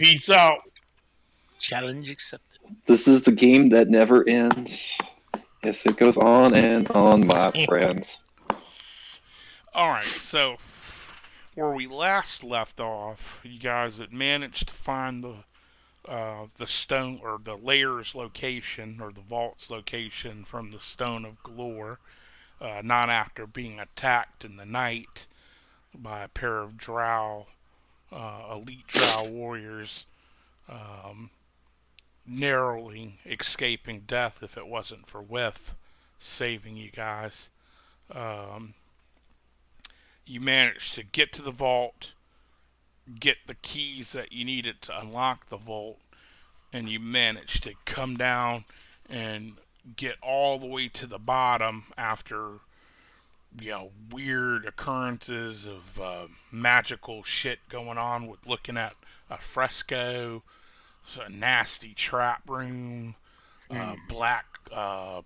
Peace out. Challenge accepted. This is the game that never ends. Yes, it goes on and on, my friends. All right, so where we last left off, you guys had managed to find the stone or the layer's location or the vault's location from the Stone of Galore. Not after being attacked in the night by a pair of elite Drow warriors, um, narrowly escaping death if it wasn't for Whiff saving you guys. Um, you managed to get to the vault, get the keys that you needed to unlock the vault, and you managed to come down and get all the way to the bottom after weird occurrences of magical shit going on with looking at a fresco, a nasty trap room, black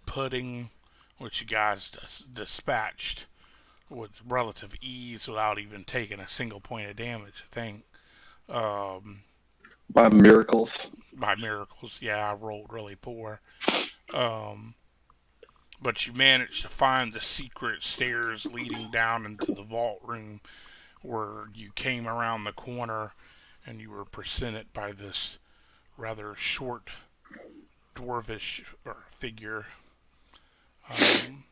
pudding, which you guys dispatched with relative ease without even taking a single point of damage, I think. Um, By miracles. by miracles, yeah, I rolled really poor. Um, but you managed to find the secret stairs leading down into the vault room where you came around the corner and you were presented by this rather short dwarvish figure. Um,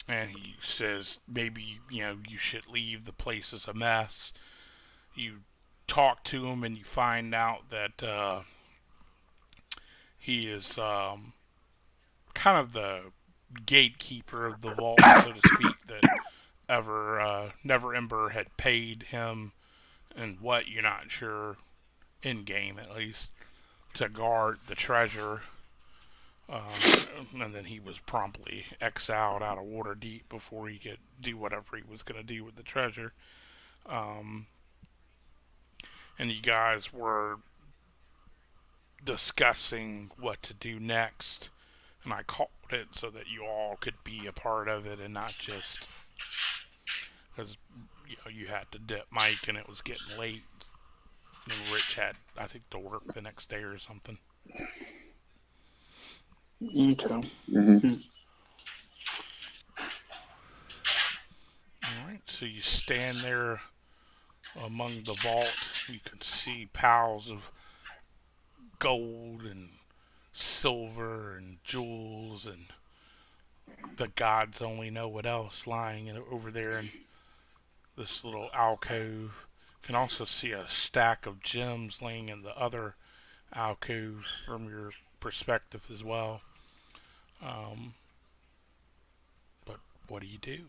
and he says maybe you should leave. The place is a mess. You talk to him and you find out that he is kind of the gatekeeper of the vault, so to speak. That Never Ember had paid him, and what you're not sure, in game at least, to guard the treasure. And then he was promptly exiled out of Waterdeep before he could do whatever he was going to do with the treasure. Um, and you guys were discussing what to do next, and I called it so that you all could be a part of it and not just because you had to dip Mike and it was getting late. And Rich had, I think, to work the next day or something. Okay. Mm-hmm. All right, so you stand there among the vault. You can see piles of gold and silver and jewels and the gods only know what else lying over there in this little alcove. You can also see a stack of gems laying in the other alcove from your perspective as well. Um, but what do you do?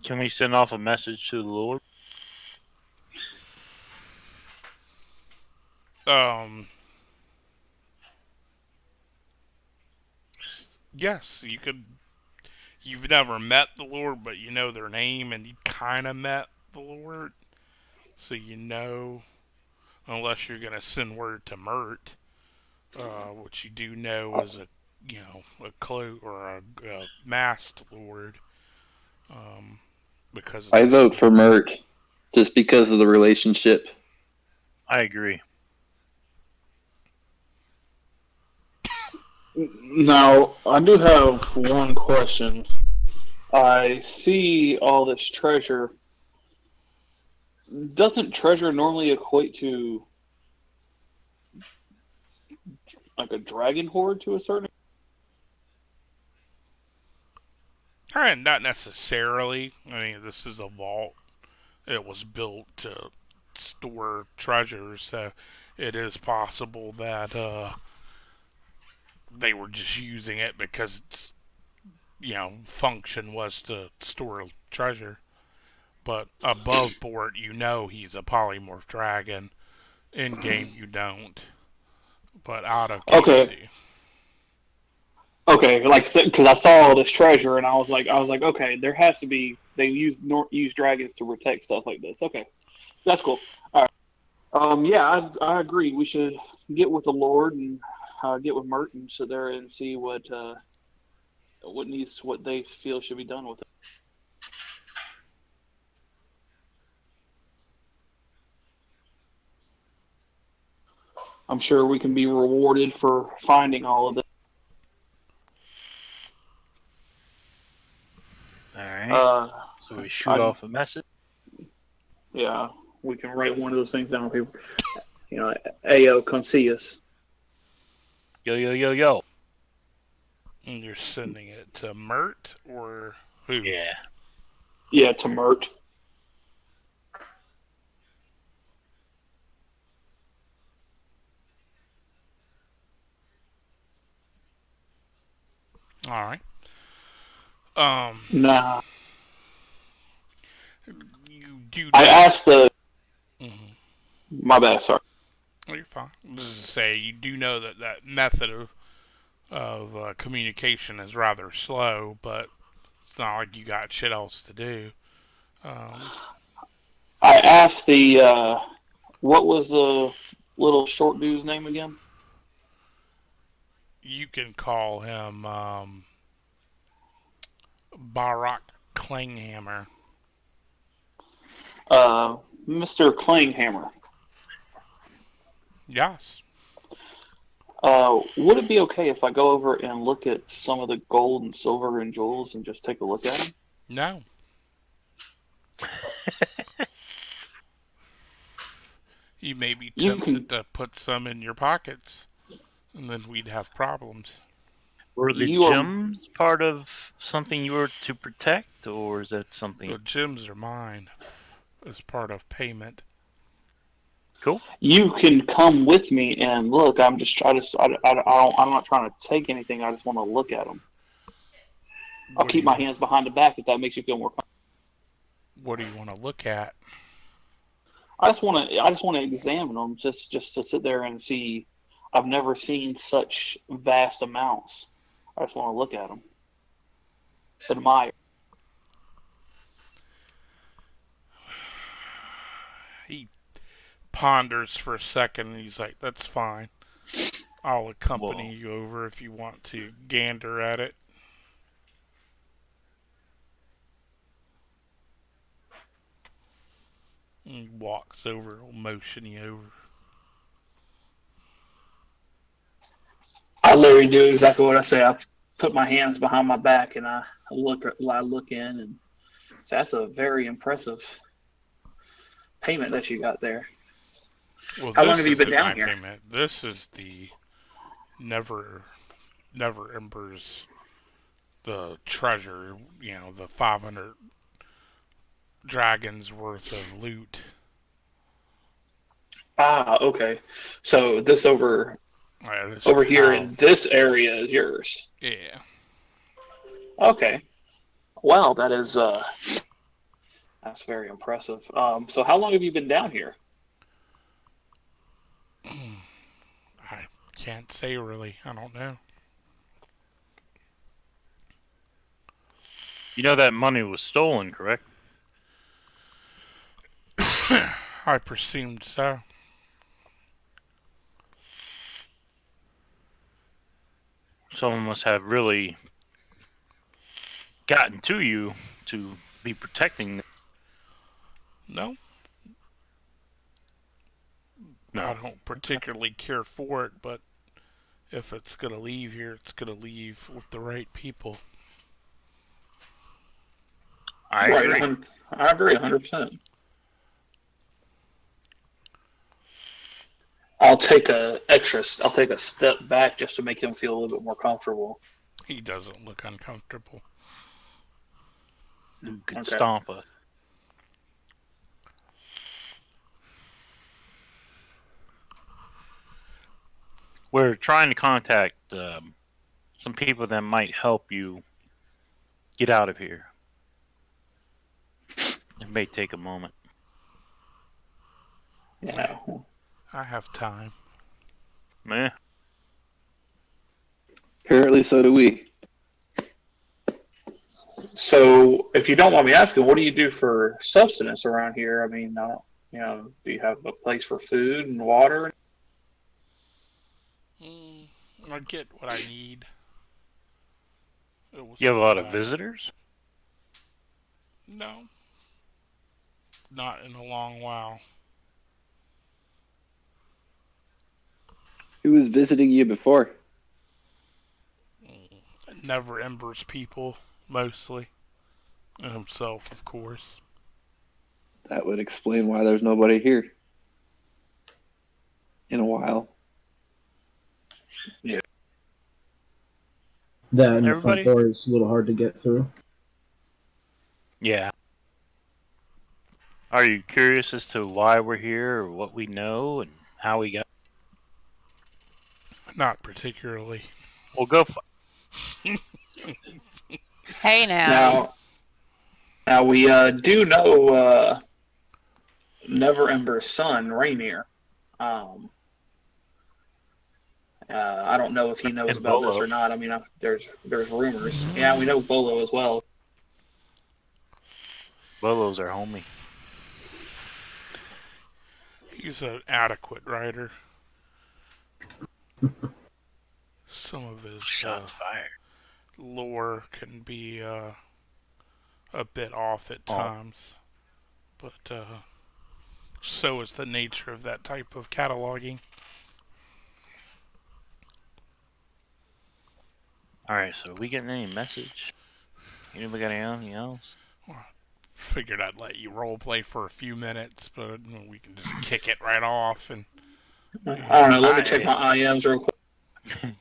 Can we send off a message to the Lord? Um, yes, you could. You've never met the Lord, but you know their name, and you kind of met the Lord, so you know. Unless you're gonna send word to Mert, which you do know is a cloak or a masked Lord, um, because it's I a vote for Mert just because of the relationship. I agree. Now, I do have one question. I see all this treasure. Doesn't treasure normally equate to like a dragon horde to a certain? and not necessarily. I mean, this is a vault. It was built to store treasures, so it is possible that they were just using it because its function was to store treasure. But above board, he's a polymorph dragon. In game, you don't, but out of game, you Okay, do. okay, like because I saw all this treasure and I was like, okay, there has to be they use dragons to protect stuff like this. Okay, that's cool. All right. Yeah, I agree. We should get with the Lord and get with Merton, sit there and see what they feel should be done with it. I'm sure we can be rewarded for finding all of it. All right. Uh, So we shoot I off a message. yeah, we can write one of those things down on paper. You know, Ayo, come see us. Yo, yo, yo, yo. And you're sending it to Mert or who? Yeah. Yeah, to Mert. All right. Um, Nah, you do I know. asked the. Mm-hmm. My bad, sorry. Oh, you're fine. Just to say, you do know that that method of communication is rather slow, but it's not like you got shit else to do. Um, I asked the. What was the little short dude's name again? you can call him Barack Klinghammer. Mr. Klinghammer. Yes. Would it be okay if I go over and look at some of the gold and silver and jewels and just take a look at them? No. You may be You tempted can. to put some in your pockets, and then we'd have problems. Were the You are. gems part of something you were to protect, or is that something The gems are mine as part of payment. cool? You can come with me and look. I'm just. I don't. I'm not trying to take anything. I just want to look at them. I'll What do keep you my hands behind the back if that makes you feel more comfortable. What do you want to look at? I just want to. I just want to examine them. Just to sit there and see. I've never seen such vast amounts. I just want to look at them, admire. He ponders for a second, and he's like, "That's fine. I'll Whoa. accompany you over if you want to gander at it." And he walks over, will motion you over. I literally do exactly what I say. I put my hands behind my back and I look in and so that's a very impressive payment that you got there. Well, How long have this you been isn't down my here? payment. This is the never, never embers the treasure. You know, the 500 dragons worth of loot. Ah, okay. So this This over here pal. in this area is yours. Yeah. Okay. Wow, that's very impressive. So how long have you been down here? I can't say really. I don't know. You know that money was stolen, correct? I presumed so. Someone must have really gotten to you to be protecting. No, I No. don't particularly care for it, but if it's gonna leave here, it's gonna leave with the right people. I Right, agree. I agree 100%. I'll take a step back just to make him feel a little bit more comfortable. He doesn't look uncomfortable. Who could Okay. stomp us? We're trying to contact some people that might help you get out of here. It may take a moment. Yeah. I have time. Meh. Apparently, so do we. So, if you don't mind me asking, what do you do for subsistence around here? I mean, do you have a place for food and water? Mm, I get what I need. It will You have a lot of supply. visitors? No, not in a long while. Who was visiting you before? Never Ember's people, mostly. And himself, of course. That would explain why there's nobody here in a while. That and the front Everybody? door is a little hard to get through. Yeah. Are you curious as to why we're here, or what we know, and how we got? Not particularly. We'll go. Hey now. Now we do know Never Ember's son, Rainier. I don't know if he knows And about this Bolo. or not. I mean, there's rumors. Yeah, we know Bolo as well. Bolo's our homie. He's an adequate writer. Some of his Shots fired. lore can be a bit off at times, but so is the nature of that type of cataloging. Alright, so are we getting any message? Anybody got anything else? Figured I'd let you roleplay for a few minutes, but we can just kick it right off. And I don't know. Let me check my IMs real quick.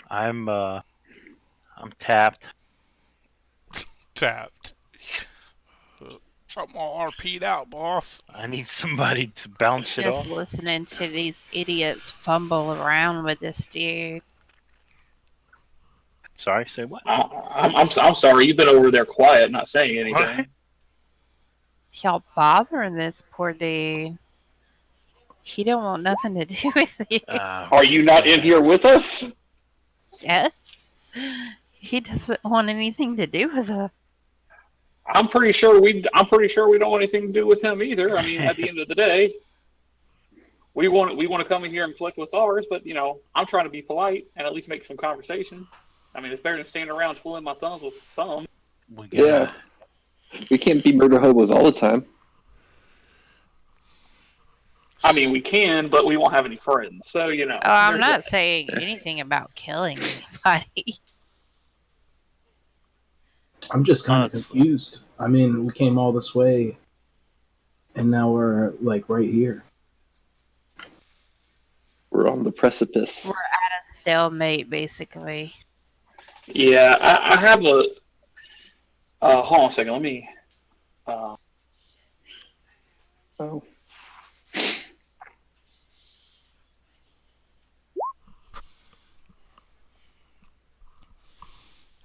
I'm tapped. tapped. I'm all RP'd out, boss. I need somebody to bounce it Just off. listening to these idiots fumble around with this dude. Sorry, say what? I'm sorry. You've been over there quiet, not saying anything. What? Y'all bothering this poor dude. He don't want nothing to do with you. Are you not in here with us? Yes. He doesn't want anything to do with us. I'm pretty sure we don't want anything to do with him either. I mean, at the end of the day, we want to come in here and collect what's ours. But I'm trying to be polite and at least make some conversation. I mean, it's better than standing around twiddling my thumbs with thumb. Yeah. We can't be murder hobos all the time. I mean, we can, but we won't have any friends. So Oh, I'm there's not that. saying anything about killing anybody. I'm just kind of Nuts. confused. I mean, we came all this way, and now we're like right here. We're on the precipice. We're at a stalemate, basically. Yeah, I have a. Hold on a second. Let me. Oh.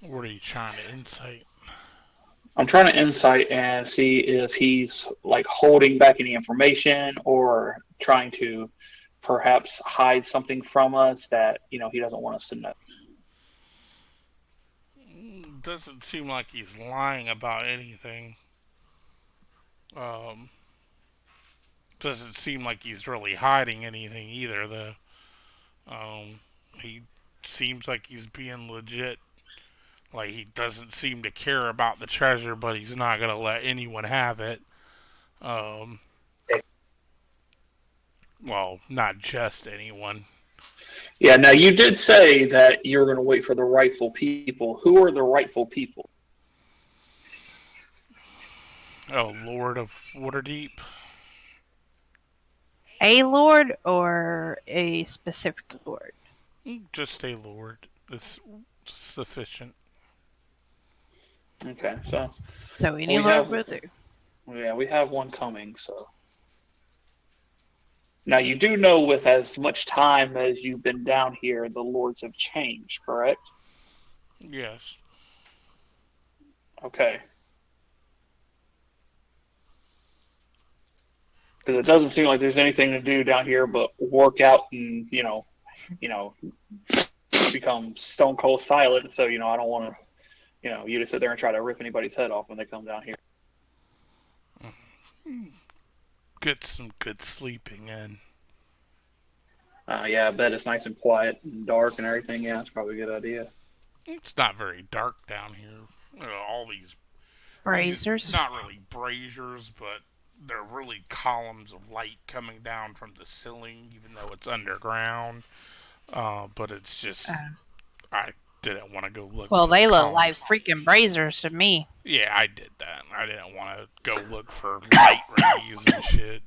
What are you trying to insight? I'm trying to insight and see if he's like holding back any information or trying to perhaps hide something from us that he doesn't want us to know. Doesn't seem like he's lying about anything. Doesn't seem like he's really hiding anything either, though. He seems like he's being legit. Like, he doesn't seem to care about the treasure, but he's not gonna let anyone have it. Well, not just anyone. Yeah. Now you did say that you were going to wait for the rightful people. Who are the rightful people? Oh, Lord of Waterdeep. A lord or a specific lord? Just a Lord is sufficient. Okay, so So any We lord have- will do. yeah, we have one coming. So now you do know, with as much time as you've been down here, the lords have changed, correct? Yes. Okay. Because it doesn't seem like there's anything to do down here but work out and become stone cold silent. So I don't want to you to sit there and try to rip anybody's head off when they come down here. Get some good sleeping in. Yeah, I bet it's nice and quiet and dark and everything. Yeah, it's probably a good idea. It's not very dark down here. All these Braziers. Not really braziers, but there are really columns of light coming down from the ceiling, even though it's underground. But it's just Uh, I didn't want to go look well, for the they look columns. like freaking braziers to me. Yeah, I did that. I didn't want to go look for light rays and shit.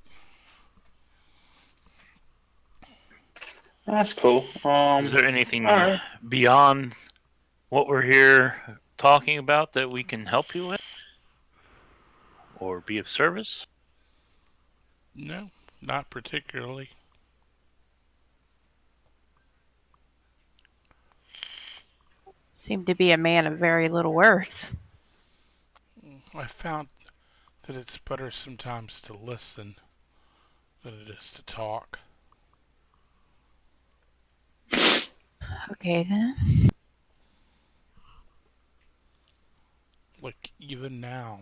That's cool. Is there anything All right. beyond what we're here talking about that we can help you with? Or be of service? No, not particularly. Seem to be a man of very little words. I found that it's better sometimes to listen than it is to talk. Okay then. Like, even now,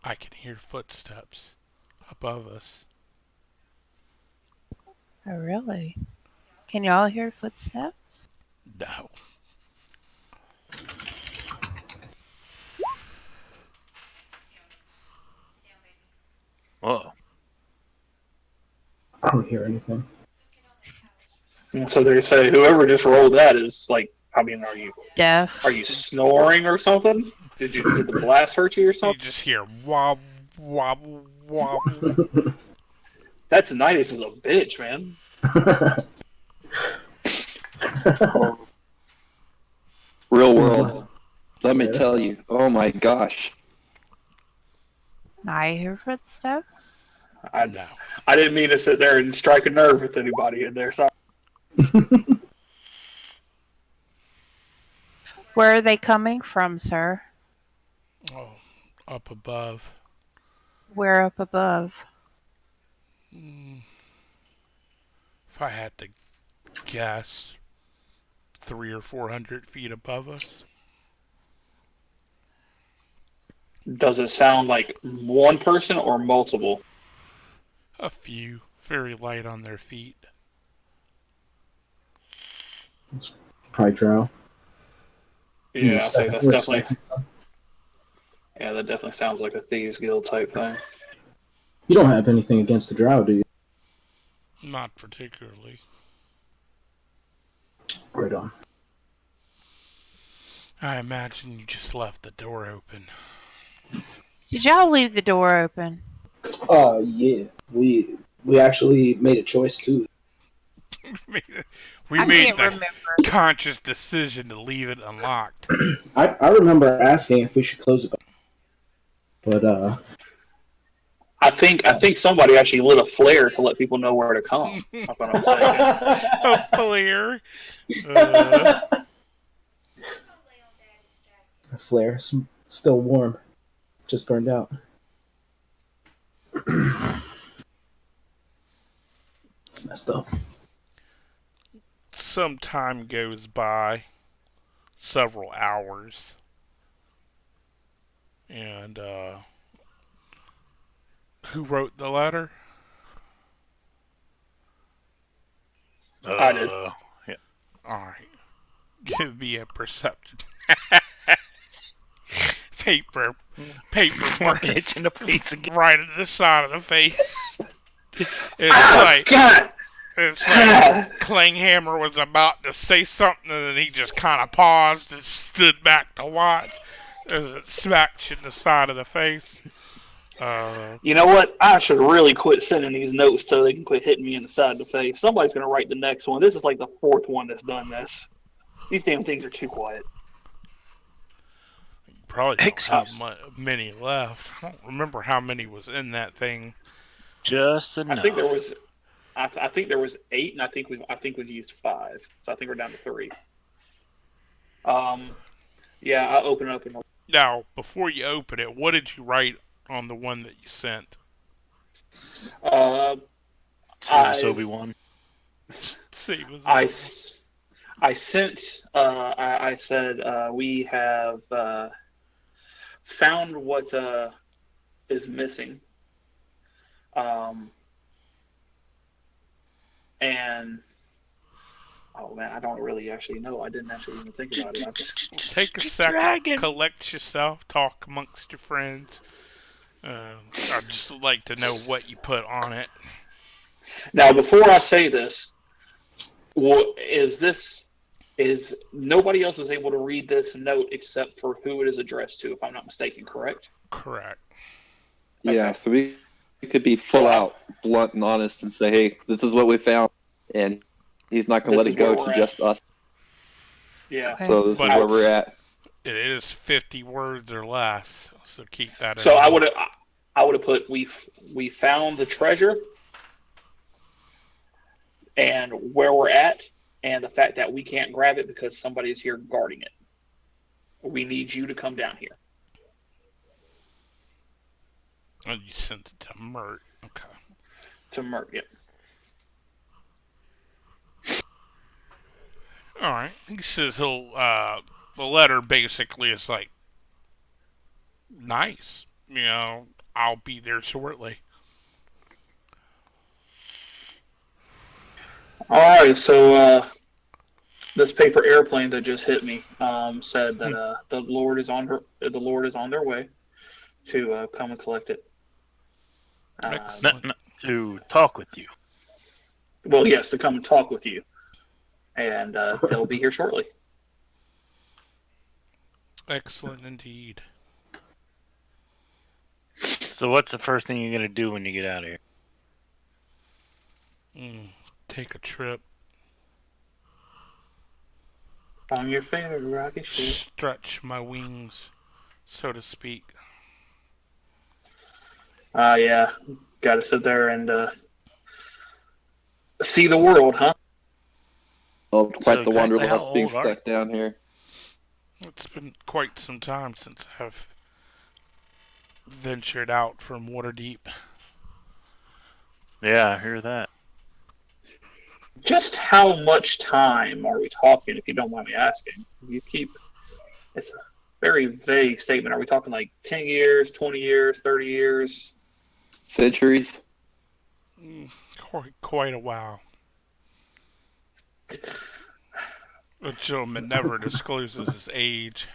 I can hear footsteps above us. Oh, really? Can y'all hear footsteps? No. Whoa. I don't hear anything. And so they say whoever just rolled that is like, I mean, Deaf. are you snoring or something? Did the blast hurt you or You something? just hear wobble, wobble, wobble. That's nice as a bitch, man. Real world. Let me Yeah. tell you. Oh my gosh. I hear footsteps. No. I didn't mean to sit there and strike a nerve with anybody in there. Sorry. Where are they coming from, sir? Oh, up above. Where up above? Mm, if I had to guess, 300 or 400 feet above us. Does it sound like one person or multiple? A few. Very light on their feet. Probably drow. Yeah, I'll say that's We're definitely. expecting- Yeah, that definitely sounds like a thieves guild type thing. You don't have anything against the drow, do you? Not particularly. Right on. I imagine you just left the door open. Did y'all leave the door open? Yeah. We actually made a choice too. We I made can't the remember. conscious decision to leave it unlocked. I remember asking if we should close it, but I think somebody actually lit a flare to let people know where to come. If I'm not mistaken. A flare. Uh, the flare's still warm. Just burned out. It's messed up. some time goes by, several hours, and who wrote the letter? I did. Yeah. Alright. Give me a perception. paper burn Itch in the face again. right at the side of the face. Ah, God! It's like Klinghammer was about to say something and then he just kind of paused and stood back to watch as it smacked you in the side of the face. You know what? I should really quit sending these notes so they can quit hitting me in the side of the face. Somebody's gonna write the next one. This is like the fourth one that's done this. These damn things are too quiet. Probably don't Excuse- have many left. I don't remember how many was in that thing. Just enough. I think there was, I think there was 8, and I think we've used 5. So I think we're down to 3. Yeah, I'll open it up and Now, before you open it, what did you write on the one that you sent? Service Obi-Wan. See, was I sent. I said we have found what is missing. And oh man, I don't really actually know. I didn't actually even think about it. I just take a second, collect yourself, talk amongst your friends. I'd just like to know what you put on it. Now, before I say this, is nobody else is able to read this note except for who it is addressed to, if I'm not mistaken, correct? Correct. Yeah, Okay. so we could be So full out blunt and honest and say, hey, this is what we found, and he's not going to this let is it where go to we're at. just us. Yeah. Okay. So this But is where we're at. it is 50 words or less, so keep that in So I mind. would have put we found the treasure and where we're at and the fact that we can't grab it because somebody is here guarding it. We need you to come down here And you sent it to Mert. Okay. to murder it. All right. He says he'll. The letter basically is like, nice. I'll be there shortly. All right. So this paper airplane that just hit me said that the Lord is on their way to come and collect it. Excellent. To talk with you. Well, yes, to come and talk with you, and they'll be here shortly. Excellent indeed. So what's the first thing you're gonna do when you get out of here? Take a trip. On your favorite rocket ship. Stretch my wings, so to speak. Yeah, got to sit there and see the world, huh? Oh, quite So the exactly how wanderlust being old are stuck down here. It's been quite some time since I've ventured out from Waterdeep. Yeah, I hear that. Just how much time are we talking, if you don't mind me asking? It's a very vague statement. Are we talking like 10 years, 20 years, 30 years? Centuries. Quite a while. The gentleman never discloses his age.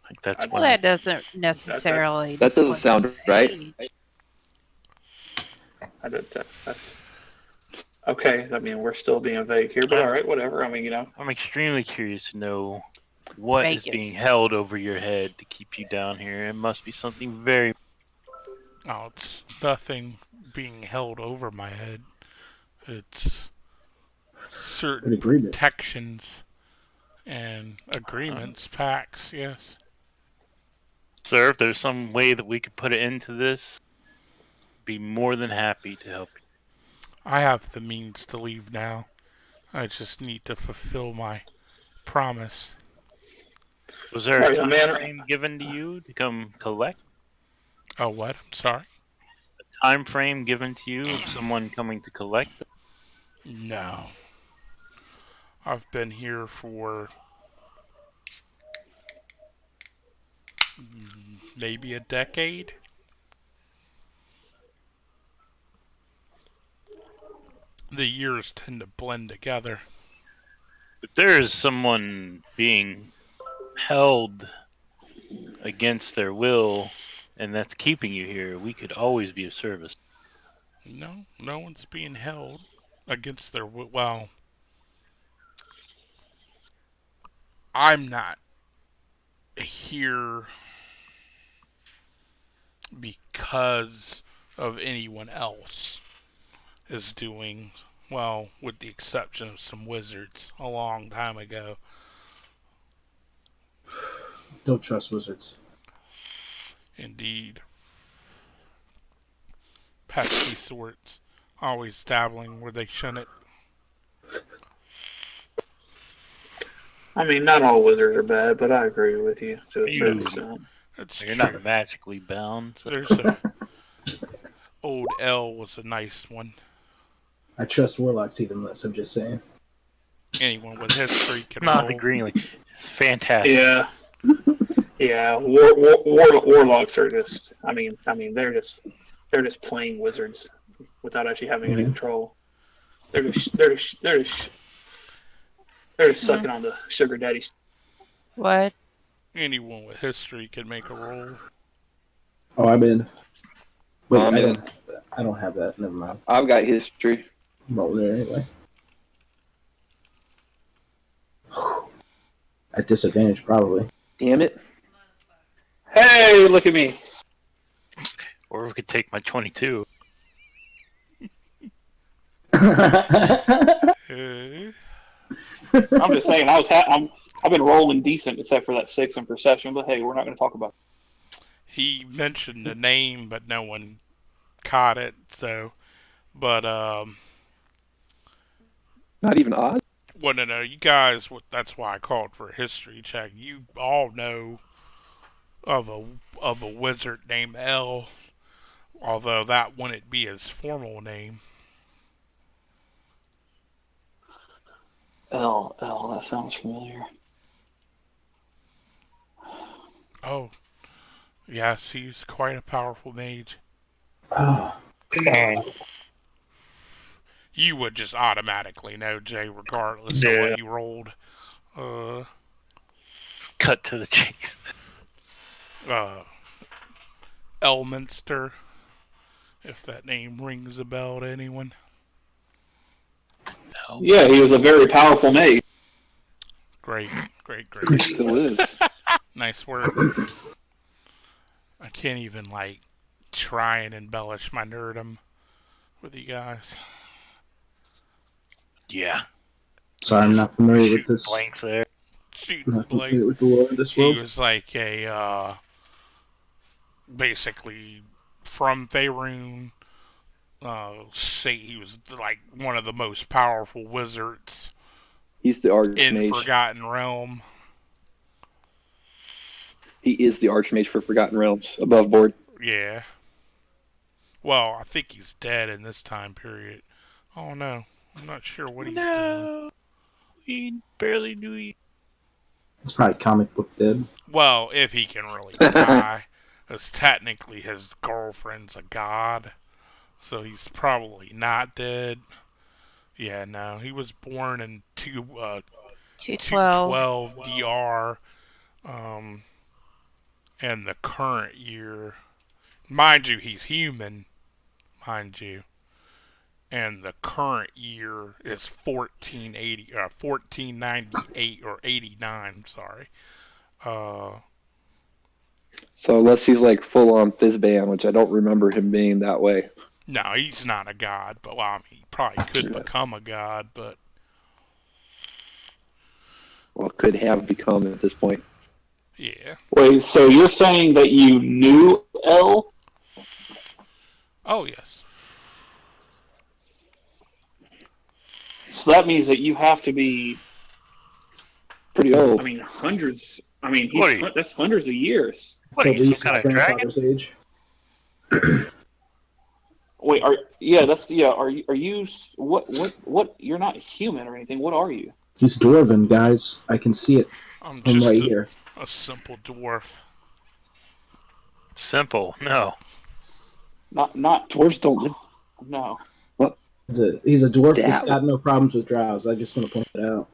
Like that's Well, Well, when that doesn't necessarily. That doesn't disclose sound right. age. That's okay. I mean, we're still being vague here, but all right, whatever. I mean, I'm extremely curious to know what is being Vegas. held over your head to keep you down here. It must be something very. Oh, it's nothing being held over my head. It's An certain agreement. protections and agreements, pacts, yes. Sir, if there's some way that we could put it into this, be more than happy to help you. I have the means to leave now. I just need to fulfill my promise. Was there all a right, time man. frame given to you to come collect? Oh, what? I'm sorry? Time frame given to you of someone coming to collect? No. I've been here for maybe a decade. The years tend to blend together. If there is someone being held against their will and that's keeping you here, we could always be of service. No, no one's being held against their will. Well, I'm not here because of anyone else is doing, well, with the exception of some wizards a long time ago. Don't trust wizards. Indeed. Pesky sorts, always dabbling where they shouldn't. I mean, not all wizards are bad, but I agree with you to a certain You, extent. That's you're true. not magically bound. So. There's a old L was a nice one. I trust warlocks even less. I'm just saying. Anyone with history can Not roll. the Greenly. It's fantastic. Yeah, yeah. Warlocks are just. I mean, they're just plain wizards without actually having any Mhm. control. They're just sucking on the sugar daddies. What? Anyone with history can make a roll. Oh, I'm in. Wait, I'm I in. don't have that. I don't have that. Never mind. I've got history. Roll there anyway. At disadvantage, probably. Damn it. Hey, look at me. Or we could take my 22. Uh, I'm just saying. I've been rolling decent except for that 6 in perception. But hey, we're not going to talk about he mentioned the name, but no one caught it. So, but Not even odd. well, no, you guys. That's why I called for a history check. You all know of a wizard named L, although that wouldn't be his formal name. L. That sounds familiar. Oh, yes, he's quite a powerful mage. Oh, Come on. You would just automatically know, Jay, regardless of Yeah. what you rolled. Uh, Cut to the chase. uh, Elminster, if that name rings a bell to anyone. No. Yeah, he was a very powerful mage. Great, great, He great. still is. Nice work. I can't even, try and embellish my nerdum with you guys. Yeah. sorry, I'm not familiar with Shoot this. blanks there. Shoot, I'm not Blake. familiar with the lore of this He world. was like basically from Faerun. Say he was like one of the most powerful wizards He's the in Archmage. Forgotten Realm. He is the Archmage for Forgotten Realms. Above board. Yeah. Well, I think he's dead in this time period. Oh no, I'm not sure what he's doing. No. We barely knew you. It's probably comic book dead. Well, if he can really die, because technically his girlfriend's a god, so he's probably not dead. Yeah, no, he was born in 212. 212 DR, and the current year, mind you, he's human, mind you, and the current year is 1498 or 89. Sorry. So unless he's like full on Fizban, which I don't remember him being that way. No, he's not a god, but well, I mean, he probably could become a god, but Well, could have become at this point. yeah. Wait, so you're saying that you knew L? Oh yes. So that means that you have to be, Pretty old. I mean, hundreds. I mean, What are you? that's hundreds of years. What It's are at you, least some my kind of dragon? grandfather's age. Wait, are you what? You're not human or anything. What are you? He's dwarven, guys. I can see it I'm from just right here. a simple dwarf. Simple. No. Not Dwarves don't live. no. He's a dwarf that's That- got no problems with drows. I just want to point it out.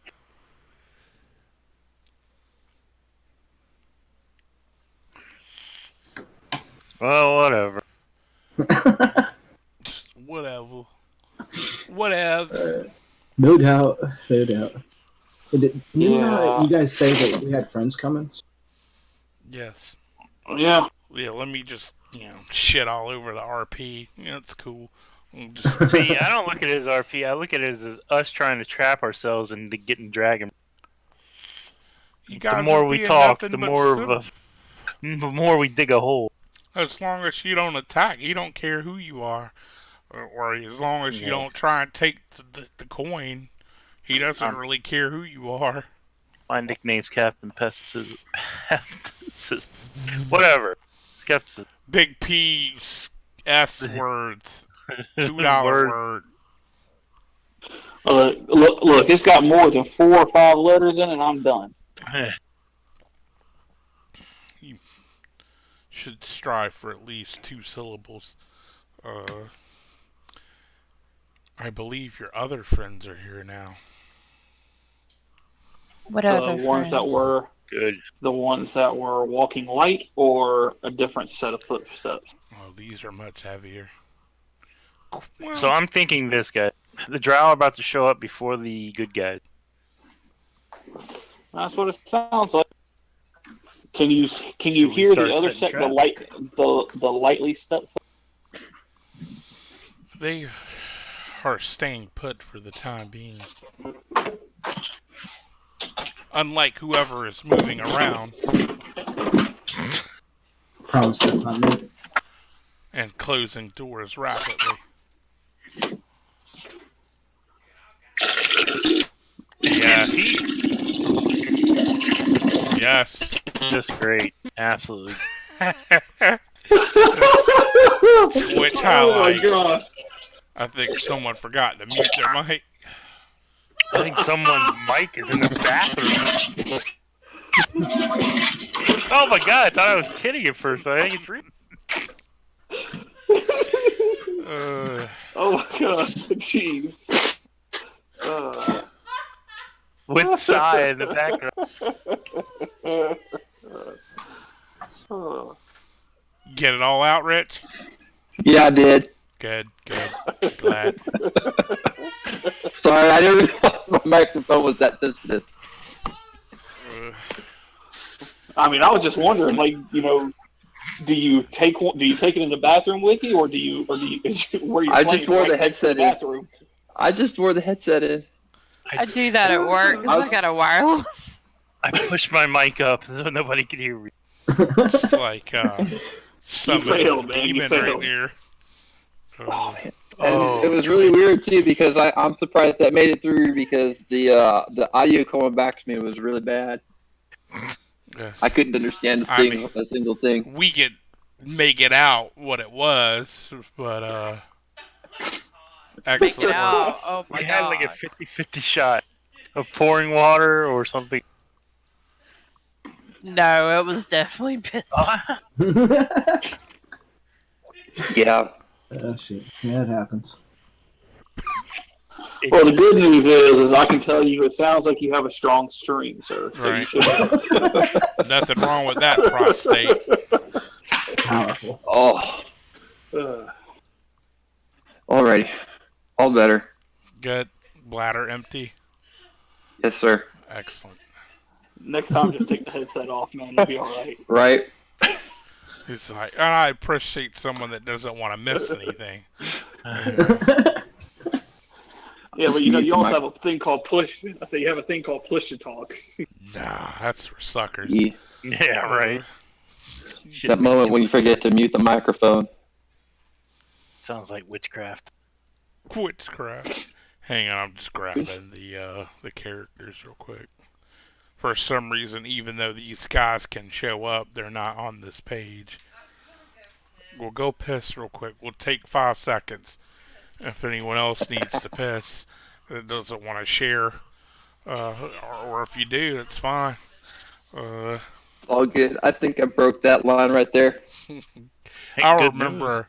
Well, whatever. Whatever. Whatevs. No doubt. No doubt. Didn't Yeah. you guys say that we had friends coming? Yes. Yeah. Yeah, let me just, shit all over the RP. Yeah, it's cool. We'll just- See, I don't look at it as RP. I look at it as us trying to trap ourselves into getting dragon. you The guys more are we being talk, nothing the but more civil. the more we dig a hole. As long as you don't attack, he don't care who you are. Or as long as you Yeah. don't try and take the coin, he doesn't Um, really care who you are. My nickname's Captain Pesticism. Whatever. Skepticism. Big P S words. $2 Word. word. Look, it's got more than 4 or 5 letters in it. I'm done. Should strive for at least 2 syllables. I believe your other friends are here now. What The other ones that friends? were Good. the ones that were walking light, or a different set of footsteps? Oh, these are much heavier. So I'm thinking this guy. The drow are about to show up before the good guys. That's what it sounds like. Can you Should we hear the start other setting set traps? the lightly step? They are staying put for the time being. Unlike whoever is moving around Promise that's not me. and closing doors rapidly. Yes. Yes. Just great. Absolutely. Which Oh my highlight? god! I think someone forgot to mute their mic. I think someone's mic is in the bathroom. Oh my god, I thought I was kidding at first, but I think it's real. Oh my god! Jeez. With Sai in the background. Get it all out, Rich? Yeah, I did. Good, good. Glad. Sorry, I didn't realize my microphone was that sensitive. I mean, I was just wondering, like, do you take it in the bathroom with you, or do you where you? I just wore the headset in. bathroom. I just wore the headset in. I do that at work because I got a wireless. I pushed my mic up so nobody could hear me. It's like summoning failed, a man. You demon right failed. there. Oh man. And it was really weird too because I'm surprised that made it through because the audio coming back to me was really bad. Yes. I couldn't understand a single thing. We could make it out what it was, but Make excellent it work. out. Oh my We had like a god. 50-50 shot of pouring water or something. No, it was definitely pissed. Yeah. Shit. Yeah, it happens. Well, the good news is I can tell you, it sounds like you have a strong stream, sir. So Right. you should. Nothing wrong with that prostate. Powerful. Oh, alrighty. All better. Good. Bladder empty. Yes, sir. Excellent. Next time, just take the headset off, man. It'll be all right. Right. He's like, I appreciate someone that doesn't want to miss anything. Yeah, but you also have a thing called push. I say you have a thing called push to talk. Nah, that's for suckers. Yeah. Yeah, right. That moment when you forget to mute the microphone. Sounds like witchcraft. Witchcraft. Hang on, I'm just grabbing the characters real quick. For some reason, even though these guys can show up, they're not on this page. We'll go piss real quick. We'll take 5 seconds. If anyone else needs to piss that doesn't want to share, or if you do, that's fine. All good. I think I broke that line right there. I good remember news.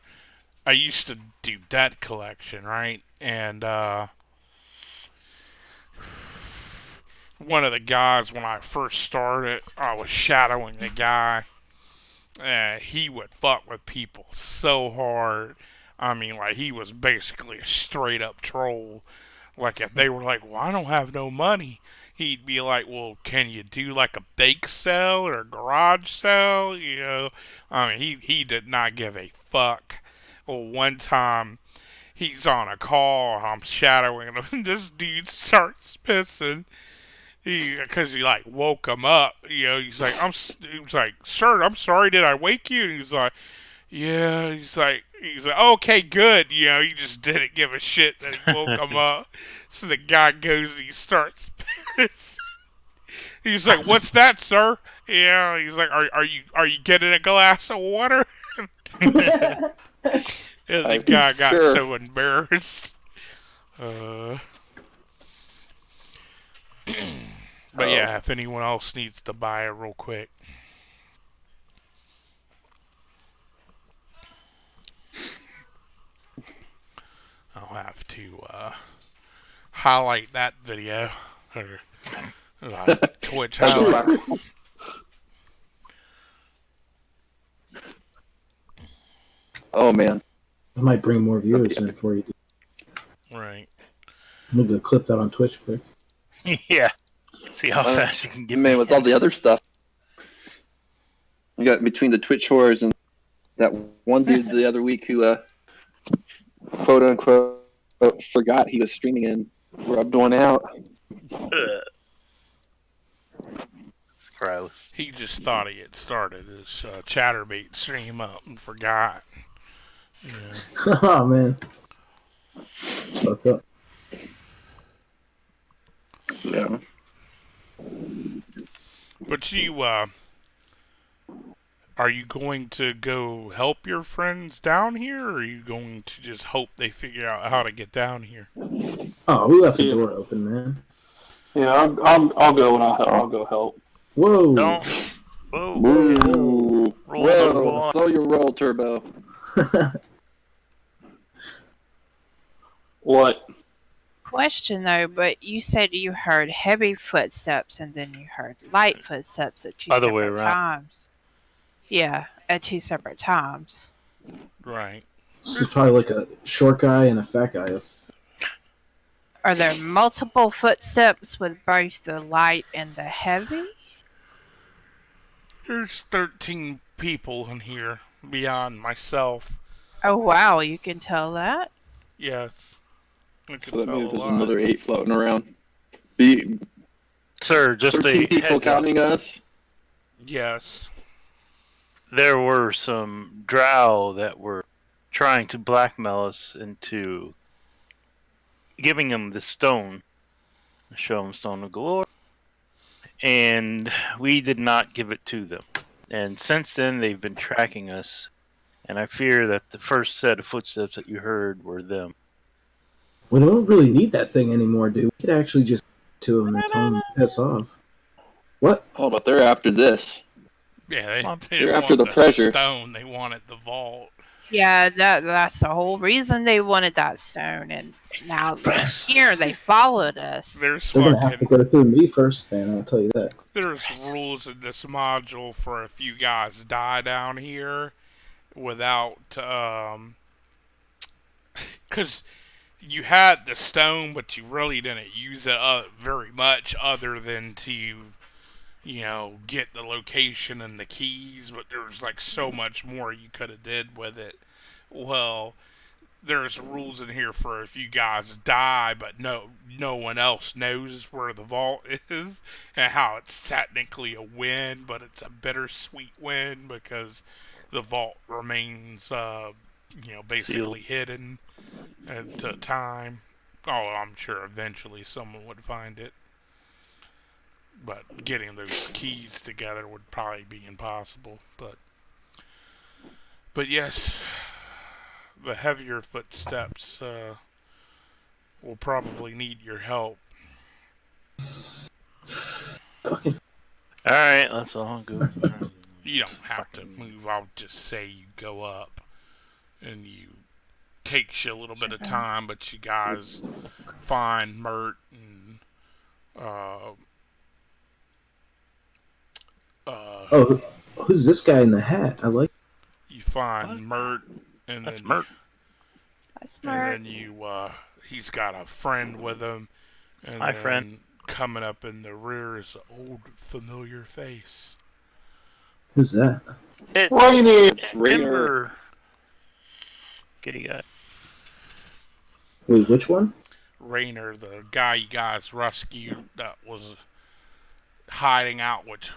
I used to do debt collection, right? And one of the guys, when I first started, I was shadowing the guy. He would fuck with people so hard. I mean, like, he was basically a straight up troll. Like, if they were like, well, I don't have no money, he'd be like, well, can you do like a bake sale or a garage sale? You know, I mean, he did not give a fuck. Well, one time, he's on a call, I'm shadowing him, and this dude starts pissing. Because he like woke him up, you know. He's like, he was like, sir, I'm sorry, did I wake you? And he's like, yeah. He's like, okay, good. You know, he just didn't give a shit that he woke him up. So the guy goes and he starts pissing. He's like, what's that, sir? Yeah. He's like, are you getting a glass of water? And the guy got Sure. so embarrassed. But yeah, if anyone else needs to buy it real quick. I'll have to highlight that video. Or Twitch That'd be how? fun. Oh man. I might bring more viewers in for you. Right. I'm gonna go clip that on Twitch quick. Yeah. See how Uh, fast you can get Man, me with in. all the other stuff, you got between the Twitch whores and that one dude the other week who, quote unquote, forgot he was streaming and rubbed one out. Ugh. Gross. He just thought he had started his Chatterbait stream up and forgot. Yeah. Oh man, it's fucked up. Yeah. But you, are you going to go help your friends down here, or are you going to just hope they figure out how to get down here? Oh, we left the Yeah. door open, man. Yeah, I'll go and I'll go help. Whoa. Don't. Whoa. Whoa. Roll the roll. Slow your roll, Turbo. What? Question though, but you said you heard heavy footsteps and then you heard light footsteps at two Other way separate around. times. Yeah, at two separate times. Right. This is probably like a short guy and a fat guy. Are there multiple footsteps with both the light and the heavy? There's 13 people in here beyond myself. Oh wow, you can tell that? Yes. I can So that tell means a there's lot. another 8 floating around. Be Sir, just 13 a people heads up. counting us. Yes. There were some drow that were trying to blackmail us into giving them the stone, the show them stone of galore, and we did not give it to them. And since then, they've been tracking us, and I fear that the first set of footsteps that you heard were them. We don't really need that thing anymore, dude. We could actually just to him and tell him to piss off. What? Oh, but they're after this. Yeah, Well, they they're didn't after want the treasure. stone. They wanted the vault. Yeah, that's the whole reason they wanted that stone, and now they're here. They followed us. There's They're gonna have to go through me first, man. I'll tell you that. there's rules in this module for if you guys die down here without because you had the stone, but you really didn't use it very much, other than to get the location and the keys. But there's like so much more you could have did with it. Well, there's rules in here for if you guys die, but no one else knows where the vault is, and how it's technically a win, but it's a bittersweet win because the vault remains, basically hidden at time. Oh, I'm sure eventually someone would find it, but getting those keys together would probably be impossible. But yes, the heavier footsteps will probably need your help. Fucking. All right, let's all go. You don't have to move. I'll just say you go up, and you takes you a little bit of time, but you guys find Mert and Oh, who's this guy in the hat? I like. you find Mert, and That's then Mert. That's and smart. then he's got a friend with him, and Hi, then friend. coming up in the rear is an old familiar face. Who's that? It's Rainy. Timber. Kitty guy. Wait, which one? Rainer, the guy you guys rescued that was hiding out, which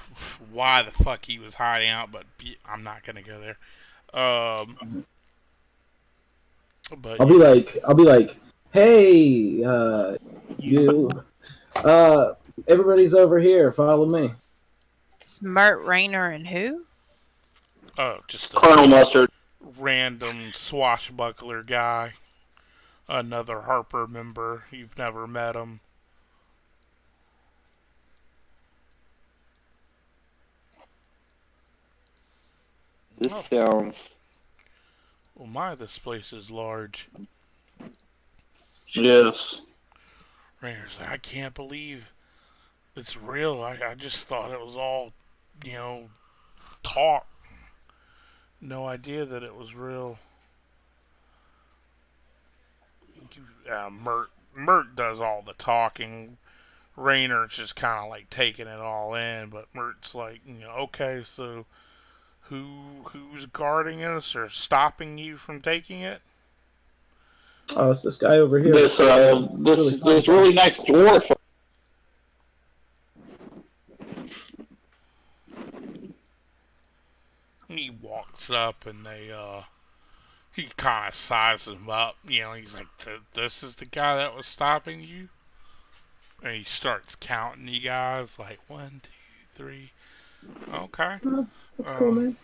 why the fuck he was hiding out, but I'm not gonna go there. But I'll be like, hey, you, everybody's over here. Follow me. Smart Rainer and who? just Colonel a Mustard. random swashbuckler guy, another Harper member. You've never met him. This sounds. Well, this place is large. Yes. Rainer's like, I can't believe It's real. I just thought it was all, you know, talk. No idea that it was real. Mert does all the talking. Rayner's just kind of like taking it all in, but Mert's like, okay, so who's guarding us or stopping you from taking it? Oh, it's this guy over here. This Really fun this guy. really nice dwarf. He walks up and he kind of sizes him up. He's like, "This is the guy that was stopping you." And he starts counting you guys like 1, 2, 3. Okay. Oh, that's cool, Uh, man.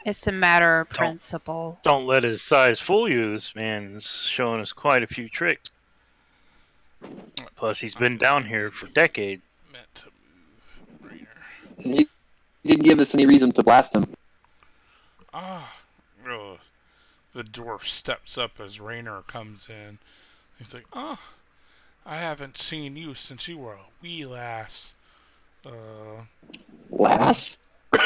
It's a matter of Don't- principle. Don't let his size fool you. This man's showing us quite a few tricks. Plus, he's been down here for decades. meant to move Rayner. He didn't give us any reason to blast him. Ah, the dwarf steps up as Rayner comes in. He's like, I haven't seen you since you were a wee lass. Lass? Or,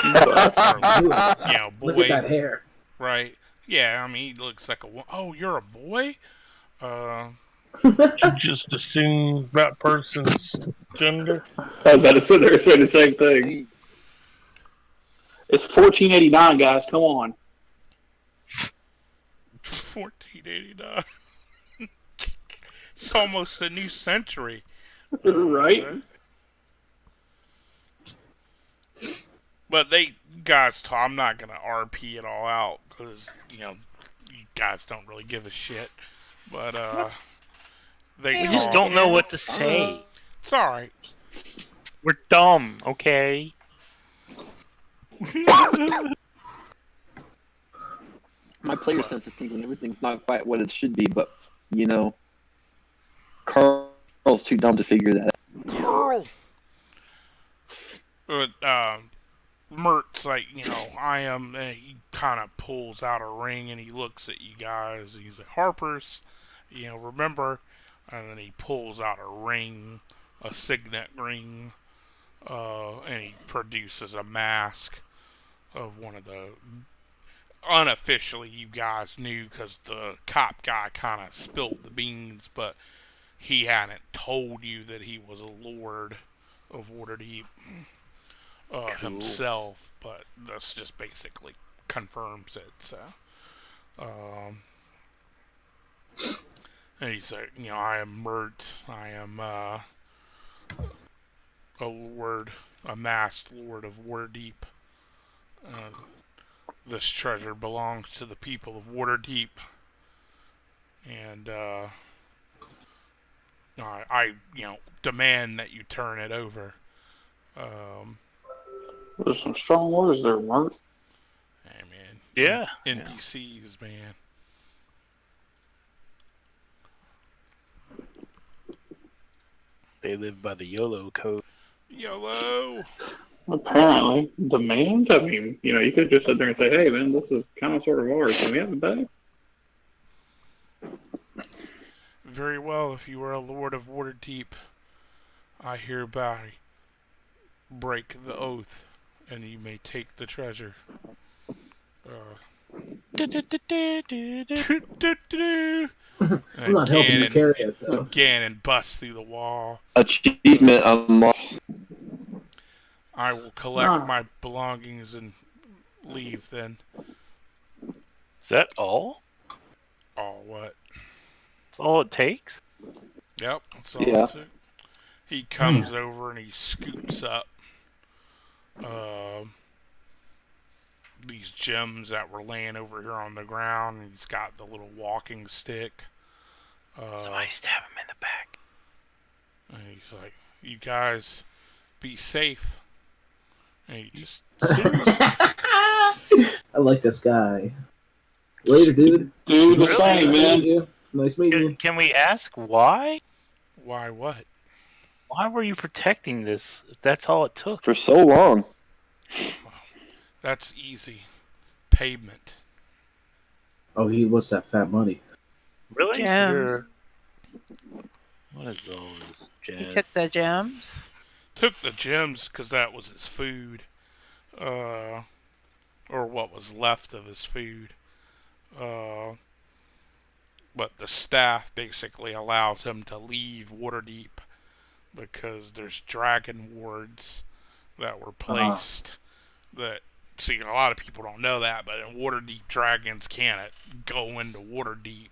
Look boy, at that hair. right? Yeah, I mean, he looks like oh, you're a boy? You just assume that person's gender. I was about to sit there and say the same thing. It's 1489, guys. Come on. 1489. It's almost a new century. Right? But guys, I'm not going to RP it all out because, you guys don't really give a shit. But, they We talk. just don't know what to say. It's alright. We're dumb, okay? My player sense is tingling. Everything's not quite what it should be, but, Carl's too dumb to figure that out. Carl! But, Mert's like, I am. He kind of pulls out a ring and he looks at you guys. He's like, Harper's, remember? And then he pulls out a ring, a signet ring, and he produces a mask of one of the. Unofficially, you guys knew because the cop guy kind of spilled the beans, but he hadn't told you that he was a lord of Waterdeep. Himself, but this just basically confirms it. So, and he's like, I am Mert. I am a lord, a masked lord of Waterdeep. This treasure belongs to the people of Waterdeep, and I demand that you turn it over. There's some strong words there, Mark. Hey man, Yeah. NPCs, man. They live by the YOLO code. YOLO. Apparently. Demand? I mean, you could just sit there and say, hey, man, this is kind of sort of ours. Can we have it back? Very well, if you are a lord of Waterdeep, I hereby break the oath, and you may take the treasure. I'm not helping you carry it, though. Ganon busts through the wall. Achievement unlocked. I will collect my belongings and leave then. Is that all? Oh, what? That's all it takes? Yep, that's all Yeah. it took. He comes over and he scoops up these gems that were laying over here on the ground. And he's got the little walking stick. Somebody stab him in the back. And he's like, you guys be safe. And he just I like this guy. Later, dude. Dude, the Really? same, man. You. Nice meeting you. Can we ask why? why what? Why were you protecting this if that's all it took? For so long. That's easy. Pavement. Oh, he wants that fat money. Really? Gems. What is all this He jazz? took the gems. Took the gems because that was his food, uh, or what was left of his food. Uh, but the staff basically allows him to leave Waterdeep because there's dragon wards that were placed. That see, a lot of people don't know that, but in Waterdeep, dragons can't go into Waterdeep.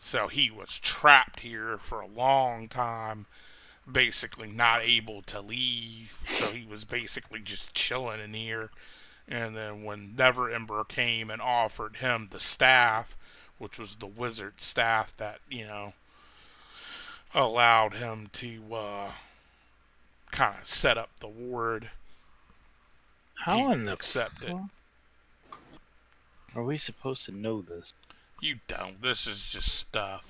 So he was trapped here for a long time, basically not able to leave. So he was basically just chilling in here. And then when Neverember came and offered him the staff, which was the wizard staff that, allowed him to kind of set up the ward, How he in the accepted. fuck are we supposed to know this? You don't. This is just stuff.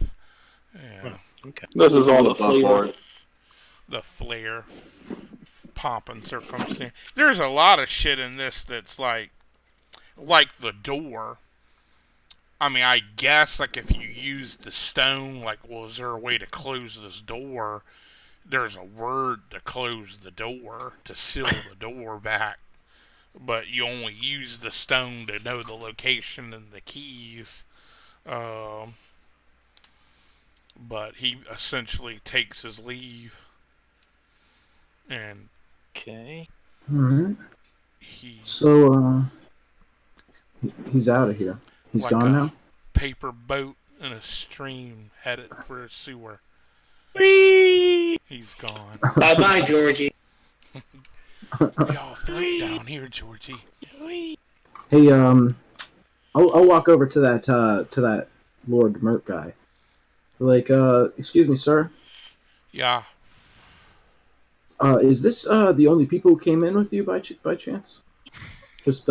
Yeah. Okay. This is all the Above flavor. board. The flair, pomp and circumstance. There's a lot of shit in this that's like the door. I mean, I guess like if you use the stone, like, well, is there a way to close this door? There's a word to close the door, to seal the door back. But you only use the stone to know the location and the keys. But he essentially takes his leave, and Okay. Alright. he So, he's out of here. He's like gone a now? paper boat in a stream headed for a sewer. Whee! He's gone. Bye bye, Georgie. We all float down here, Georgie. Whee! Hey, I'll walk over to that Lord Mert guy. Like, excuse me, sir. Yeah, Is this the only people who came in with you by chance? Just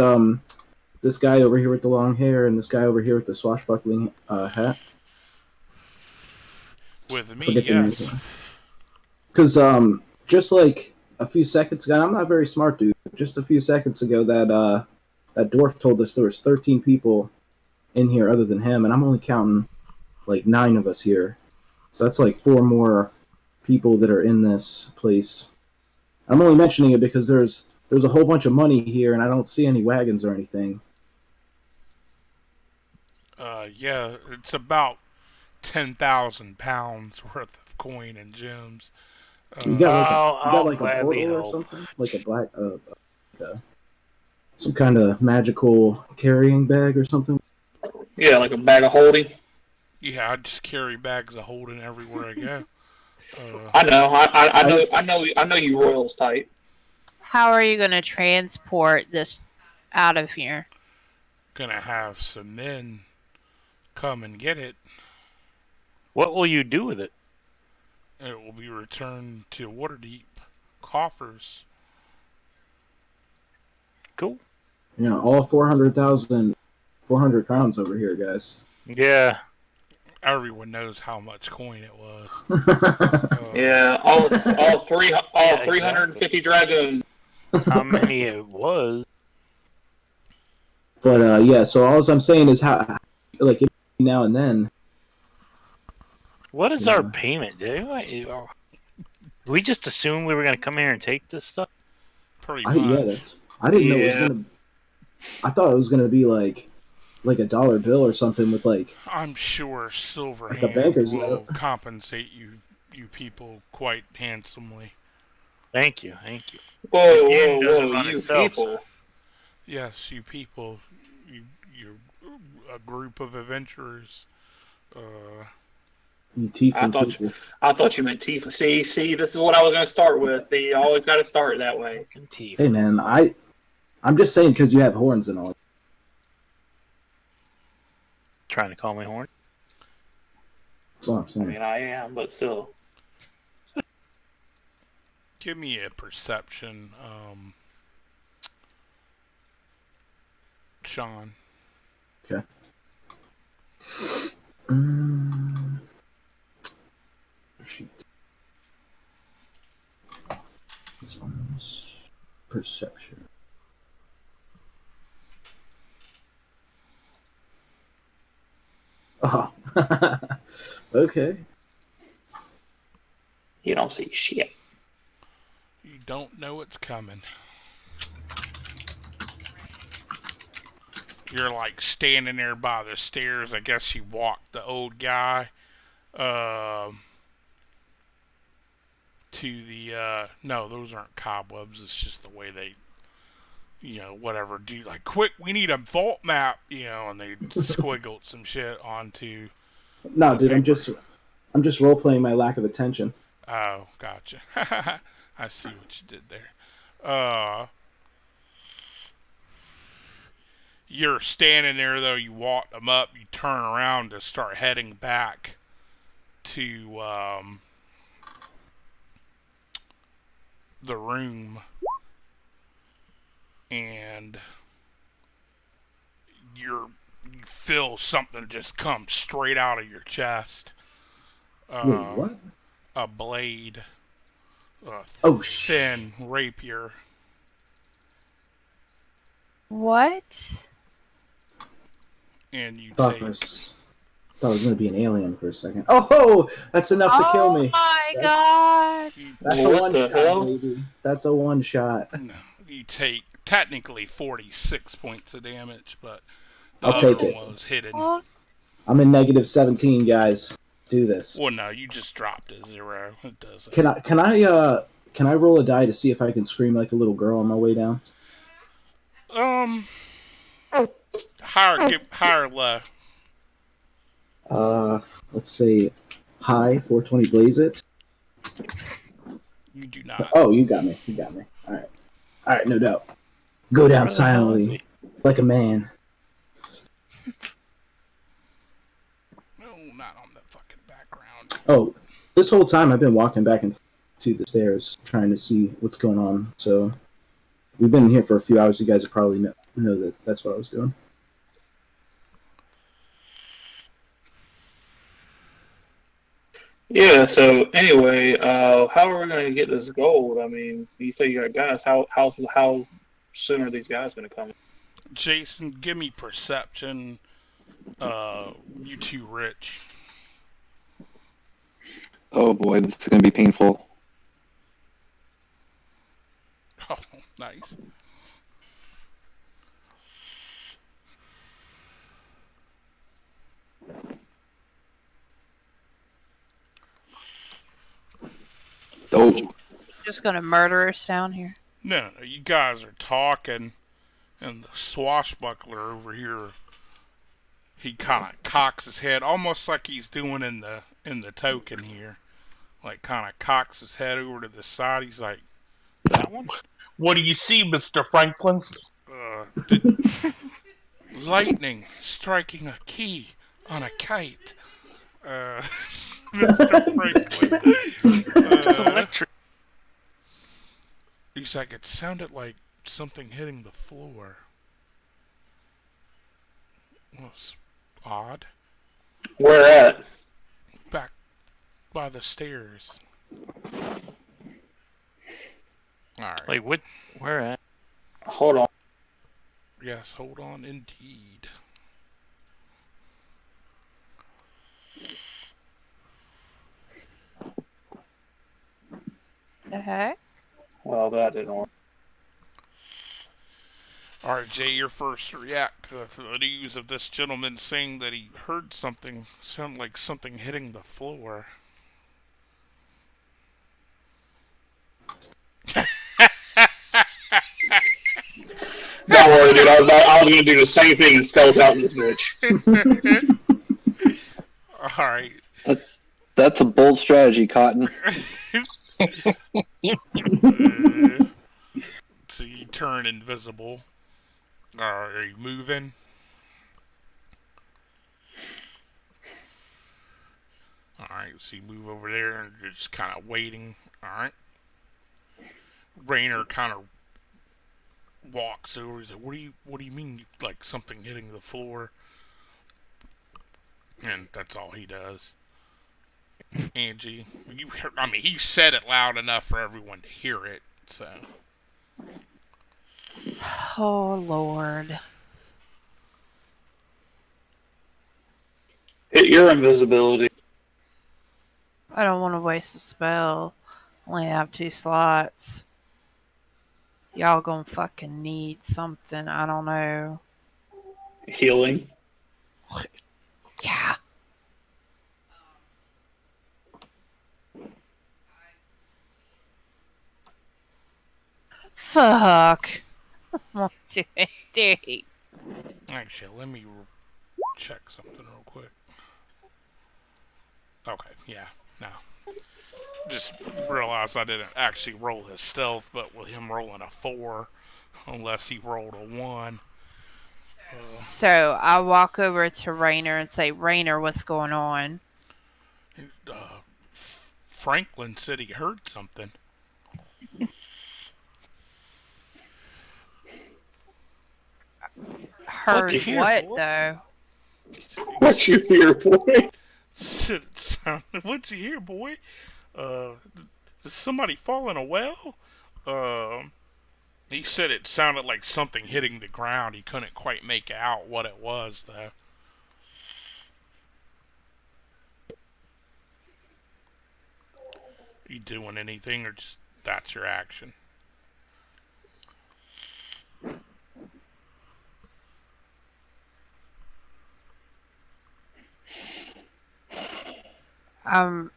this guy over here with the long hair and this guy over here with the swashbuckling hat. with me, Forget the yes. name. Because just like a few seconds ago, I'm not very smart, dude. Just a few seconds ago, that dwarf told us there was 13 people in here other than him, and I'm only counting like 9 of us here. So that's like 4 more people that are in this place. I'm only mentioning it because there's a whole bunch of money here, and I don't see any wagons or anything. Yeah, it's about 10,000 pounds worth of coin and gems. You got I'll like a gladly portal or help. something, like a black, some kind of magical carrying bag or something. Yeah, like a bag of holding. Yeah, I just carry bags of holding everywhere I go. I know. I know you Royals type. How are you going to transport this out of here? Gonna have some men come and get it. What will you do with it? It will be returned to Waterdeep coffers. Cool. You know, all 400 crowns over here, guys. Yeah. Everyone knows how much coin it was. Yeah, all Yeah, 350 dragoons. How many it was? But yeah, so all I'm saying is how, like, now and then. What is Yeah. our payment? We just assumed we were going to come here and take this stuff? Pretty much. I didn't know it was Yeah. gonna. I thought it was gonna be like a dollar bill or something with like. I'm sure Like a Silverhand banker's will note. compensate you people quite handsomely. Thank you. Thank you. Whoa, game whoa, doesn't whoa, run you itself, people. Yes, you people, you're a group of adventurers. You tiefling I people. thought you meant Tifa. See, this is what I was going to start with. You always got to start that way. Fucking teeth. Hey man, I'm just saying because you have horns and all. Trying to call me horn? That's all I'm I saying. mean, I am, but still. Give me a perception, Sean. Okay. Sheet. This one's perception. Oh. Okay. You don't see shit. You don't know it's coming. You're like standing there by the stairs. I guess she walked the old guy to the. No, those aren't cobwebs. It's just the way they, whatever. Do like quick. We need a vault map, and they squiggled some shit onto. No, dude, paper. I'm just role playing my lack of attention. Oh, gotcha. I see what you did there. Uh, you're standing there though. You walk them up. You turn around to start heading back to the room, and you feel something just come straight out of your chest. Wait, what? A blade, a Oh, thin rapier. What? And you thought take. it was going to be an alien for a second. Oh, that's enough to kill me. Oh my god! That's a What one the shot, hell? baby. That's a one shot. No, you take technically 46 points of damage, but the I'll other take it. one was hidden. What? I'm in negative 17, guys. Let's do this. Well, no, you just dropped a 0. It doesn't. Can I roll a die to see if I can scream like a little girl on my way down? Higher low. Let's say high 420 blaze it. You do not. Oh, you got me. All right, no doubt. Go down Where the hell is silently like a man. No, not on the fucking background. Oh, this whole time I've been walking back and forth to the stairs trying to see what's going on. So we've been here for a few hours. You guys probably know that that's what I was doing. Yeah. So anyway, how are we going to get this gold? I mean, you say you got guys. How soon are these guys going to come? Jason, give me perception. You too rich. Oh boy, this is going to be painful. Oh, nice. Oh, Just gonna murder us down here. No, you guys are talking, and the swashbuckler over here, he kind of cocks his head, almost like he's doing in the token here. Like, kind of cocks his head over to the side. He's like, that one? What do you see, Mr. Franklin? Lightning striking a key on a kite. Mr. Franklin. Electric. He's like, it sounded like something hitting the floor. Well, it's odd. Where at? Back by the stairs. Alright. Like what? Where at? Hold on. Yes, hold on indeed. The heck? Well, that didn't work. Alright, Jay, you're first to react to the news of this gentleman saying that he heard something sound like something hitting the floor. Don't worry, dude. I was going to do the same thing and stealth out in this bitch. Alright. that's a bold strategy, Cotton. So you turn invisible. Are you moving? Alright, so you move over there and you're just kind of waiting. Alright. Rainer kind of walks over. He's like, what do you mean, like something hitting the floor? And that's all he does. Angie, he said it loud enough for everyone to hear it, so. Oh Lord. Hit your invisibility. I don't want to waste a spell. Only have 2 slots. Y'all gonna fucking need something. I don't know. Healing. Yeah. Fuck. 1, 2, 3. Actually, let me check something real quick. Okay, yeah, no. Just realized I didn't actually roll his stealth, but with him rolling a 4, unless he rolled a 1. So I walk over to Rainer and say, Rainer, what's going on? Franklin said he heard something. What'd you Heard hear, what, boy? though? What you hear, boy? What'd you hear, boy? Is somebody fall in a well? He said it sounded like something hitting the ground. He couldn't quite make out what it was, though. You doing anything, or just that's your action? Um,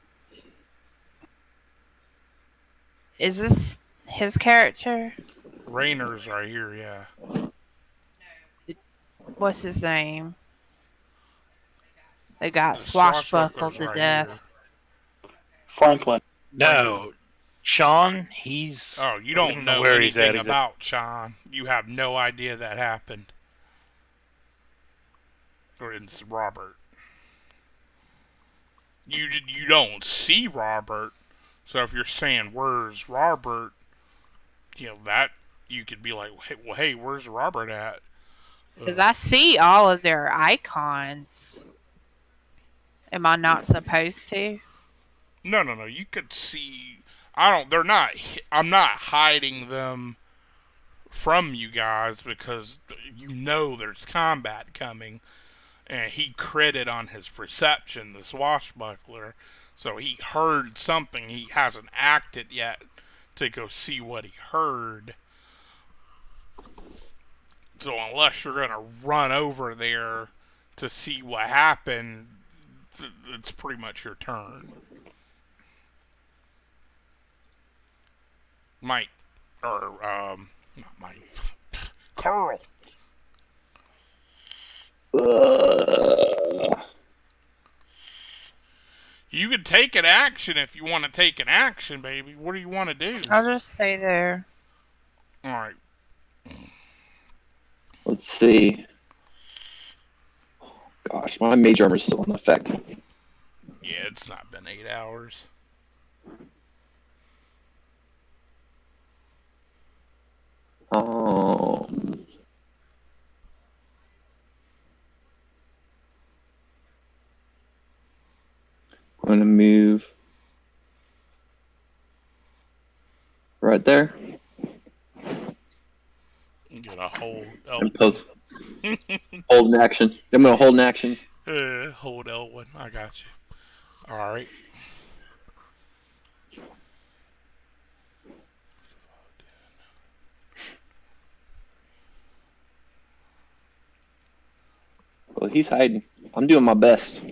is this his character? Rainer's right here, yeah. What's his name? They got The swashbuckled swashbuckler's to right death. here. Franklin. No, Sean. He's. Oh, you We don't don't know know where he's at anything exactly. about Sean. You have no idea that happened. Or it's Robert. You don't see Robert. So if you're saying where's Robert, that you could be like, hey, well, hey, where's Robert at? Because I see all of their icons. Am I not supposed to? No. You could see. I don't. They're not. I'm not hiding them from you guys because there's combat coming, and he critted on his perception, the swashbuckler. So he heard something. He hasn't acted yet to go see what he heard. So unless you're gonna run over there to see what happened, it's pretty much your turn. Mike, or not Mike, Carl. You could take an action if you want to take an action, baby. What do you want to do? I'll just stay there. All right. Let's see. Gosh, my mage armor is still in effect. Yeah, it's not been 8 hours. I'm going to move right there. You gotta hold And Elwin. hold an action. I'm going to hold an action. Hold Elwin. I got you. All right. Well, he's hiding. I'm doing my best.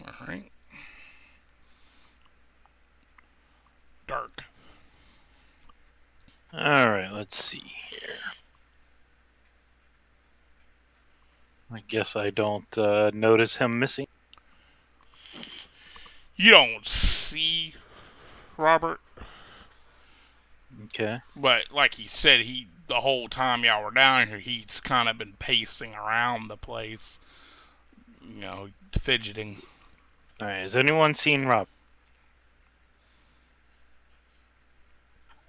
All right. Dark. All right, let's see here. I guess I don't notice him missing. You don't see Robert, Okay. but like he said, the whole time y'all were down here, he's kind of been pacing around the place, fidgeting. All right. Has anyone seen Rob?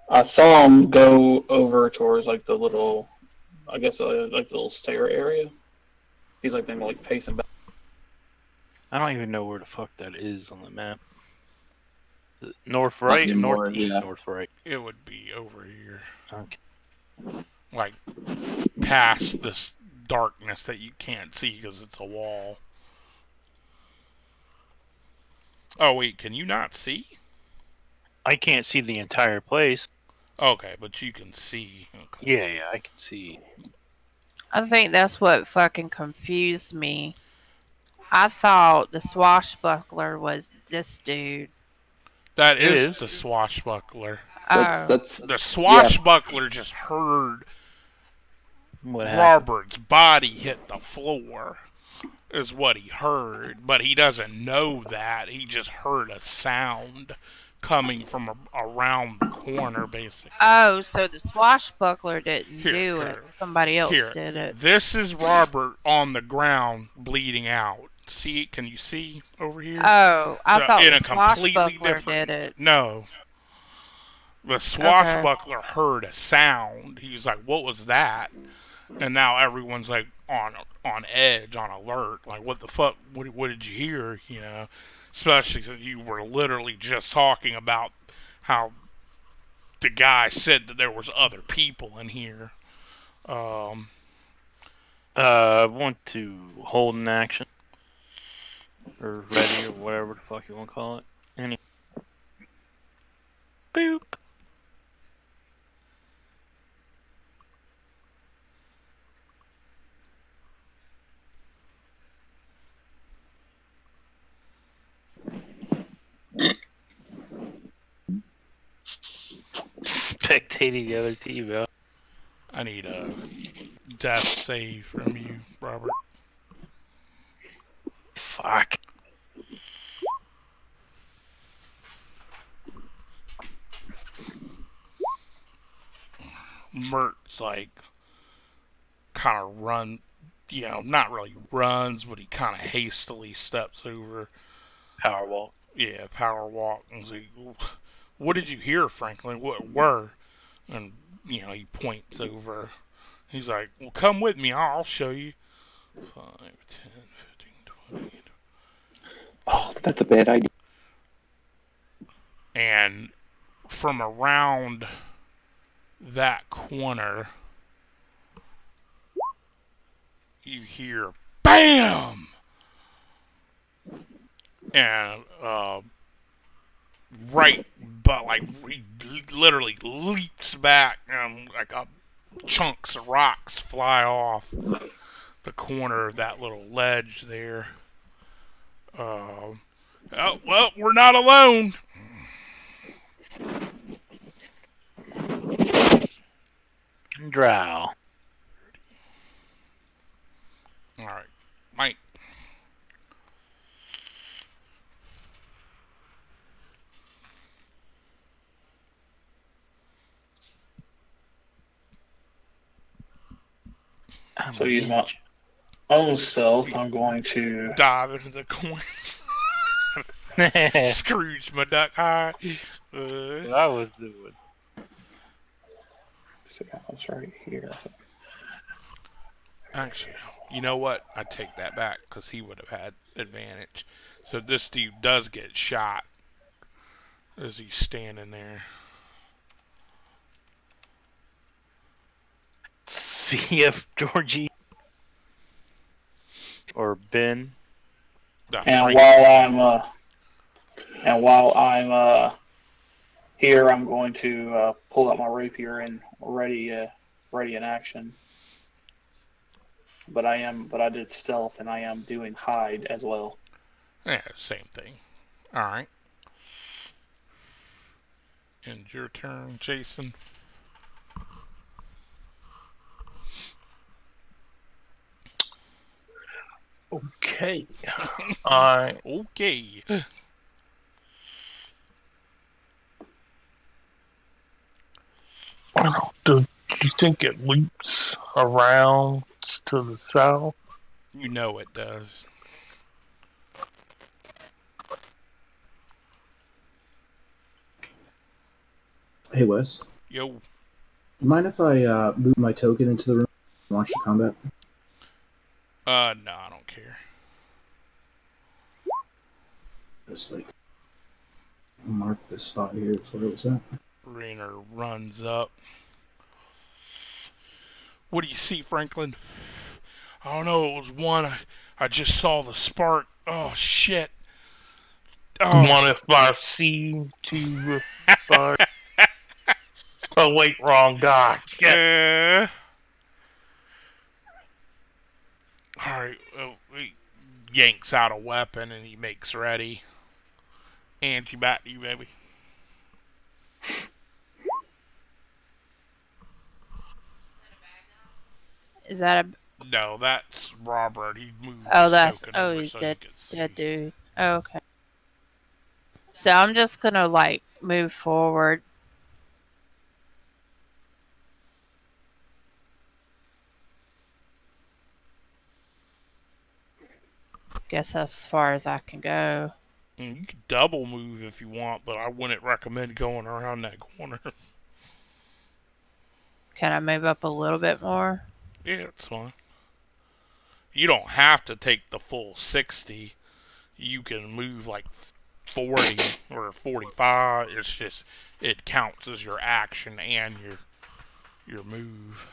I saw him go over towards like the little, I guess like the little stair area. He's like maybe like pacing back. I don't even know where the fuck that is on the map. North right, anymore, northeast, yeah. north right. It would be over here, Okay. like past this darkness that you can't see because it's a wall. Oh wait, can you not see? I can't see the entire place. Okay, but you can see. Okay. Yeah, I can see. I think that's what fucking confused me. I thought the swashbuckler was this dude. That It is is. the swashbuckler. Oh, That's The yeah. swashbuckler just heard What happened? Robert's body hit the floor, is what he heard, but he doesn't know that. He just heard a sound coming from around the corner, basically. oh, so the swashbuckler didn't Here, do it. here, Somebody else here. did it. This is Robert on the ground bleeding out. See, can you see over here? Oh, I So thought in the a completely swashbuckler different. did it. No, the Okay. swashbuckler heard a sound. He was like, "What was that?" And now everyone's like on edge, on alert. Like, what the fuck? What did you hear? You know, especially since you were literally just talking about how the guy said that there was other people in here. Um, I want to hold an action. Or ready, or whatever the fuck you want to call it. Any. Boop. Spectating the other team, yo. I need a death save from you, Robert. Fuck. Mert's like kind of not really runs, but he kind of hastily steps over. Power walk. Yeah, power walk. And he's like, "What did you hear, Franklin? What were?" And he points over. He's like, "Well, come with me. I'll show you." 5, 10, 15, 20. Oh, that's a bad idea. And from around that corner, you hear BAM! And but like he literally leaps back, and like chunks of rocks fly off the corner of that little ledge there. Oh well, we're not alone. Drow. All right, Mike. So use my own stealth. I'm going to. Dive into the coin. Scrooge McDuck high. I was doing. See, I was right here. Actually, you know what? I take that back because he would have had advantage. So this dude does get shot as he's standing there. See if Georgie or Ben. And while I'm here, I'm going to pull out my rapier and ready in action. But I did stealth, and I am doing hide as well. Yeah, same thing. All right. And your turn, Jason. Okay. I Okay. do you think it leaps around to the south? You know it does. Hey, West. Yo. Mind if I move my token into the room and launch the combat? No, I don't care. Just like Mark this spot here. That's where it was at. Rainer runs up. What do you see, Franklin? I don't know. It was one. I just saw the spark. Oh shit. Oh. One if I see, two if I. Oh wait, wrong guy. Yeah. All right. He yanks out a weapon and he makes ready. And you back to you, baby. Is that a? No, that's Robert. He moved. Oh, his that's. token Oh, over he's so dead. you could see. Dead dude. Oh, okay. So I'm just gonna like move forward. Guess that's as far as I can go. And you could double move if you want, but I wouldn't recommend going around that corner. Can I move up a little bit more? Yeah, it's fine. You don't have to take the full 60. You can move like 40 or 45. It's just it counts as your action and your move.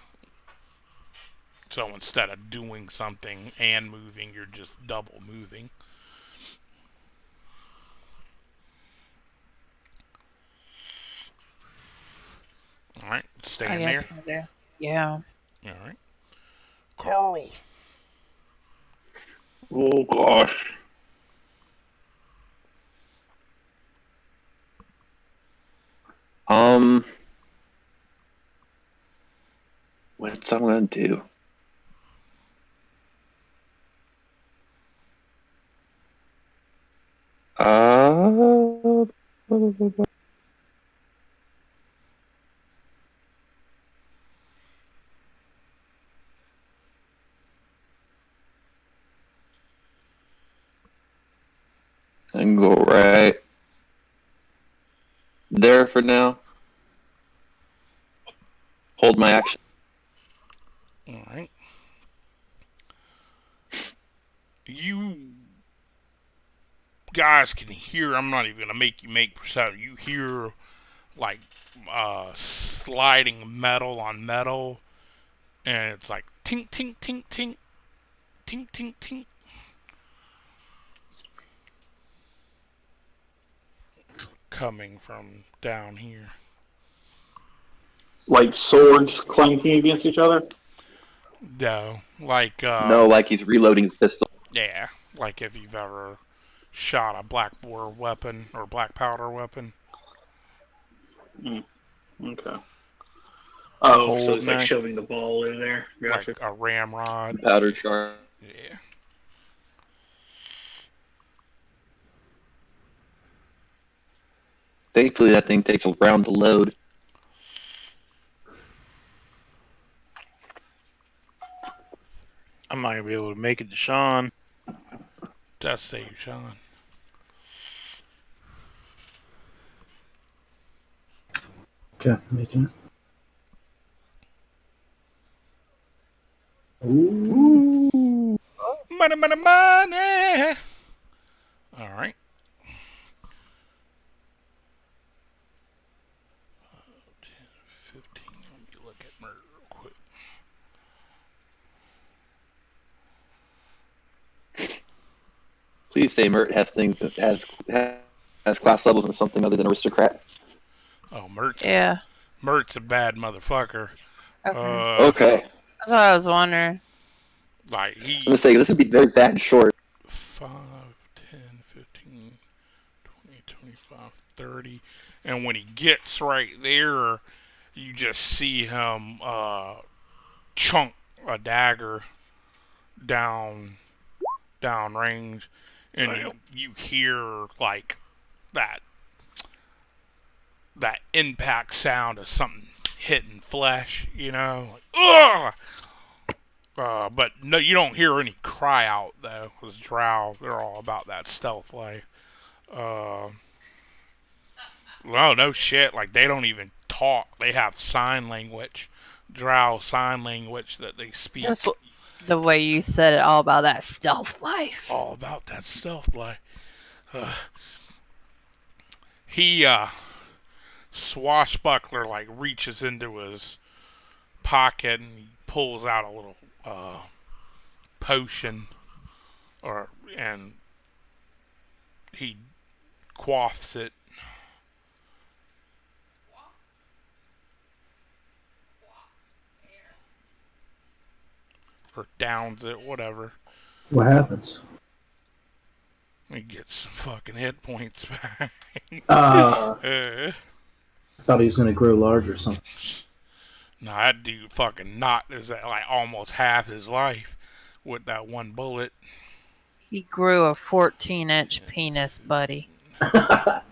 So instead of doing something and moving, you're just double moving. All right, I stand guess there. I'm there. Yeah. All right, Carl. Oh gosh. What's I gonna do? Uh, and go right there for now. Hold my action. All right. You guys can hear. I'm not even gonna make you make perception. You hear like sliding metal on metal, and it's like tink tink tink tink tink tink tink. Coming from down here. Like swords clanking against each other. No, like No, like he's reloading his pistol. yeah, like if you've ever shot a black bore weapon or black powder weapon. Okay. Oh, so Hold it's like nice. shoving the ball in there. Gotcha. Like a ramrod. Powder charge. Yeah. Thankfully, that thing takes a round to load. I might be able to make it to Sean. Just save Sean. Okay, making it. Ooh. Money, money, money. All right. 10, 15. Let me look at murder real quick. Please say Mert has things that has class levels and something other than aristocrat. Oh, Mert's Yeah. Mert's a bad motherfucker. Okay. Okay. That's what I was wondering. Like I he was gonna say this would be very bad and short. 5, 10, 15, 20, 25, 30. And when he gets right there, you just see him chunk a dagger down range, and you hear like that impact sound of something hitting flesh, you know, like ugh. But no, you don't hear any cry out though, because drow, they're all about that stealth life. Well, no shit, like they don't even talk. They have sign language, drow sign language that they speak. Just the way you said it, all about that stealth life. All about that stealth life. He swashbuckler like reaches into his pocket and he pulls out a little potion, or and he quaffs it. Or downs it, whatever. What happens? He gets some fucking hit points back. Thought he was gonna grow large or something. No, that dude fucking knocked his like almost half his life with that one bullet. He grew a 14-inch penis, buddy. But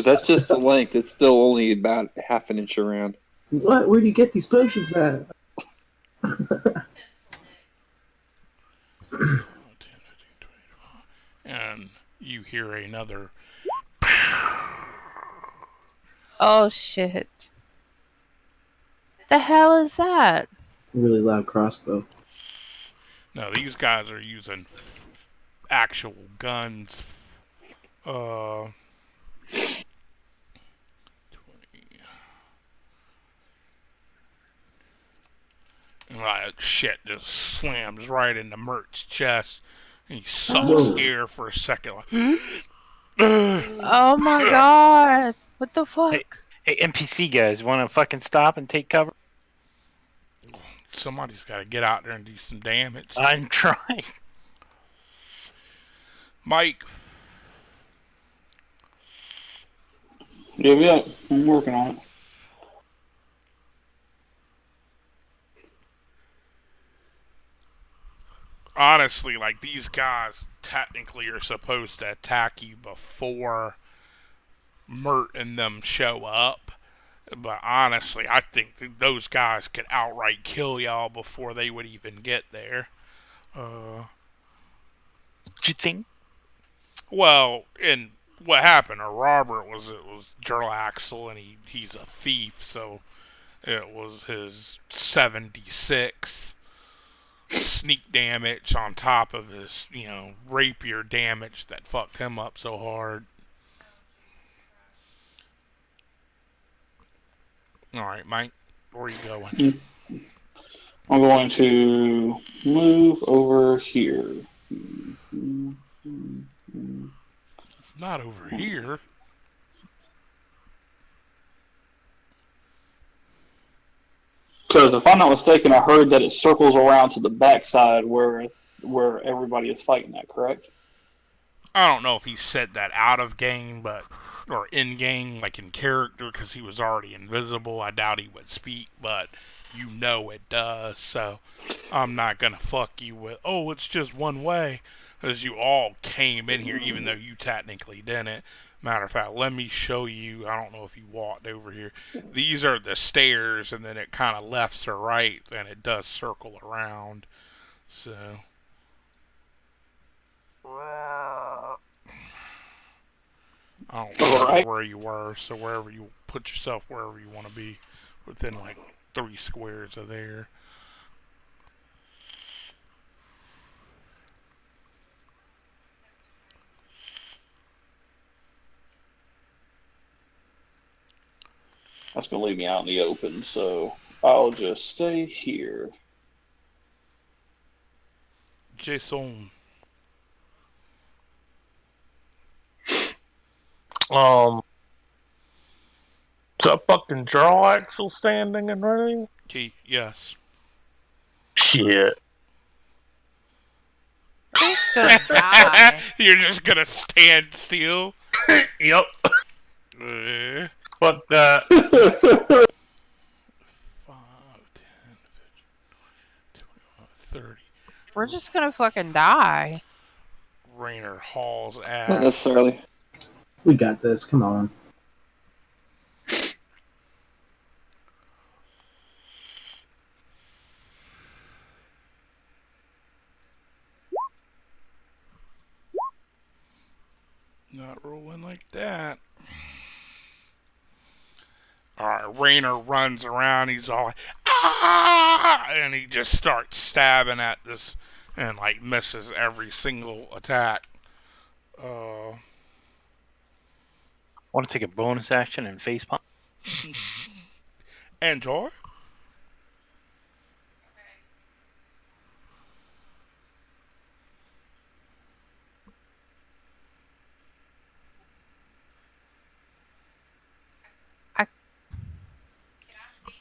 that's just the length. It's still only about half an inch around. What? Where do you get these potions at? And you hear another. Oh shit. The hell is that? Really loud crossbow. No, these guys are using actual guns. 20. And like shit just slams right into Mert's chest. And he sucks Whoa. air for a second. Like, Oh my god. What the fuck? Hey, NPC guys, want to fucking stop and take cover? somebody's got to get out there and do some damage. I'm trying. Mike, Yeah, I'm working on it. honestly, like these guys technically are supposed to attack you before Mert and them show up. But honestly, I think those guys could outright kill y'all before they would even get there. Do you think? Well, and what happened to Robert was it was Gerlaxle, and he's a thief, so it was his 76 sneak damage on top of his, rapier damage that fucked him up so hard. Alright, Mike, where are you going? I'm going to move over here. Not over here. Because if I'm not mistaken, I heard that it circles around to the backside where everybody is fighting at, correct? I don't know if he said that out of game, or in game, like in character, because he was already invisible. I doubt he would speak, but it does. So I'm not gonna fuck you with, oh, it's just one way, because you all came in here, even though you technically didn't. Matter of fact, let me show you. I don't know if you walked over here. These are the stairs, and then it kind of left or right, and it does circle around. So. I don't know Alright. where you were, so wherever you put yourself, wherever you want to be, within like 3 squares of there. That's going to leave me out in the open, so I'll just stay here. Jason. Is that fucking draw axle standing and running? Yes. Shit. He's gonna die. You're just gonna stand still? Yep. Uh, But 5, 10, 15, 20, 30. We're just gonna fucking die. Rainer hauls Not ass. necessarily. We got this. Come on. Not rolling like that. Alright, Rainer runs around. He's all like, ah! And he just starts stabbing at this and like misses every single attack. Uh, Want to take a bonus action and face palm? enjoy.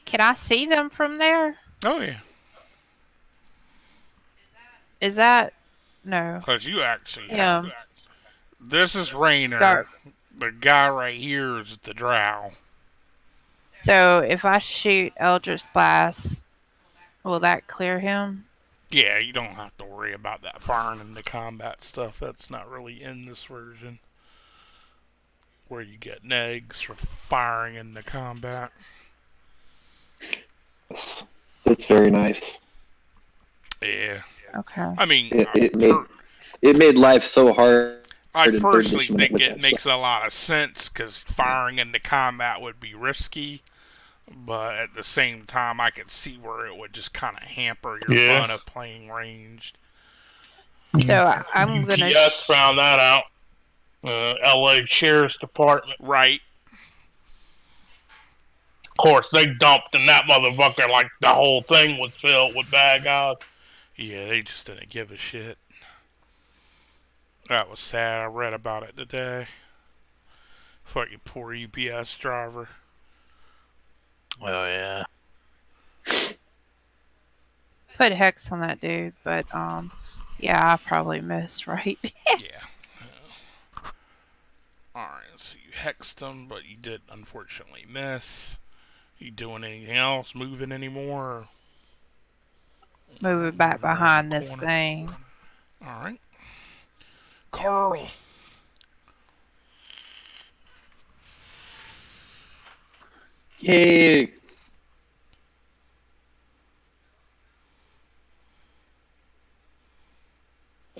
Can I see them from there? Oh yeah, Is that no? because you actually have. Yeah. This is Rainer. Dark. The guy right here is the Drow. So if I shoot Eldritch Blast, will that clear him? Yeah, you don't have to worry about that firing into combat stuff. That's not really in this version. Where you get negs for firing into combat. That's very nice. Yeah. Okay. I mean, It made life so hard. I in third personally edition think with it that makes stuff. a lot of sense because firing into combat would be risky. But at the same time, I could see where it would just kind of hamper your Yeah. fun of playing ranged. So I'm gonna. UPS found that out. L.A. Sheriff's Department. Right. Of course, they dumped in that motherfucker like the whole thing was filled with bad guys. Yeah, they just didn't give a shit. That was sad. I read about it today. Fucking poor UPS driver. Oh yeah. put hex on that dude, but yeah, I probably missed, right? Yeah. Alright, so you hexed him, but you did unfortunately miss. You doing anything else? Moving anymore? Moving back behind this corner. thing. Alright. Carl. Yay!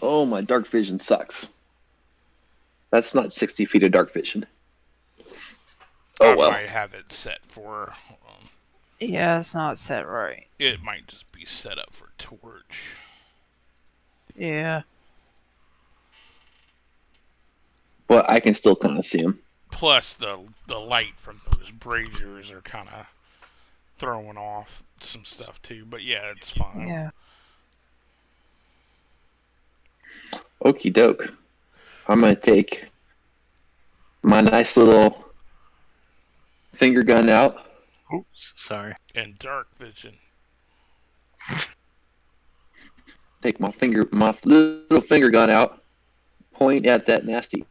Oh, my dark vision sucks. That's not 60 feet of dark vision. Oh I well. might have it set for. Yeah, it's not set right. It might just be set up for torch. Yeah. But I can still kind of see him. Plus, the light from those braziers are kind of throwing off some stuff too. But yeah, it's fine. Yeah. Okie doke. I'm gonna take my nice little finger gun out. Oops, sorry. And dark vision. Take my little finger gun out. Point at that nasty.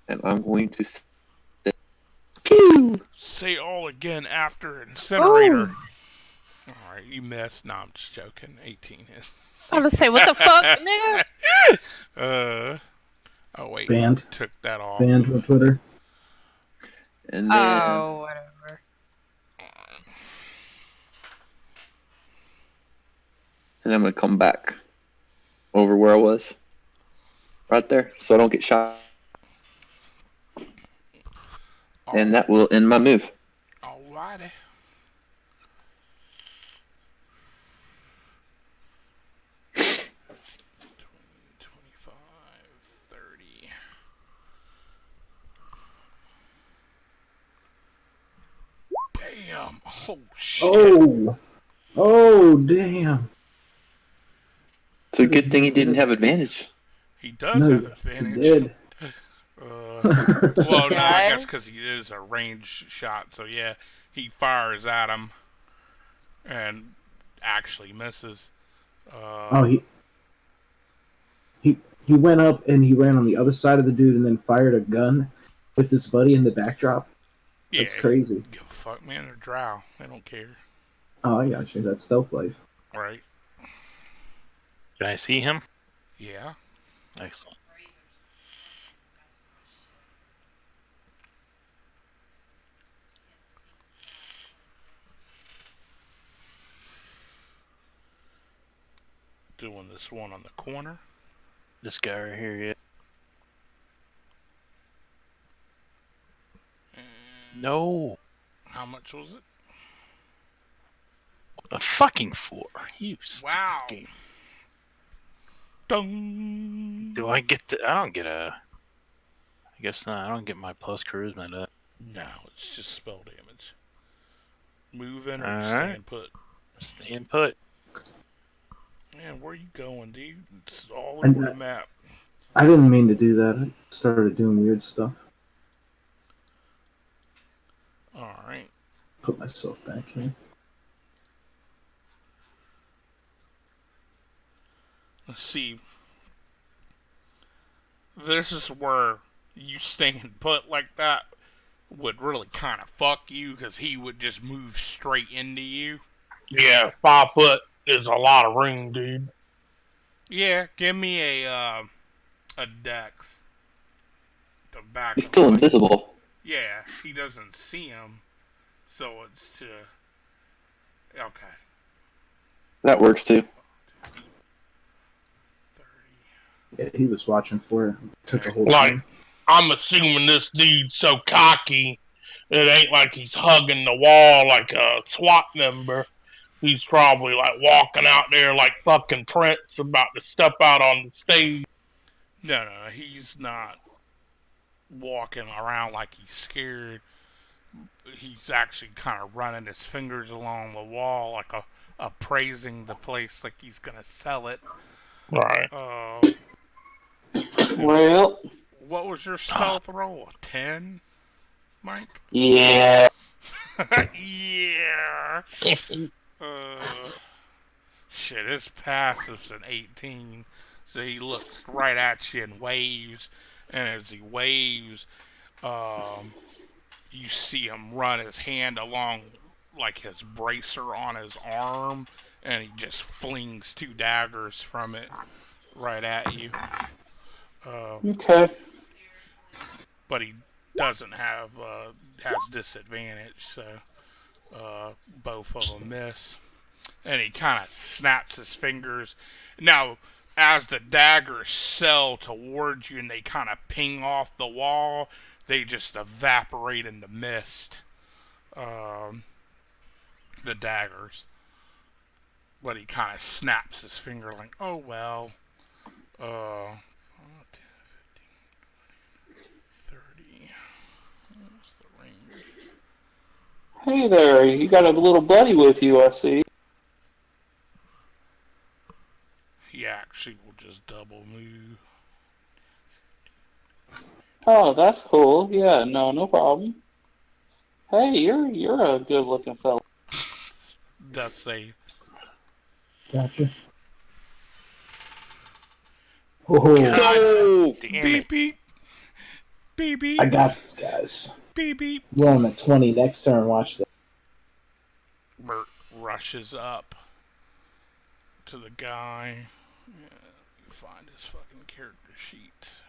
And I'm going to say, pew! Say all again after incinerator. Ooh. Alright, you missed. No, I'm just joking. 18 hit. I was gonna say, what the fuck, nigga? Oh wait. Banned. Took that off. Banned from Twitter. And then, Oh, whatever. and I'm gonna come back over where I was. Right there. So I don't get shot. And that will end my move. Alrighty. Damn. Oh, shit. Oh. Oh, damn. It's a good thing he didn't have advantage. He does No, have he advantage. did. Well, no, I Yeah. guess because he is a range shot. So, yeah, he fires at him and actually misses. Oh, he went up and he ran on the other side of the dude and then fired a gun with his buddy in the backdrop. Yeah, That's crazy. give a fuck, man. They're drow. They don't care. Oh, I got you. That's stealth life. Right? Can I see him? Yeah. Excellent. Doing this one on the corner. This guy right here, yeah. And No. how much was it? A fucking 4. You Wow. stupid game. Dun. Do I get the? I don't get a. I guess not. I don't get my plus charisma. No, it's just spell damage. Moving or All you right. staying put? Staying put. Man, where you going, dude? It's all And over the map. I didn't mean to do that. I started doing weird stuff. Alright. Put myself back here. Let's see. This is where you staying put like that would really kind of fuck you because he would just move straight into you. Yeah, 5 foot is a lot of room, dude. Yeah, give me a dex. The back He's of still him. invisible. Yeah, he doesn't see him, so it's to. Okay. That works too. 30. Yeah, he was watching for it. Took the whole Like, time. I'm assuming this dude's so cocky, it ain't like he's hugging the wall like a SWAT member. He's probably like walking out there like fucking Prince about to step out on the stage. No, he's not walking around like he's scared. He's actually kind of running his fingers along the wall, like appraising the place, like he's gonna sell it. Right. Well, What was your stealth roll? A 10, Mike? yeah. Yeah. Shit, his passive's an 18, so he looks right at you and waves, and as he waves, you see him run his hand along like his bracer on his arm, and he just flings 2 daggers from it right at you. Okay. But he doesn't have has disadvantage, so both of them miss. And he kind of snaps his fingers. Now, as the daggers sail towards you and they kind of ping off the wall, they just evaporate into mist. The daggers. But he kind of snaps his finger like, oh well. 10, 15, 30. What's the range? Hey there, you got a little buddy with you, I see. He actually will just double move. Oh, that's cool. Yeah, no problem. Hey, you're a good looking fella. That's a Gotcha. Oh, Oh, Damn beep it. beep. Beep beep. I got this, guys. Beep beep. Rolling at 20 next turn. Watch that. Bert rushes up to the guy. Yeah, find his fucking character sheet.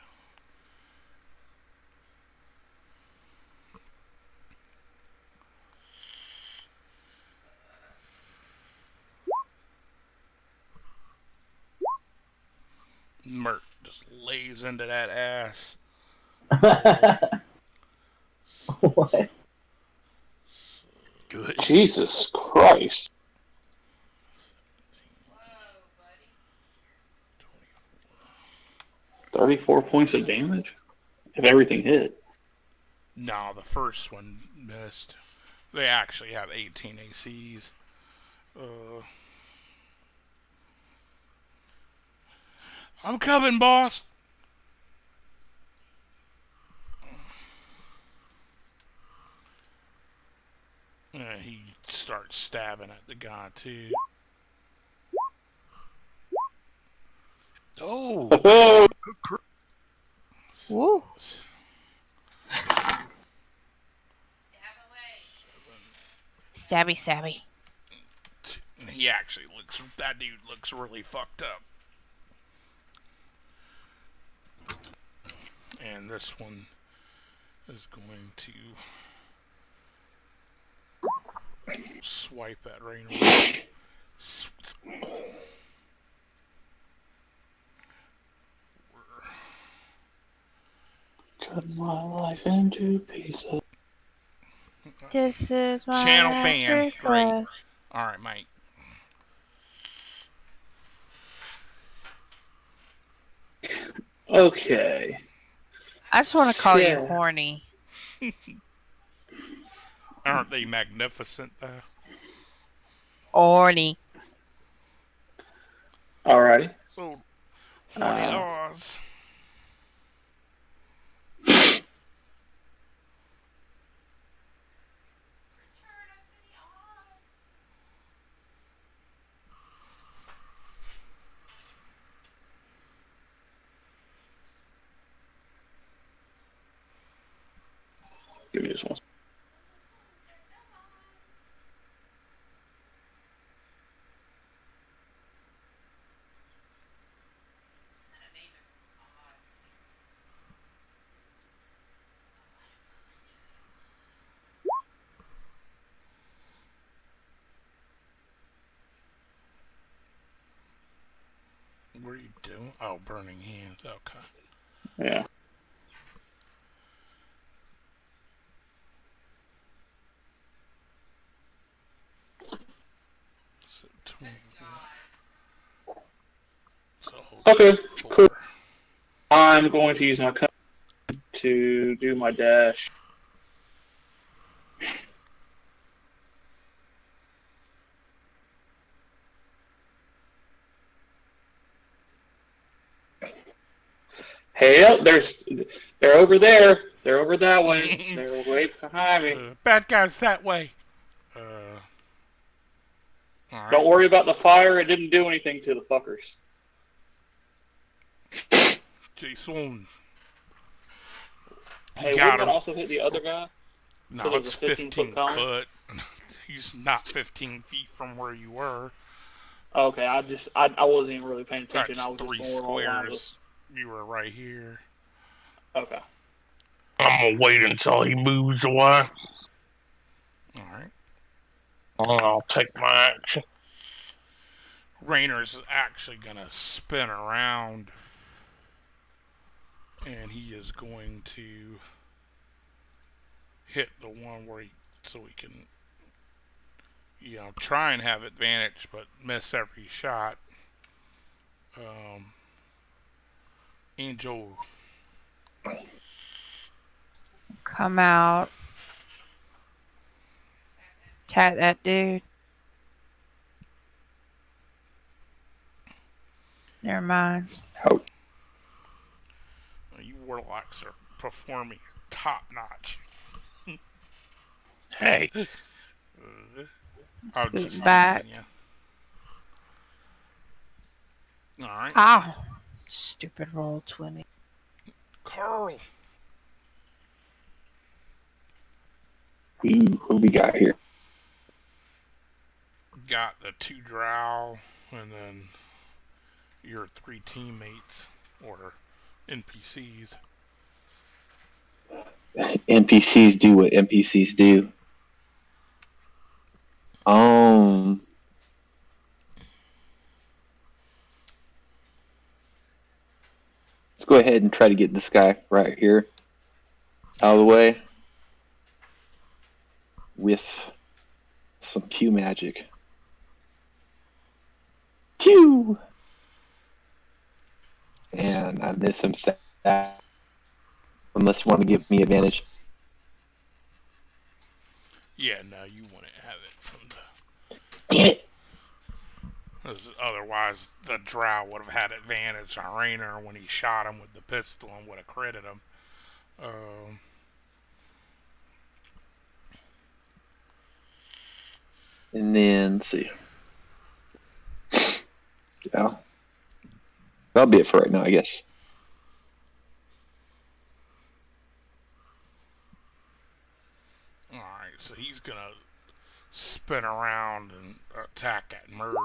Mert just lays into that ass. What? Good. Jesus Christ. 34 points of damage? If everything hit. No, the first one missed. They actually have 18 ACs. I'm coming, boss. He starts stabbing at the guy too. Oh. Oh, Woo. Stabby, stabby. He actually looks. That dude looks really fucked up. And this one is going to swipe at Raynor. cut my life into pieces. This is my Channel last ban. request. All right, Mike. Okay. I just want to call you Yeah. horny. Aren't they magnificent, though? Horny. Alrighty. Oh, horny Uh, Oz. give me just one. What are you doing? Oh, burning hands. Okay. Yeah. So 21. So hold Okay. Cool. 4. I'm going to use my cone to do my dash. Hey, up, they're over there. They're over that way. They're way behind me. Bad guys that way. Alright. Don't worry about the fire. It didn't do anything to the fuckers. Jason. You Hey, got wouldn't that him. also hit the other guy? No, Because it's of the 15-foot 15 cone? foot. He's not 15 feet from where you were. Okay, I wasn't even really paying attention. I That's was just 3 going along the lines squares. You were right here. of. Okay. I'm gonna wait until he moves away. Alright. And I'll take my action. Raynor's actually gonna spin around. And he is going to hit the one where so he can, try and have advantage, but miss every shot. Angel. Come out. Attack that dude. Never mind. Ouch. You warlocks are performing top notch. Hey, I'm Scoot just back. teasing you. Alright. Ow. Stupid roll 20. Carl. Ooh, who we got here? Got the 2 drow and then your 3 teammates or NPCs. NPCs do what NPCs do. Let's go ahead and try to get this guy right here out of the way with some Q magic. Q! And I miss him stat. Unless you want to give me advantage. Yeah, no, you wouldn't have it from the. Damn it! Otherwise, the drow would have had advantage on Raynor when he shot him with the pistol and would have critted him. And then, let's see. Yeah. That'll be it for right now, I guess. Alright, so he's gonna spin around and attack at Mert.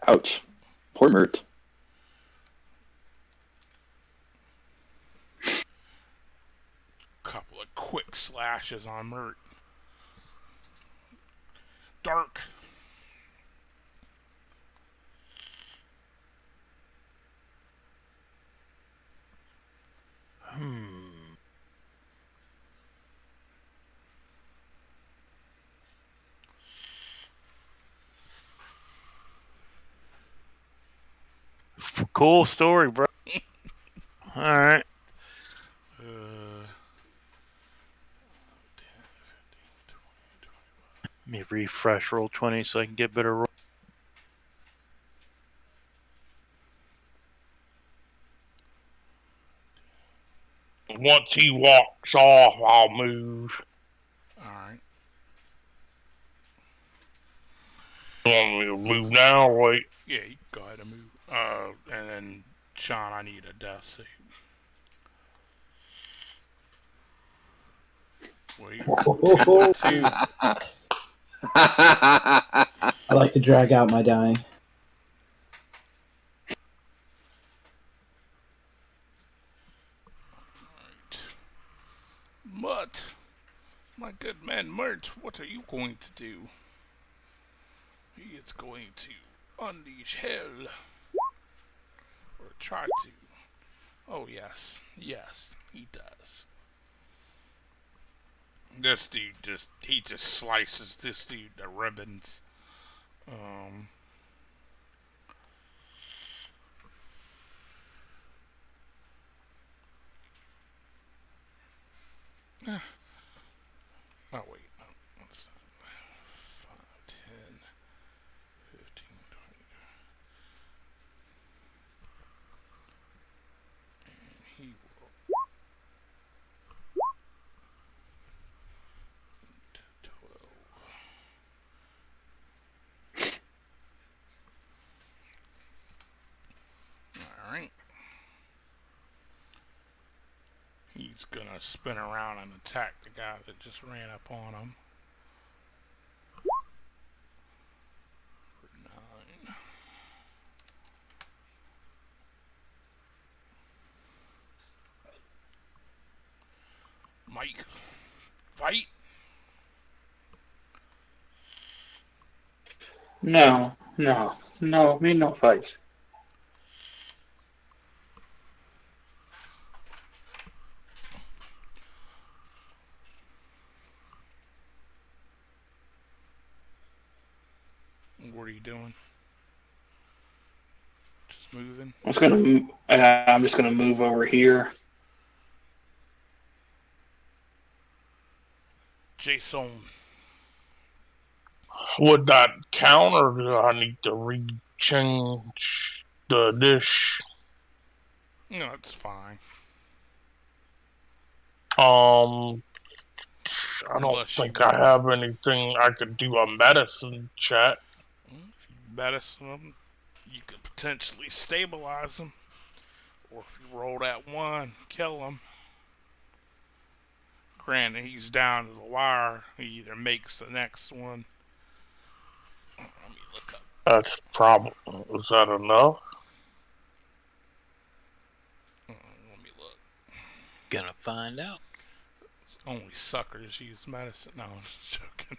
Ouch. Poor Mert. Couple of quick slashes on Mert. Dark. Cool story, bro. All right. Uh, Let me refresh roll 20 so I can get better roll. Once he walks off, I'll move. Alright. You want me to move now or wait? Yeah, you can go ahead and move. And then, Sean, I need a death save. Wait, Oh, 10 to 2. I like to drag out my dying. Alright. But, my good man Mert, what are you going to do? He is going to unleash hell. Or try to. Oh, yes. Yes, he does. This dude he just slices this dude to ribbons. Oh, wait. No, that's not. 5, 10, 15, 20. And he will. 12. Alright. He's gonna spin around and attack the guy that just ran up on him. For 9. Mike, fight! No, me no fight. What are you doing? Just moving? I'm just gonna move over here. Jason. Would that count or do I need to re-change the dish? No, it's fine. I don't Unless think you I have anything I could do a medicine check. If you medicine him, you could potentially stabilize him. Or if you roll that 1, kill him. Granted, he's down to the wire. He either makes the next one. Let me look up. That's probably. Is that enough? Let me look. Gonna find out. It's only suckers use medicine. No, I'm just joking.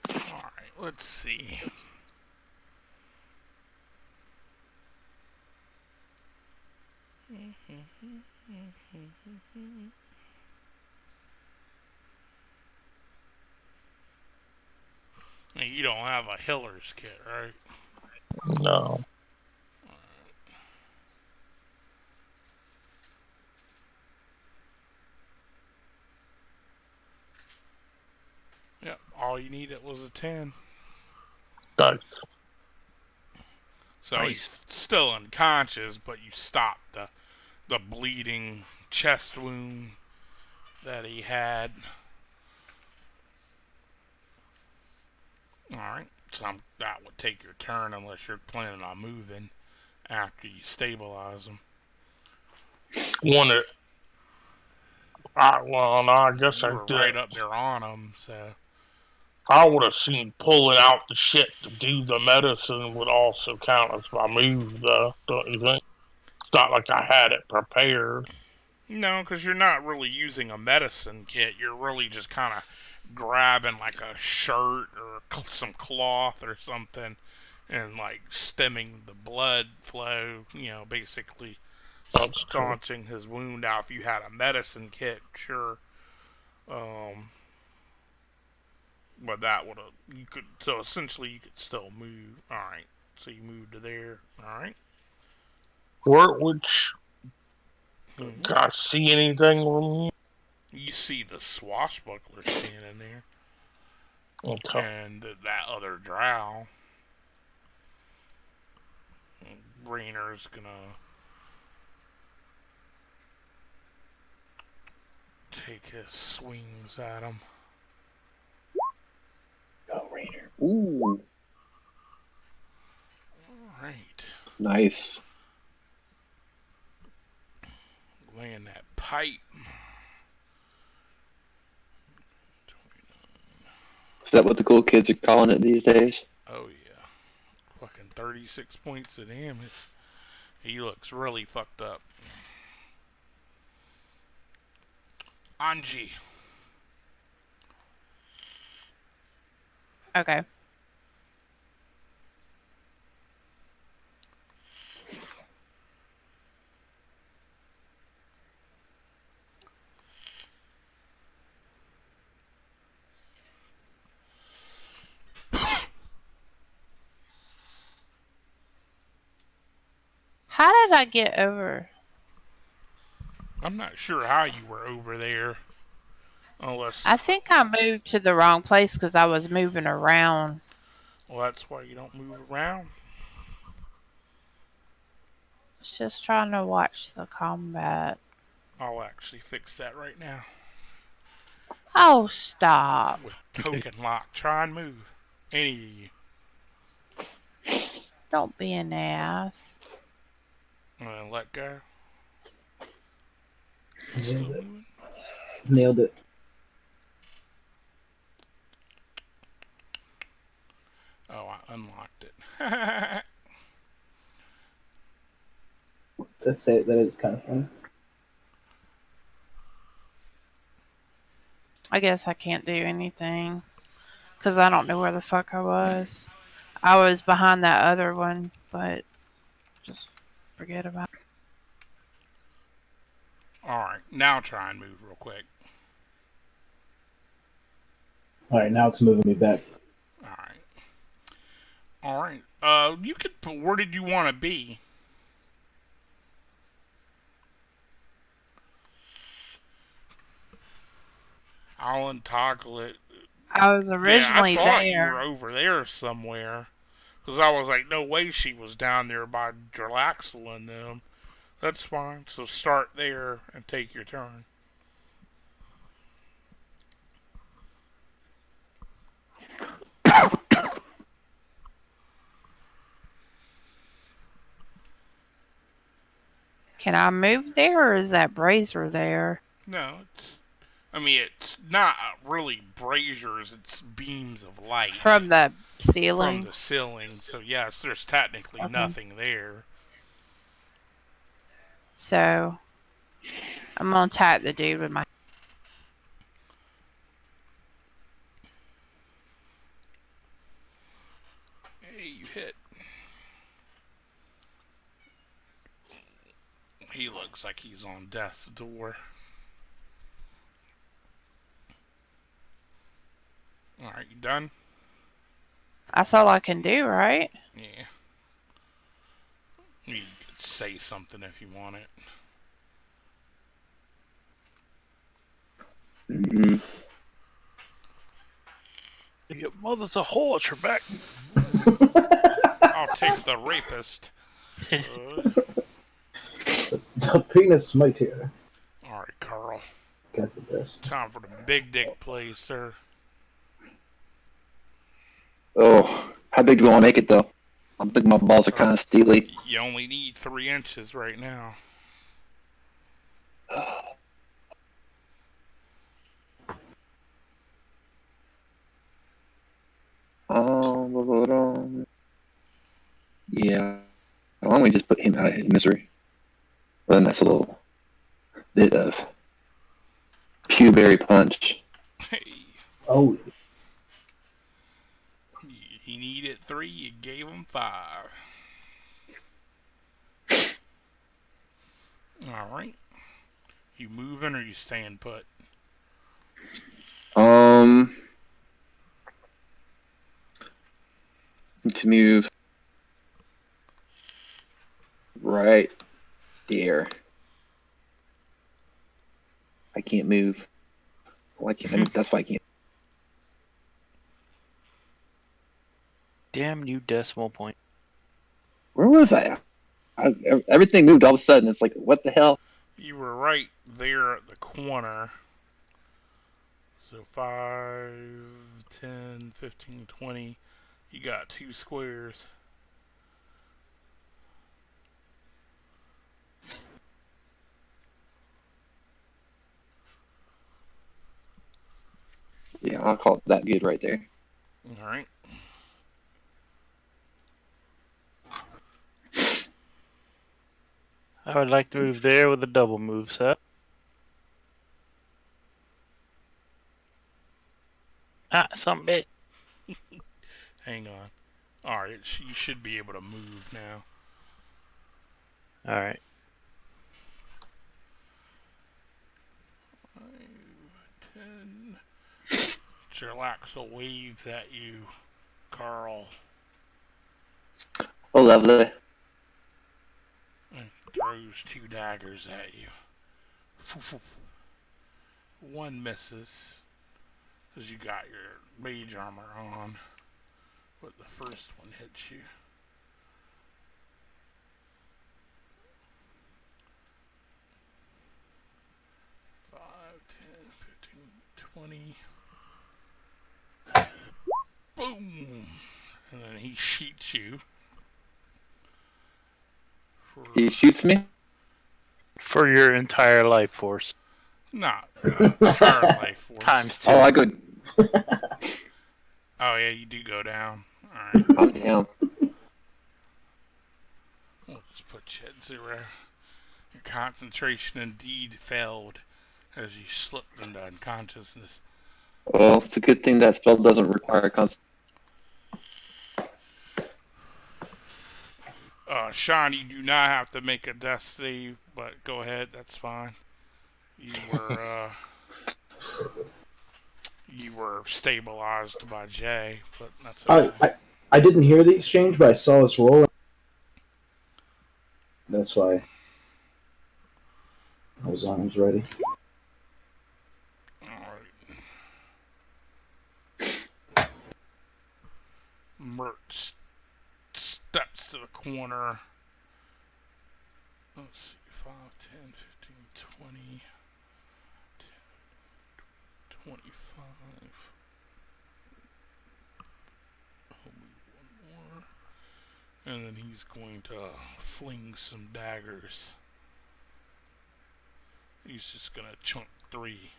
Alright, let's see. You don't have a healer's kit, right? No. Yep, all you needed was a 10. Nice. So Nice. he's still unconscious, but you stopped the bleeding chest wound that he had. Alright, so that would take your turn unless you're planning on moving after you stabilize him. One that. Well, no, I guess You I were did. right up there on him, so. I would have seen pulling out the shit to do the medicine would also count as my move, though, don't you think? It's not like I had it prepared. No, because you're not really using a medicine kit. You're really just kind of grabbing like a shirt or some cloth or something and like stemming the blood flow, basically That's true. staunching his wound out. If you had a medicine kit, sure. Um, but that would have, so essentially you could still move. Alright, so you move to there. Alright. Which, Mm-hmm. can I see anything from here? You see the swashbuckler standing there. Okay. And that other drow. Rainer's gonna take his swings at him. Go Rainer. Ooh. Alright. Nice. Laying that pipe. Is that what the cool kids are calling it these days? Oh yeah. Fucking 36 points of damage. He looks really fucked up. Anji. Okay. How did I get over? I'm not sure how you were over there. Unless, I think I moved to the wrong place because I was moving around. well, that's why you don't move around. I was just trying to watch the combat. I'll actually fix that right now. Oh, stop. With token lock. Try and move. Any of you. Don't be an ass. I'm gonna let go. Nailed it. Nailed it. Oh, I unlocked it. That's it. That is kind of funny. I guess I can't do anything because I don't know where the fuck I was. I was behind that other one, but just forget about it. Alright, now try and move real quick. All right, now it's moving me back. Alright. You could, where did you want to be? I'll untoggle it. I was originally yeah, I thought you were there. over there somewhere. Because I was like, no way she was down there by Dralaxel and them. That's fine. So start there and take your turn. Can I move there, or is that brazier there? No, it's not really braziers. It's beams of light From the from ceiling? the ceiling. So yes, there's technically Okay. nothing there. So, I'm gonna tap the dude with my... Hey, you hit. He looks like he's on death's door. Alright, you done? That's all I can do, right? Yeah. You could say something if you want it. Mm-hmm. Your mother's a whore, Trebek. I'll take the rapist. The penis smite here. guy's the best. Time for the big dick play, sir. Oh, how big do we want to make it though? I think my balls are kind of steely. You only need 3 inches right now. Yeah. Why don't we just put him out of his misery? Well, then that's a little bit of pewberry punch. Hey, Oh, he needed 3, you gave him 5. Alright. You moving or you staying put? To move right there. I can't move. Why can't? That's why I can't. Damn you, decimal point. Where was I? Everything moved all of a sudden. It's like, what the hell? You were right there at the corner. So 5, 10, 15, 20. You got 2 squares. Yeah, I'll call that good right there. Alright. I would like to move there with a double move set. Ah, some bit. Hang on. Alright, you should be able to move now. Alright. 5, 10. Jerlaxle waves at you, Carl. Oh, lovely. And throws 2 daggers at you. 1 misses. Because you got your mage armor on. But the first one hits you. 5, 10, 15, 20. Boom! And then he shoots you. He shoots me? For your entire life force. Not entire life force. Times 2. Oh, I go. Oh yeah, you do go down. Alright. I'm down. We'll just put you at 0. Your concentration indeed failed as you slipped into unconsciousness. Well, it's a good thing that spell doesn't require concentration. Sean, you do not have to make a death save, but go ahead, that's fine. You were stabilized by Jay, but that's okay. I didn't hear the exchange, but I saw us roll. That's why I was ready. Alright. Mert steps to the corner. Let's see, 5, 10, 15, 20, 10, 25. One more. And then he's going to fling some daggers. He's just going to chunk 3.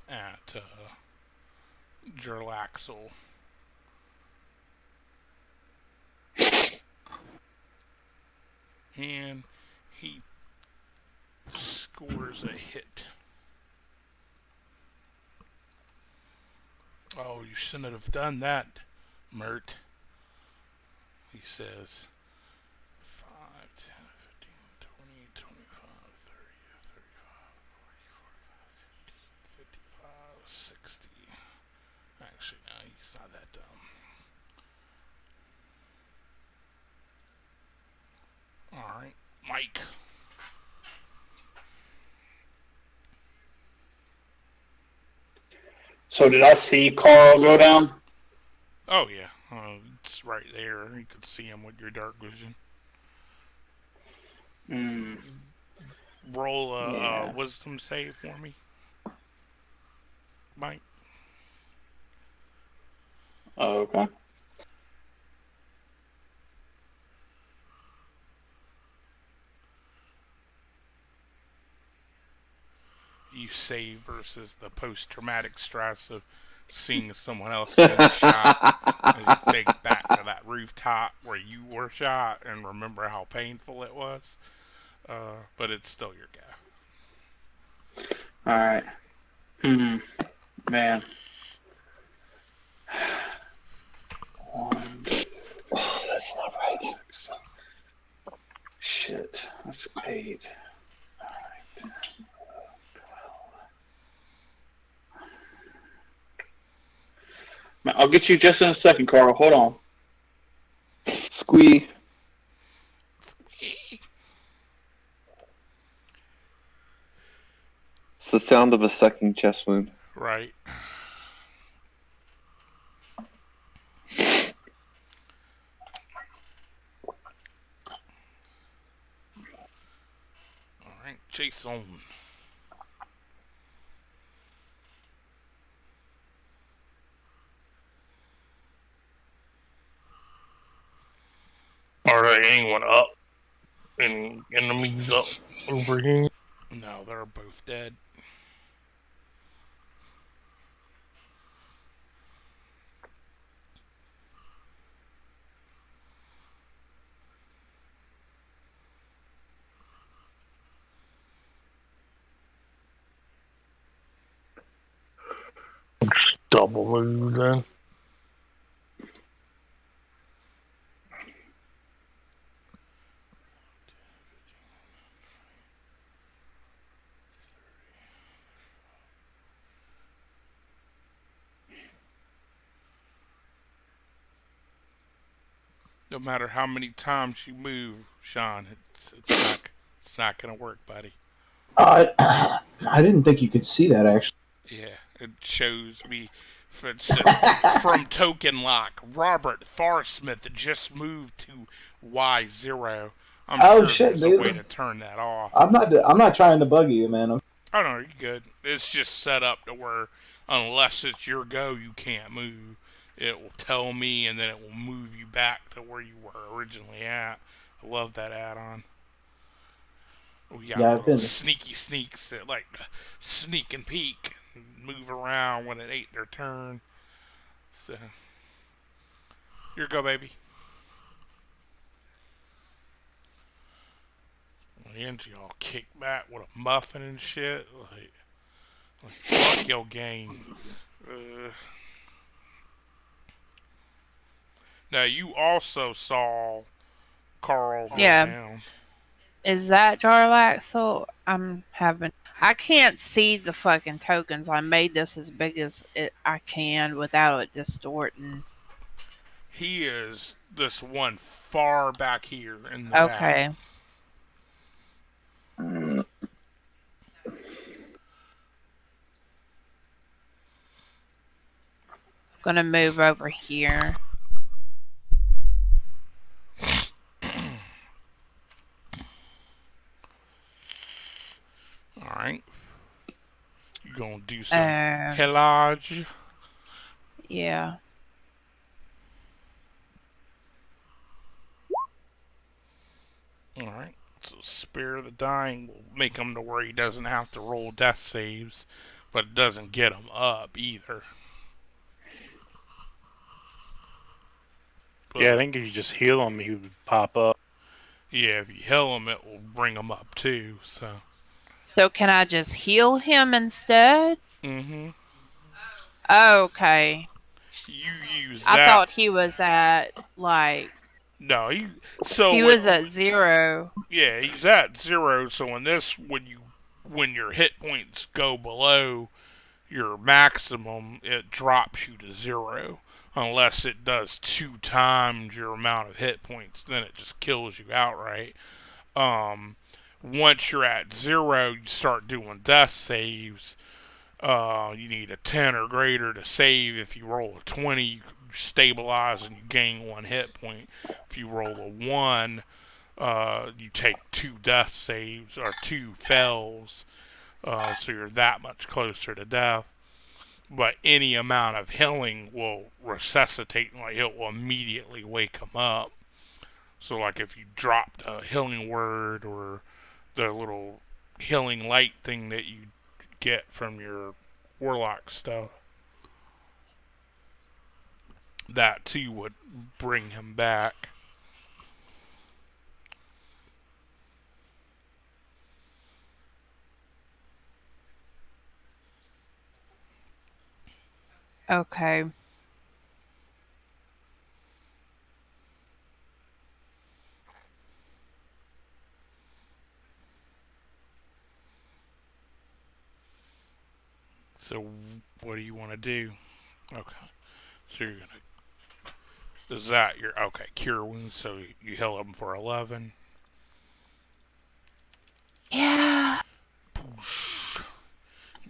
At Jerlaxle. And he scores a hit. Oh, you shouldn't have done that, Mert. He says 5, 10, 15, 20, 25, 30, 35, 40, 45, 50, 55, 60. Actually, no, he's not that dumb. Alright, Mike. So did I see Carl go down? Oh, yeah. It's right there. You could see him with your dark vision. Mm, Roll a yeah. wisdom save for me, Mike. Okay. You save versus the post-traumatic stress of seeing someone else getting shot as you think back to that rooftop where you were shot and remember how painful it was. But it's still your guess. All right. Hmm. Man. One, Oh, that's not right. six. Shit. That's 8. I'll get you just in a second, Carl. Hold on. Squee. It's the sound of a sucking chest wound. Right. All right, Jason. Are there anyone up? Any enemies up over here? No, they're both dead. Double move then. No matter how many times you move, Sean, it's not gonna work, buddy. Uh, I didn't think you could see that actually. Yeah, it shows me. It says from token lock, Robert Farsmith just moved to Y0. I'm Oh sure shit, there's a way dude! to turn that off. I'm not trying to bug you, man. Oh no, you're good. It's just set up to where unless it's your go, you can't move. It will tell me, and then it will move you back to where you were originally at. I love that add-on. We got Yeah, I've little been. sneaky sneaks that like to sneak and peek, and move around when it ain't their turn. So, here go, baby. And y'all kick back with a muffin and shit. Like fuck your game. Uh, Now you also saw Carl go Yeah. down. Is that Jarlaxle? I'm having. I can't see the fucking tokens. I made this as big as I can without it distorting. He is this one far back here in the back. Okay. Gonna move over here. All right, you gonna do some Um. hillage. Yeah. All right. So Spear of the Dying will make him to where he doesn't have to roll death saves, but it doesn't get him up either. Yeah, I But think if you just heal him, he would pop up. yeah, if you heal him, it will bring him up too. So. So can I just heal him instead? Mm-hmm. Okay. You use I that. thought he was at like No, so he when was at 0. yeah, he's at 0. So in this, when your hit points go below your maximum, it drops you to 0. Unless it does 2 times your amount of hit points, then it just kills you outright. Um, Once you're at 0, you start doing death saves. You need a 10 or greater to save. If you roll a 20, you stabilize and you gain 1 hit point. If you roll a 1, you take 2 death saves or 2 fails, so you're that much closer to death. But any amount of healing will resuscitate, like it will immediately wake him up. So, like if you dropped a healing word or the little healing light thing that you get from your warlock stuff, that too would bring him back. Okay. So, what do you want to do? Okay. So you're gonna. Is that your okay? Cure wounds. So you heal him for 11. Yeah.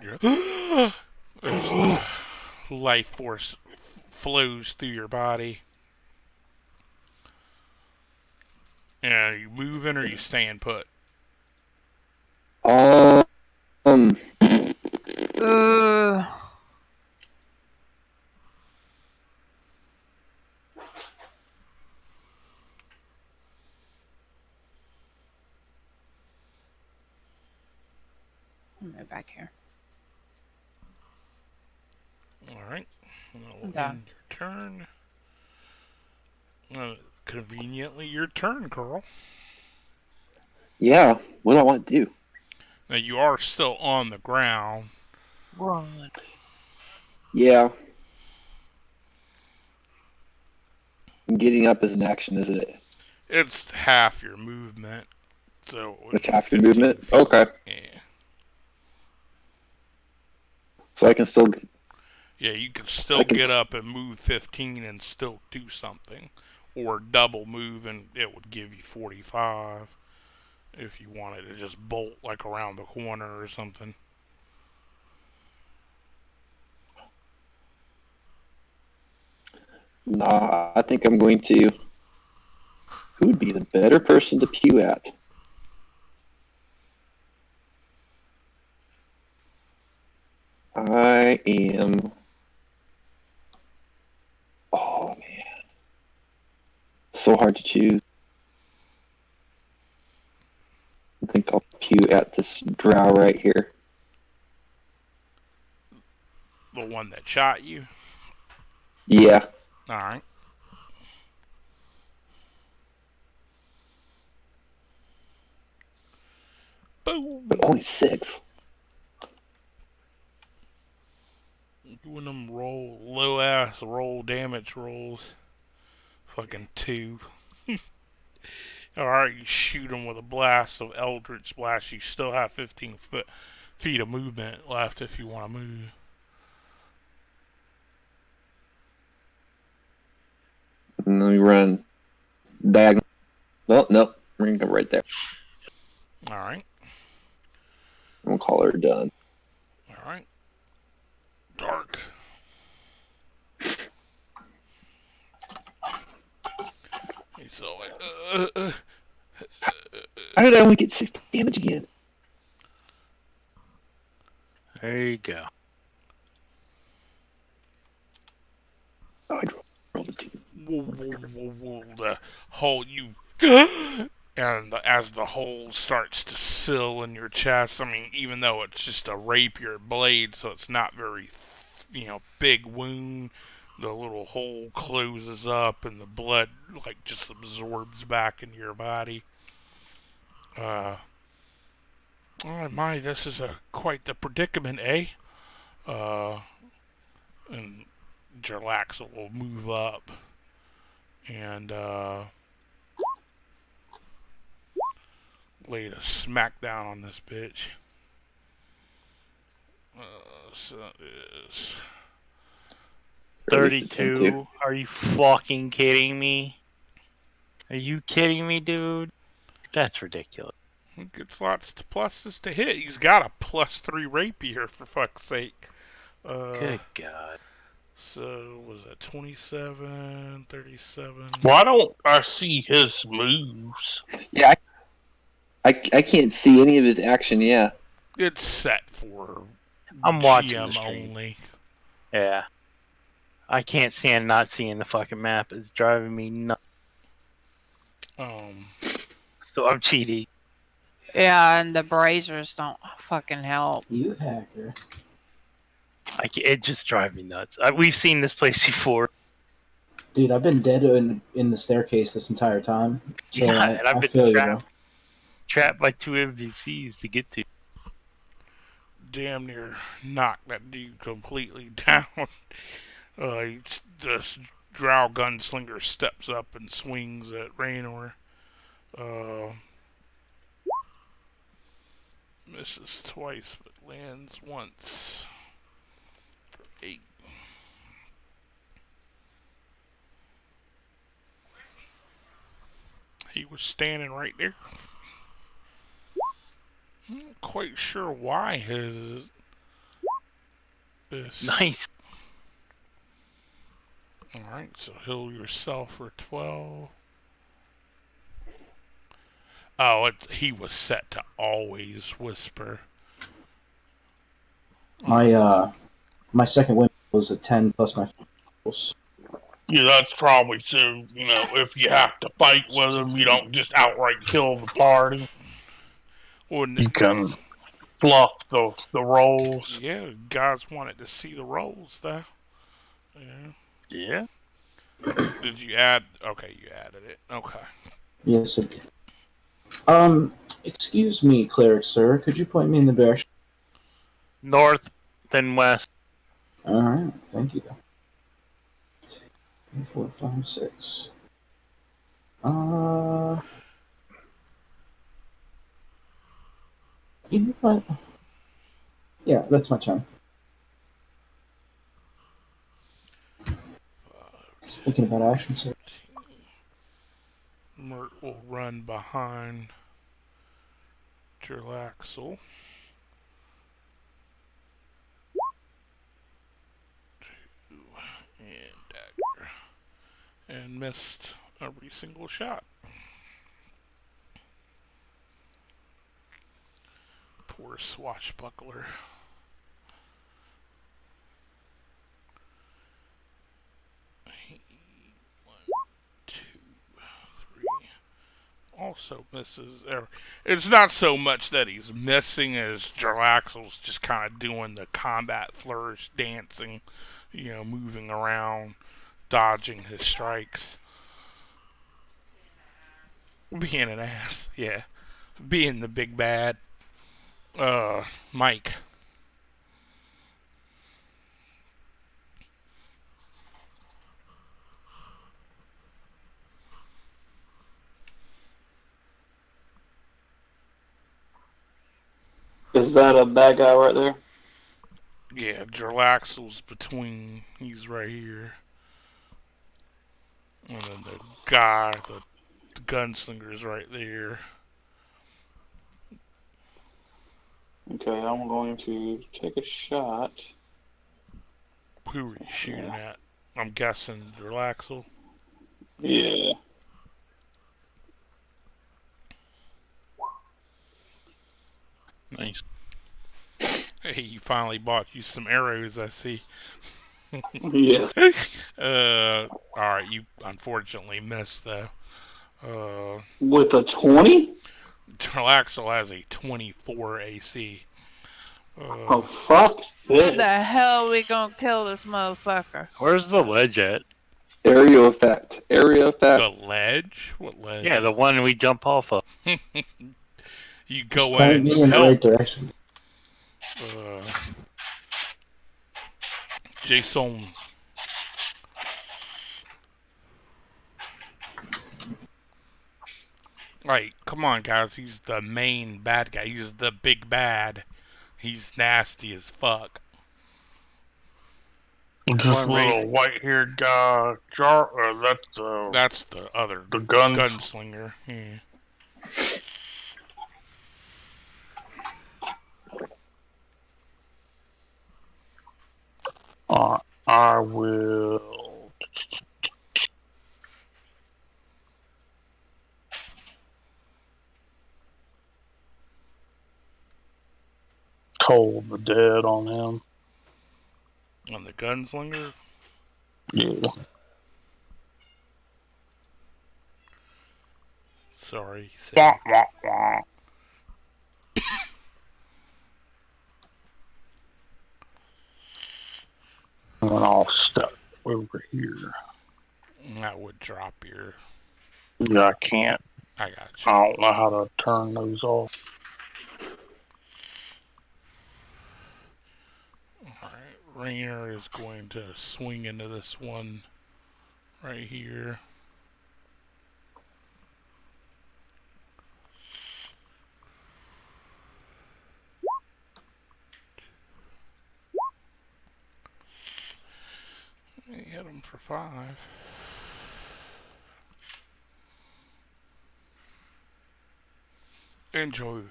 As the life force flows through your body. And are you moving or you staying put? Um, Uh, move back here. Alright. That will I'm done. end your turn. Conveniently, your turn, Carl. yeah. What do I want to do? Now, you are still on the ground. Run. Yeah. Getting up is an action, is it? It's half your movement. So it would It's be half your 15 movement? feet. Okay. Yeah. So I can still. Yeah, you could still get up and move 15 and still do something. Or double move and it would give you 45 if you wanted to just bolt like around the corner or something. Nah, I think I'm going to. Who would be the better person to pew at? I am. Oh, man. So hard to choose. I think I'll pew at this drow right here. The one that shot you? Yeah. Alright. Boom! Only 6. Doing them low ass roll damage rolls. Fucking 2. Alright, you shoot him with a blast of Eldritch Blast. You still have 15 feet of movement left if you want to move. And then we run diagonal. Oh, no. We're going to go right there. Alright. We'll call her done. Alright. Dark. He's all like, How did I only get 6 damage again? There you go. Oh, I rolled a 2. whoa, whoa, whoa, whoa. The hole you. And as the hole starts to seal in your chest, I mean, even though it's just a rapier blade, so it's not very, big wound, the little hole closes up and the blood, like, just absorbs back into your body. Oh my, this is quite the predicament, eh? And Jarlax will move up and, lay a smackdown on this bitch. So it is 32. Are you fucking kidding me? Are you kidding me, dude? That's ridiculous. he gets lots of pluses to hit. He's got a +3 rapier for fuck's sake. Good God. So, was that 27, 37? Why don't I see his moves? Yeah, I can't see any of his action. Yeah. It's set for I'm watching the GM stream. only. Yeah. I can't stand not seeing the fucking map. It's driving me nuts. Um, So I'm cheating. Yeah, and the braziers don't fucking help. You hacker. It just drives me nuts. We've seen this place before. Dude, I've been dead in the staircase this entire time. So Yeah, and I've I been feel you, bro. trapped by two NPCs to get to. damn near knocked that dude completely down. This drow gunslinger steps up and swings at Raynor. Misses twice, but lands once. For 8. He was standing right there. I'm not quite sure why his this. Nice. Alright, so heal yourself for 12. Oh, he was set to always whisper. My second win was a 10 plus my fools. Yeah, that's probably so, if you have to fight with him, you don't just outright kill the party. Wouldn't You it? can fluff the rolls. Yeah, guys wanted to see the rolls, though. Yeah. Yeah. Did you add? Okay, you added it. Okay. Yes, it did. Excuse me, cleric sir. Could you point me in the direction? North, then west. All right, thank you. 4, 5, 6. You know what? Yeah, that's my turn. Thinking about action, sir. Mert will run behind Jerlaxel. 2 and dagger. And missed every single shot. Poor swashbuckler. Also misses. It's not so much that he's missing as Jarlaxle's just kind of doing the combat flourish, dancing, moving around, dodging his strikes. Being an ass, yeah. Being the big bad. Mike. Is that a bad guy right there? Yeah, Jarlaxle's between. He's right here. And then the guy, the gunslinger's right there. Okay, I'm going to take a shot. Who were you shooting at? I'm guessing Jarlaxle. Yeah. Nice. Hey, you finally bought you some arrows, I see. Yeah. Alright, you unfortunately missed, though. With a 20? Jarlaxle has a 24 AC. Oh, fuck How the this. hell are we gonna kill this motherfucker? Where's the ledge at? Area effect. Area effect. The ledge? What ledge? Yeah, the one we jump off of. You Just go in point and me you in the right help. direction. Jason. Right, come on, guys. He's the main bad guy. He's the big bad. He's nasty as fuck. This little white-haired guy, That's the other the guns. gunslinger. Yeah. I will. Toll the dead on him. On the gunslinger? Yeah. Sorry, he said. Wah, wah, wah. And I'll step over here. That would drop your. Yeah, I can't. I got I you. don't know how to turn those off. Alright, Rainer is going to swing into this one right here. He hit him for 5. Enjoy.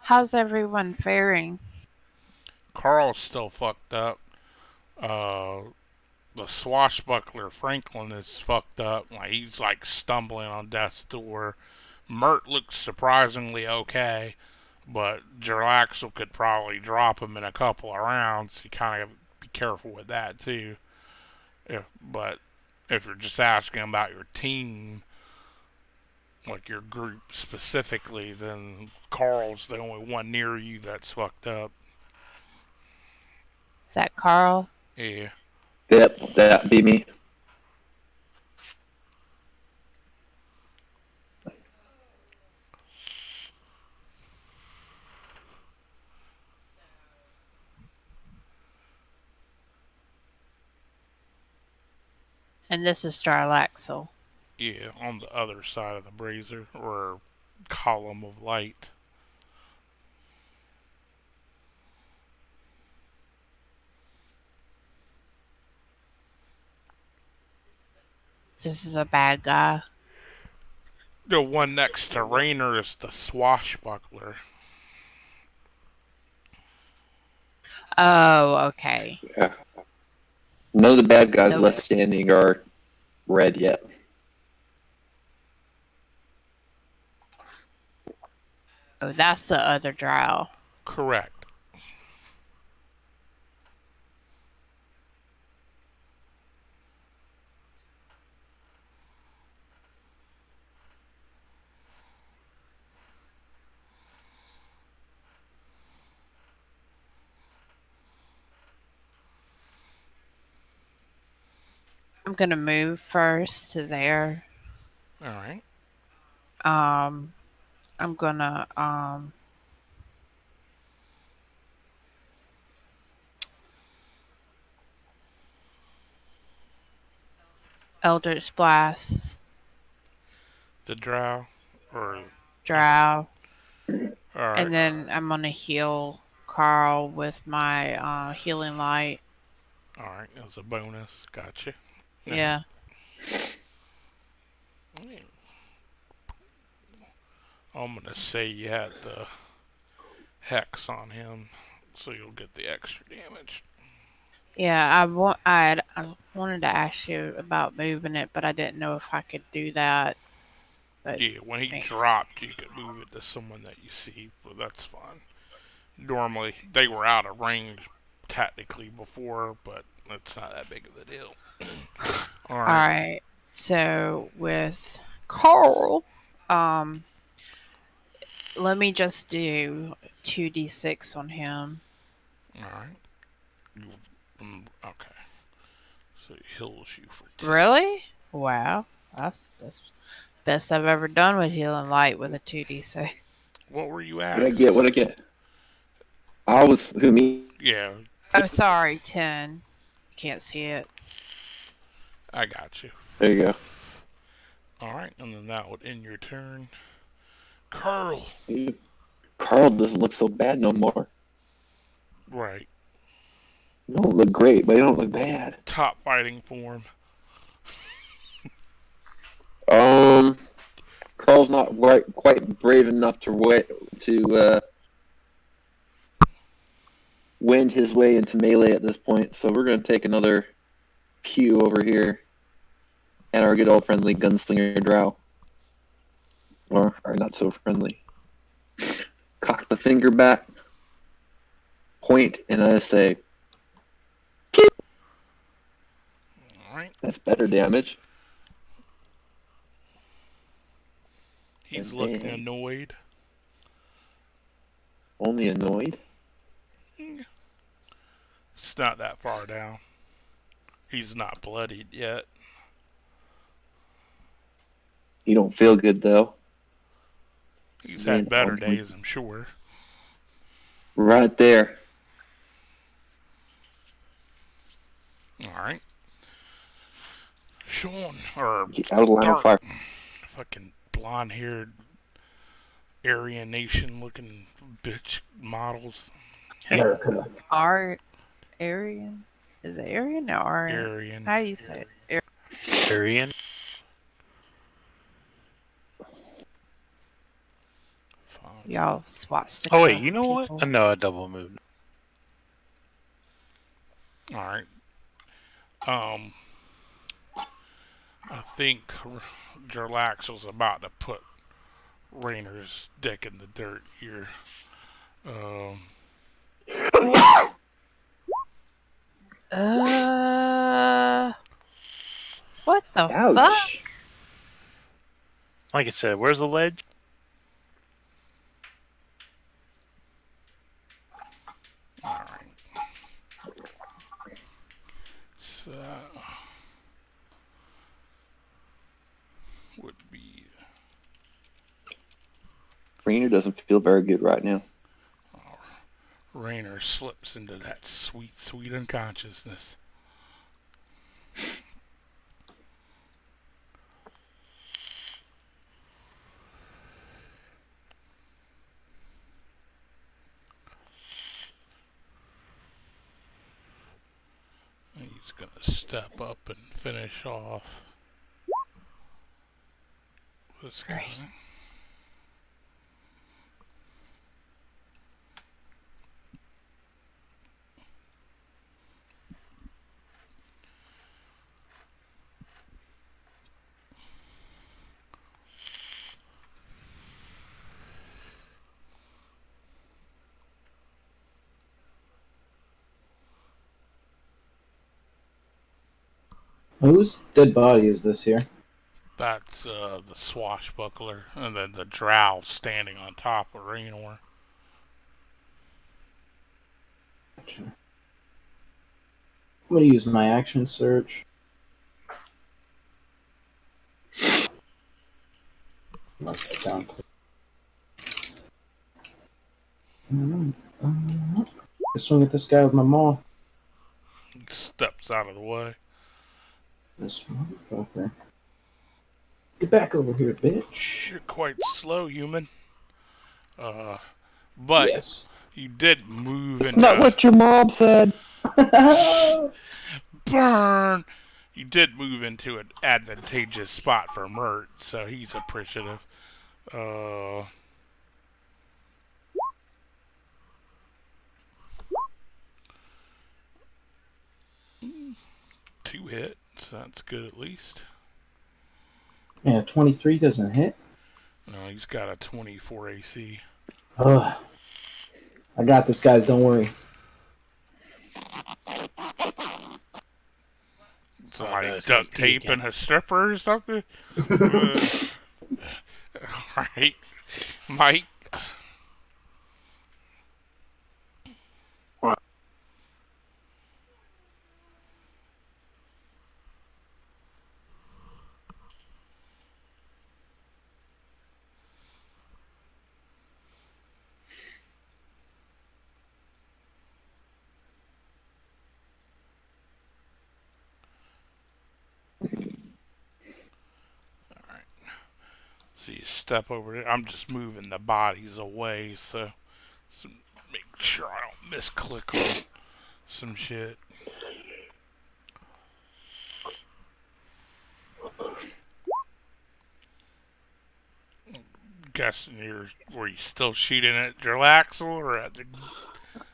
How's everyone faring? Carl's still fucked up. The swashbuckler Franklin is fucked up. Like he's like stumbling on death's door. Mert looks surprisingly okay, but Jarlaxle could probably drop him in a couple of rounds. You kind of have to be careful with that too. But if you're just asking about your team, like your group specifically, then Carl's the only one near you that's fucked up. Is that Carl? Yeah. Yep, that'd be me. And this is Jarlaxle. Yeah, on the other side of the brazier, or column of light. This is a bad guy. The one next to Rainer is the swashbuckler. Oh, okay. Yeah. None of the bad guys Nope. left standing are red yet. Oh, that's the other drow. Correct. I'm gonna move first to there. Alright. I'm gonna Eldritch Blast The drow. Or. drow. Alright. And then I'm gonna heal Carl with my healing light. Alright, that's a bonus. Gotcha. Yeah. I'm gonna say you had the hex on him, so you'll get the extra damage. Yeah, I wanted to ask you about moving it, but I didn't know if I could do that. But Yeah, when he thanks. dropped, you could move it to someone that you see, but that's fine. Normally, they were out of range technically before, but it's not that big of a deal. Alright. Alright. So with Carl, let me just do 2d6 on him. Alright. Okay. So he heals you for 10. Really? Wow. That's best I've ever done with healing light with a 2d6. What were you What at? did I get? What did I get? I was who me? Yeah, Oh, sorry, 10. You can't see it. I got you. There you go. Alright, and then that would end your turn. Curl! Carl doesn't look so bad no more. Right. You don't look great, but you don't look bad. Top fighting form. Carl's not quite brave enough to wend his way into melee at this point, so we're going to take another pew over here at our good old friendly gunslinger drow. Or not so friendly. Cock the finger back, point, and I say, Alright. that's better damage. He's And looking then- annoyed. Only annoyed? It's not that far down. He's not bloodied yet. You don't feel good, though. He's Man, had better only- days, I'm sure. Right there. Alright. Sean, or Get out of the line of fire. fucking blonde haired Aryan Nation looking bitch models. America. Aryan? Is it Aryan or Aryan? Aryan. How do you say it? Arian. Y'all swastika. Oh wait, you know what? people. No, I double moved. Alright. I think Jarlaxle's about to put Rainer's dick in the dirt here. What the fuck? Ouch. Like I said, where's the ledge? Alright. So would be Rainer doesn't feel very good right now. Rainer slips into that sweet, sweet unconsciousness. He's gonna step up and finish off this guy. Great. Whose dead body is this here? That's the swashbuckler, and then the drow standing on top of Raynor. Gotcha. I'm gonna use my action search. Mark that down quick. I swing at this guy with my maul. He steps out of the way. This motherfucker. Get back over here, bitch. You're quite slow, human. But Yes. you did move It's into not what your mom said. burn. You did move into an advantageous spot for Mert, so he's appreciative. 2 hits. That's good at least. Yeah, 23 doesn't hit. No, he's got a 24 AC. Ugh. I got this, guys. Don't worry. Somebody no, it's duct AP taping again. a stripper or something? Alright. Mike. So you step over there. I'm just moving the bodies away, so make sure I don't misclick on some shit. Guessing were you still shooting at Jarlaxle or at the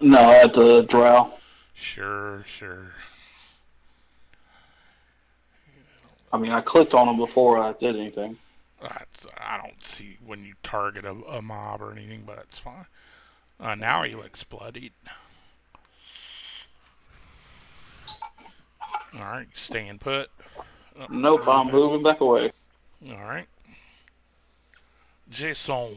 No, at the drow. Sure, sure. I mean, I clicked on them before I did anything. I don't see when you target a mob or anything, but it's fine. Now he looks bloodied. Alright, staying put. Oh, Nope, I'm moving back away. Alright. Jason.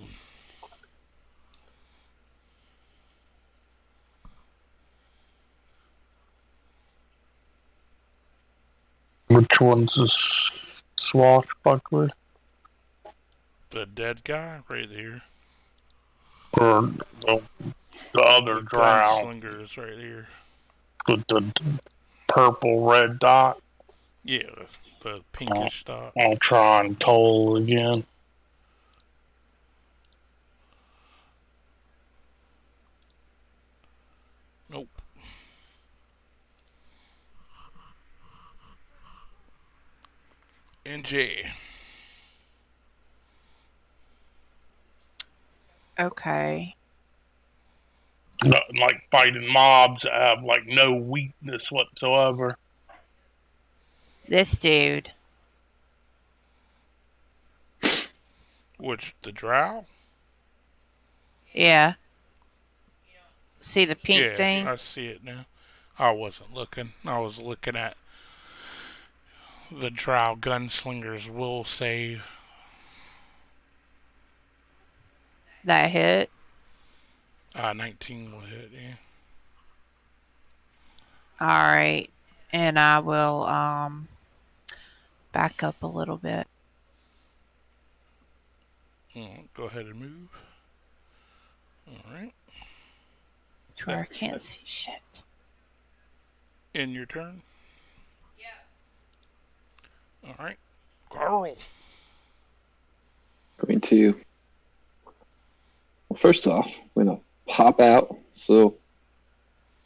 Which one's this swashbuckler? The dead guy right here. Or the other The drow gunslinger's right here. with the purple red dot? Yeah, the pinkish dot. I'll try and toll again. Nope. NJ. Okay. Nothing like fighting mobs that have like no weakness whatsoever. This dude. Which, the drow? Yeah. See the pink Yeah, thing? I see it now. I wasn't looking. I was looking at the drow gunslinger's will save. That hit. 19 will hit, yeah. Alright. And I will back up a little bit. Go ahead and move. Alright. To where I can't see shit. In your turn? Yeah. Alright. Carl. Going to. Well, first off, I'm going to pop out so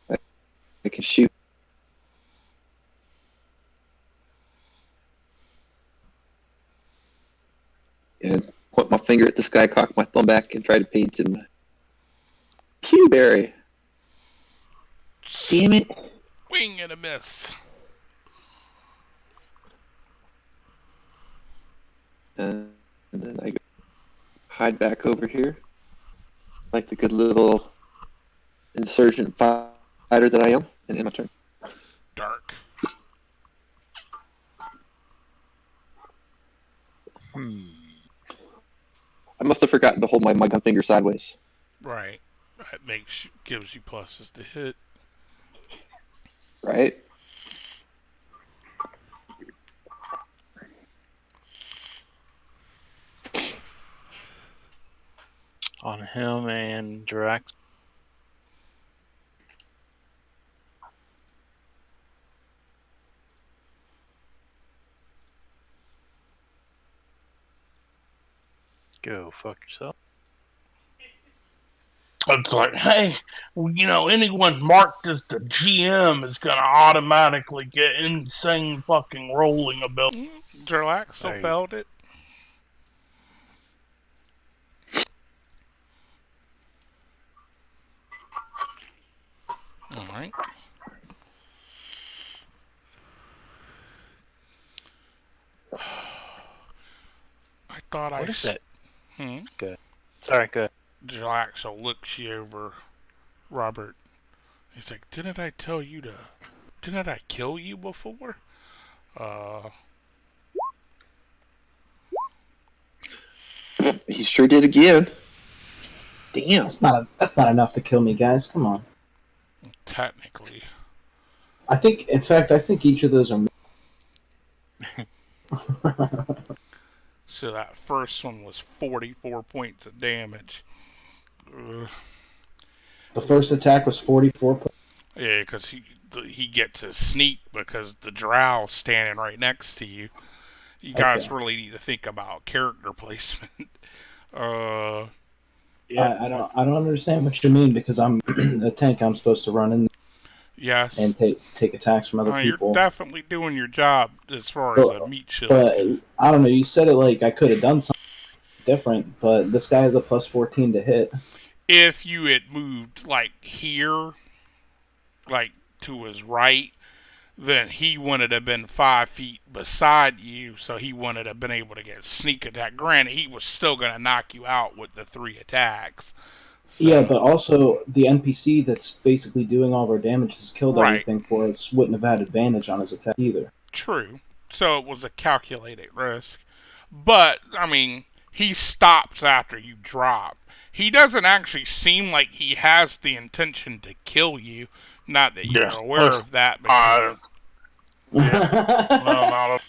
I can shoot. And point my finger at this guy, cock my thumb back, and try to paint him. Q-berry. Damn it. Wing and a miss. And then I hide back over here. Like the good little insurgent fighter that I am. And end my turn. Dark. I must have forgotten to hold my gun finger sideways. Right. That gives you pluses to hit. Right? On him and Drax. Go fuck yourself. It's like, hey, anyone marked as the GM is gonna automatically get insane fucking rolling ability. Gerlax still failed it. Alright. I thought What is that? Good. Sorry, good. Gerlax looks you over, Robert. He's like, didn't I kill you before? He sure did again. Damn. That's not enough to kill me, guys. Come on. Technically. In fact, each of those are. So that first one was 44 points of damage. The first attack was 44 points. Yeah, because he gets his sneak because the drow's standing right next to you. You guys really need to think about character placement. I don't understand what you mean because I'm a tank. I'm supposed to run in. Yes. And take attacks from other people. You're definitely doing your job as far as a meat shield. But I don't know. You said it like I could have done something different, but this guy has a plus 14 to hit. If you had moved like here, like to his right, then he wouldn't have been 5 feet beside you, so he wouldn't have been able to get sneak attack. Granted, he was still going to knock you out with the 3 attacks. So, Yeah, but also the NPC that's basically doing all of our damage has killed right, everything for us. Wouldn't have had advantage on his attack either. true. So it was a calculated risk. But, I mean, he stops after you drop. He doesn't actually seem like he has the intention to kill you. Not that you're Yeah. aware of that, but No, not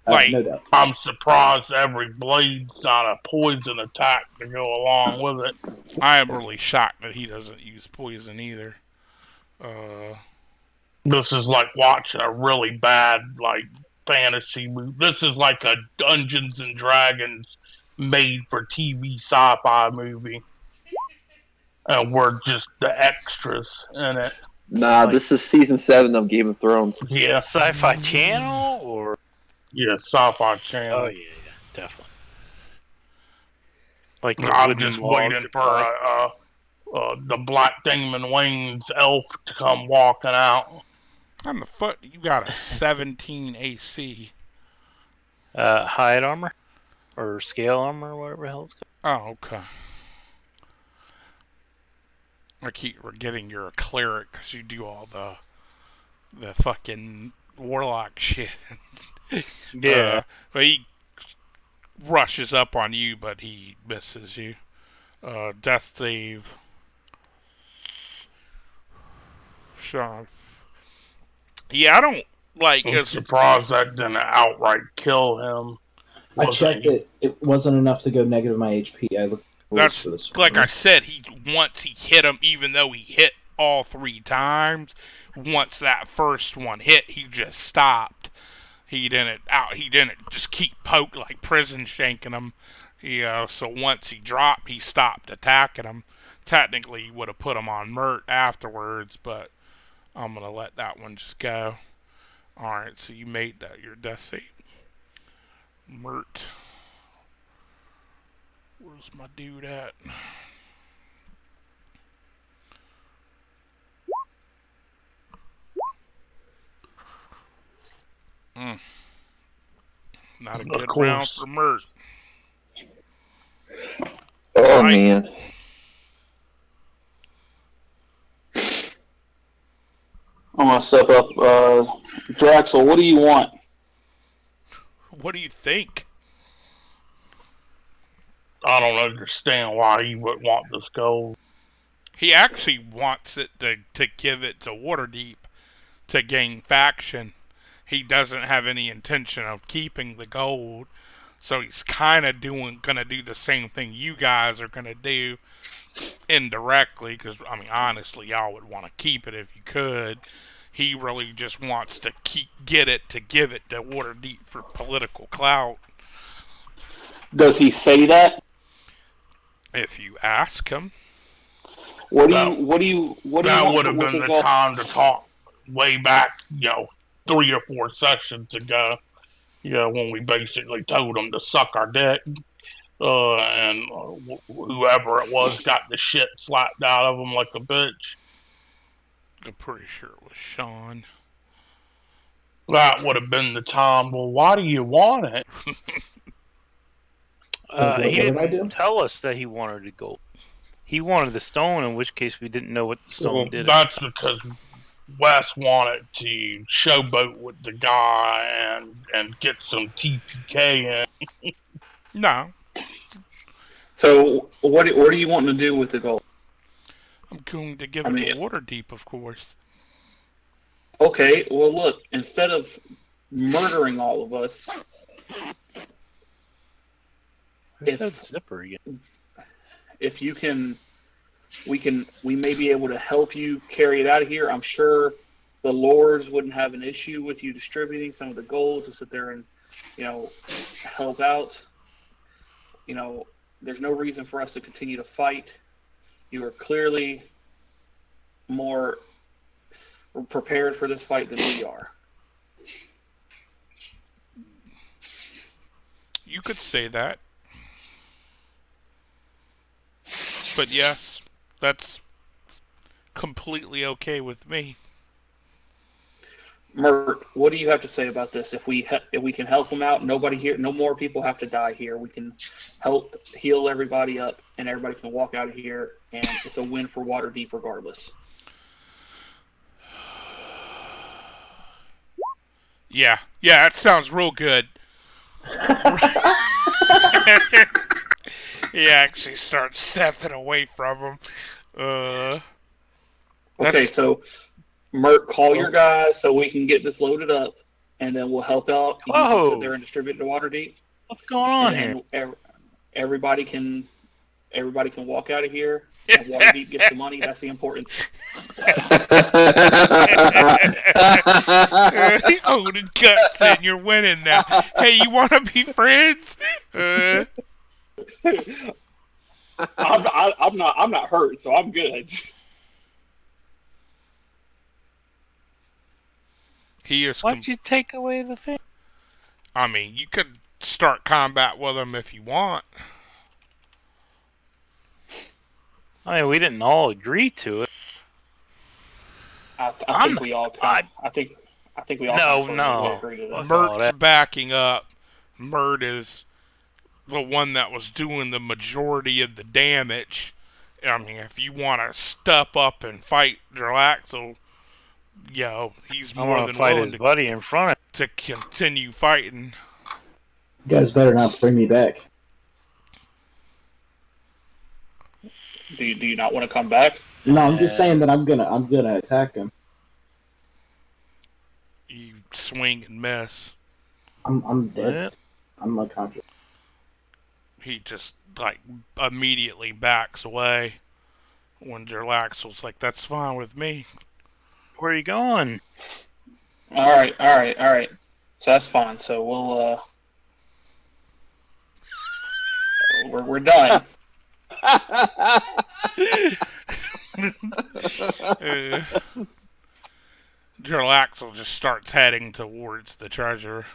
like no doubt. I'm surprised every blade's not a poison attack to go along with it. I am really shocked that he doesn't use poison either. This is like watching a really bad like fantasy movie. This is like a Dungeons and Dragons made for TV sci-fi movie, and we're just the extras in it. Nah, Like- this is season 7 of Game of Thrones. Yeah, Sci-Fi Channel or yeah, Sci-Fi Channel. oh yeah, definitely. Like the I'm wooden just logs waiting at for Blythe. the Black Demon Wings elf to come walking out. On the foot, you got a 17 AC. Hide armor or scale armor, or whatever the hell it's called. Oh, okay. I keep forgetting you're a cleric because you do all the fucking warlock shit. Yeah. But he rushes up on you, but he misses you. Death save. Sean. Yeah, I don't like. I'm surprised that didn't outright kill him. I Was checked it. It wasn't enough to go negative my HP. I looked at the rules That's for this. like I said. Once he hit him, even though he hit all 3 times. Once that first one hit, he just stopped. He didn't just keep like prison shanking him. So once he dropped, he stopped attacking him. Technically, he would have put him on Mert afterwards, but I'm gonna let that one just go. All right, so you made that your death save. Mert. Where's my dude at? Not a Of good round course. for Mert. Oh, Right. man. I'm gonna step up. Draxel, what do you want? What do you think? I don't understand why he would want this gold. He actually wants it to give it to Waterdeep to gain faction. He doesn't have any intention of keeping the gold, so he's kind of gonna do the same thing you guys are gonna do indirectly. Because I mean, honestly, y'all would want to keep it if you could. He really just wants to give it to Waterdeep for political clout. Does he say that? If you ask him, What do That- you what do you That want would have with been the gold? time to talk way back, 3 or 4 sessions ago. When we basically told him to suck our dick. And whoever it was got the shit slapped out of him like a bitch. I'm pretty sure it was Sean. That would have been the time. Well, why do you want it? What He did I do? didn't tell us that he wanted the gold. He wanted the stone, in which case we didn't know what the stone Well, did. that's because Wes wanted to showboat with the guy and get some TPK in. No, So what are you wanting to do with the gold? I'm going to give I it mean- to Waterdeep, of course. Okay, well look, instead of murdering all of us, Where's that zipper again? if you can, we may be able to help you carry it out of here. I'm sure the lords wouldn't have an issue with you distributing some of the gold to sit there and, help out. There's no reason for us to continue to fight. You are clearly more prepared for this fight than we are. You could say that. But yes, that's completely okay with me. Mert, what do you have to say about this? If we can help them out, nobody here, no more people have to die here. We can help heal everybody up, and everybody can walk out of here, and it's a win for Waterdeep regardless. Yeah, that sounds real good. He actually starts stepping away from him. Okay, That's so Mert, call your guys so we can get this loaded up, and then we'll help out. You can sit there Whoa! and distribute it to Waterdeep, What's going and on here? then everybody can walk out of here, and Waterdeep gets the money. That's the important thing. Owning guts and you're winning now. Hey, you want to be friends? I'm not hurt, so I'm good. He is. Why'd you take away the thing? I mean, you could start combat with him if you want. I mean, we didn't all agree to it. I I'm think we all kind. I think we all No, kind of no. agree to that. What's all Mert's that? backing up. Mert is the one that was doing the majority of the damage. I mean, if you want to step up and fight Jarlaxle, he's I more want than to fight willing his buddy in front of to continue fighting. You guys better not bring me back. Do you not want to come back? No, I'm just saying that I'm gonna attack him. You swing and miss. I'm dead. it. I'm unconscious. He just immediately backs away. When Jarlaxle's like, "That's fine with me." Where are you going? All right. So that's fine. So we're done. Jarlaxle just starts heading towards the treasure.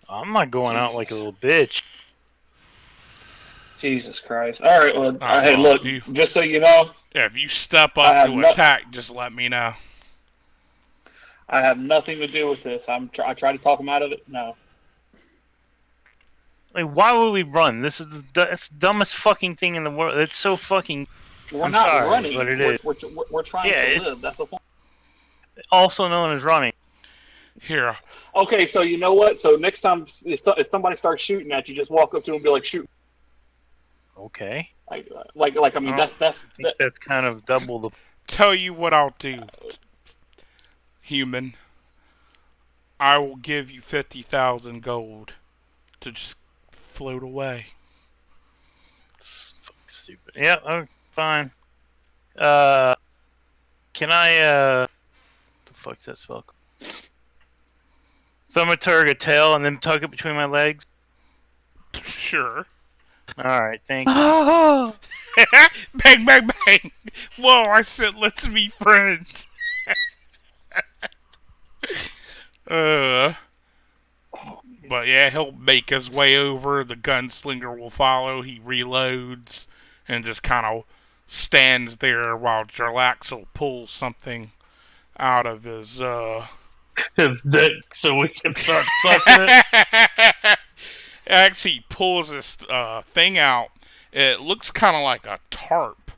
I'm not going out like a little bitch. Jesus Christ! All right. Well, Oh, hey, well, look. if you- Just so you know, Yeah, if you step I up have to no- attack, just let me know. I have nothing to do with this. I try to talk him out of it. No. Like, why would we run? This is it's the dumbest fucking thing in the world. It's so fucking. We're I'm not sorry, running. but it is. We're trying Yeah, to live. That's the point. Also known as running. Here, Okay, so you know what? So next time, if somebody starts shooting at you, just walk up to them and be like, "Shoot!" Okay. Like I mean, Oh, that's I think that's kind of double the. tell you what I'll do, human. I will give you 50,000 gold to just float away. It's fucking stupid. Yeah. Oh, fine. Can I? What the fuck's that spell? Thaumaturg a tail and then tuck it between my legs. Sure. All right. Thank you. Oh, Bang, bang, bang. Whoa, I said let's be friends. But yeah, he'll make his way over. The gunslinger will follow. He reloads and just kind of stands there while Jarlaxle pulls something out of his His dick, so we can start sucking it. actually he pulls this thing out. It looks kind of like a tarp,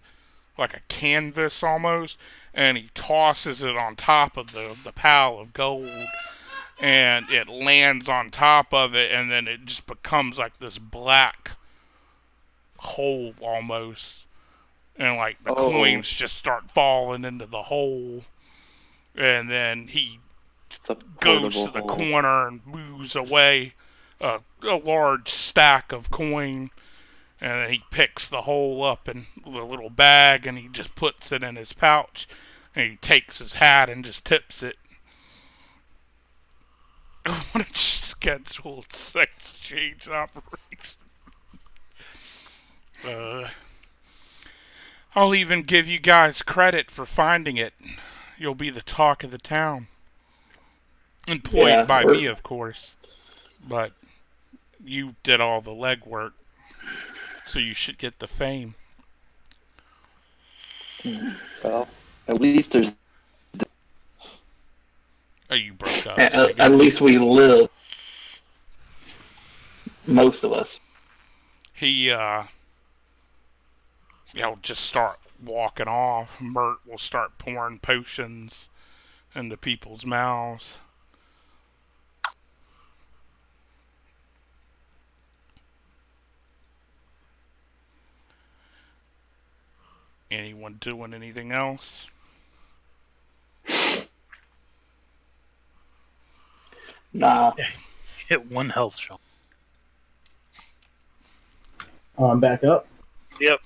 like a canvas almost, and he tosses it on top of the pile of gold, and it lands on top of it, and then it just becomes like this black hole almost, and like the coins just start falling into the hole, and then he The goes portable to the hole. corner and moves away a large stack of coin, and then he picks the whole up in the little bag and he just puts it in his pouch, and he takes his hat and just tips it. What a scheduled sex change operation. I'll even give you guys credit for finding it. You'll be the talk of the town. Employed Yeah, by me, of course. But you did all the legwork. So you should get the fame. Well, at least there's. Oh, you broke up. At, Say at again. least we live. Most of us. He will just start walking off. Mert will start pouring potions into people's mouths. Anyone doing anything else? Nah. Hit 1 health, Sean. Oh, I'm back up. Yep.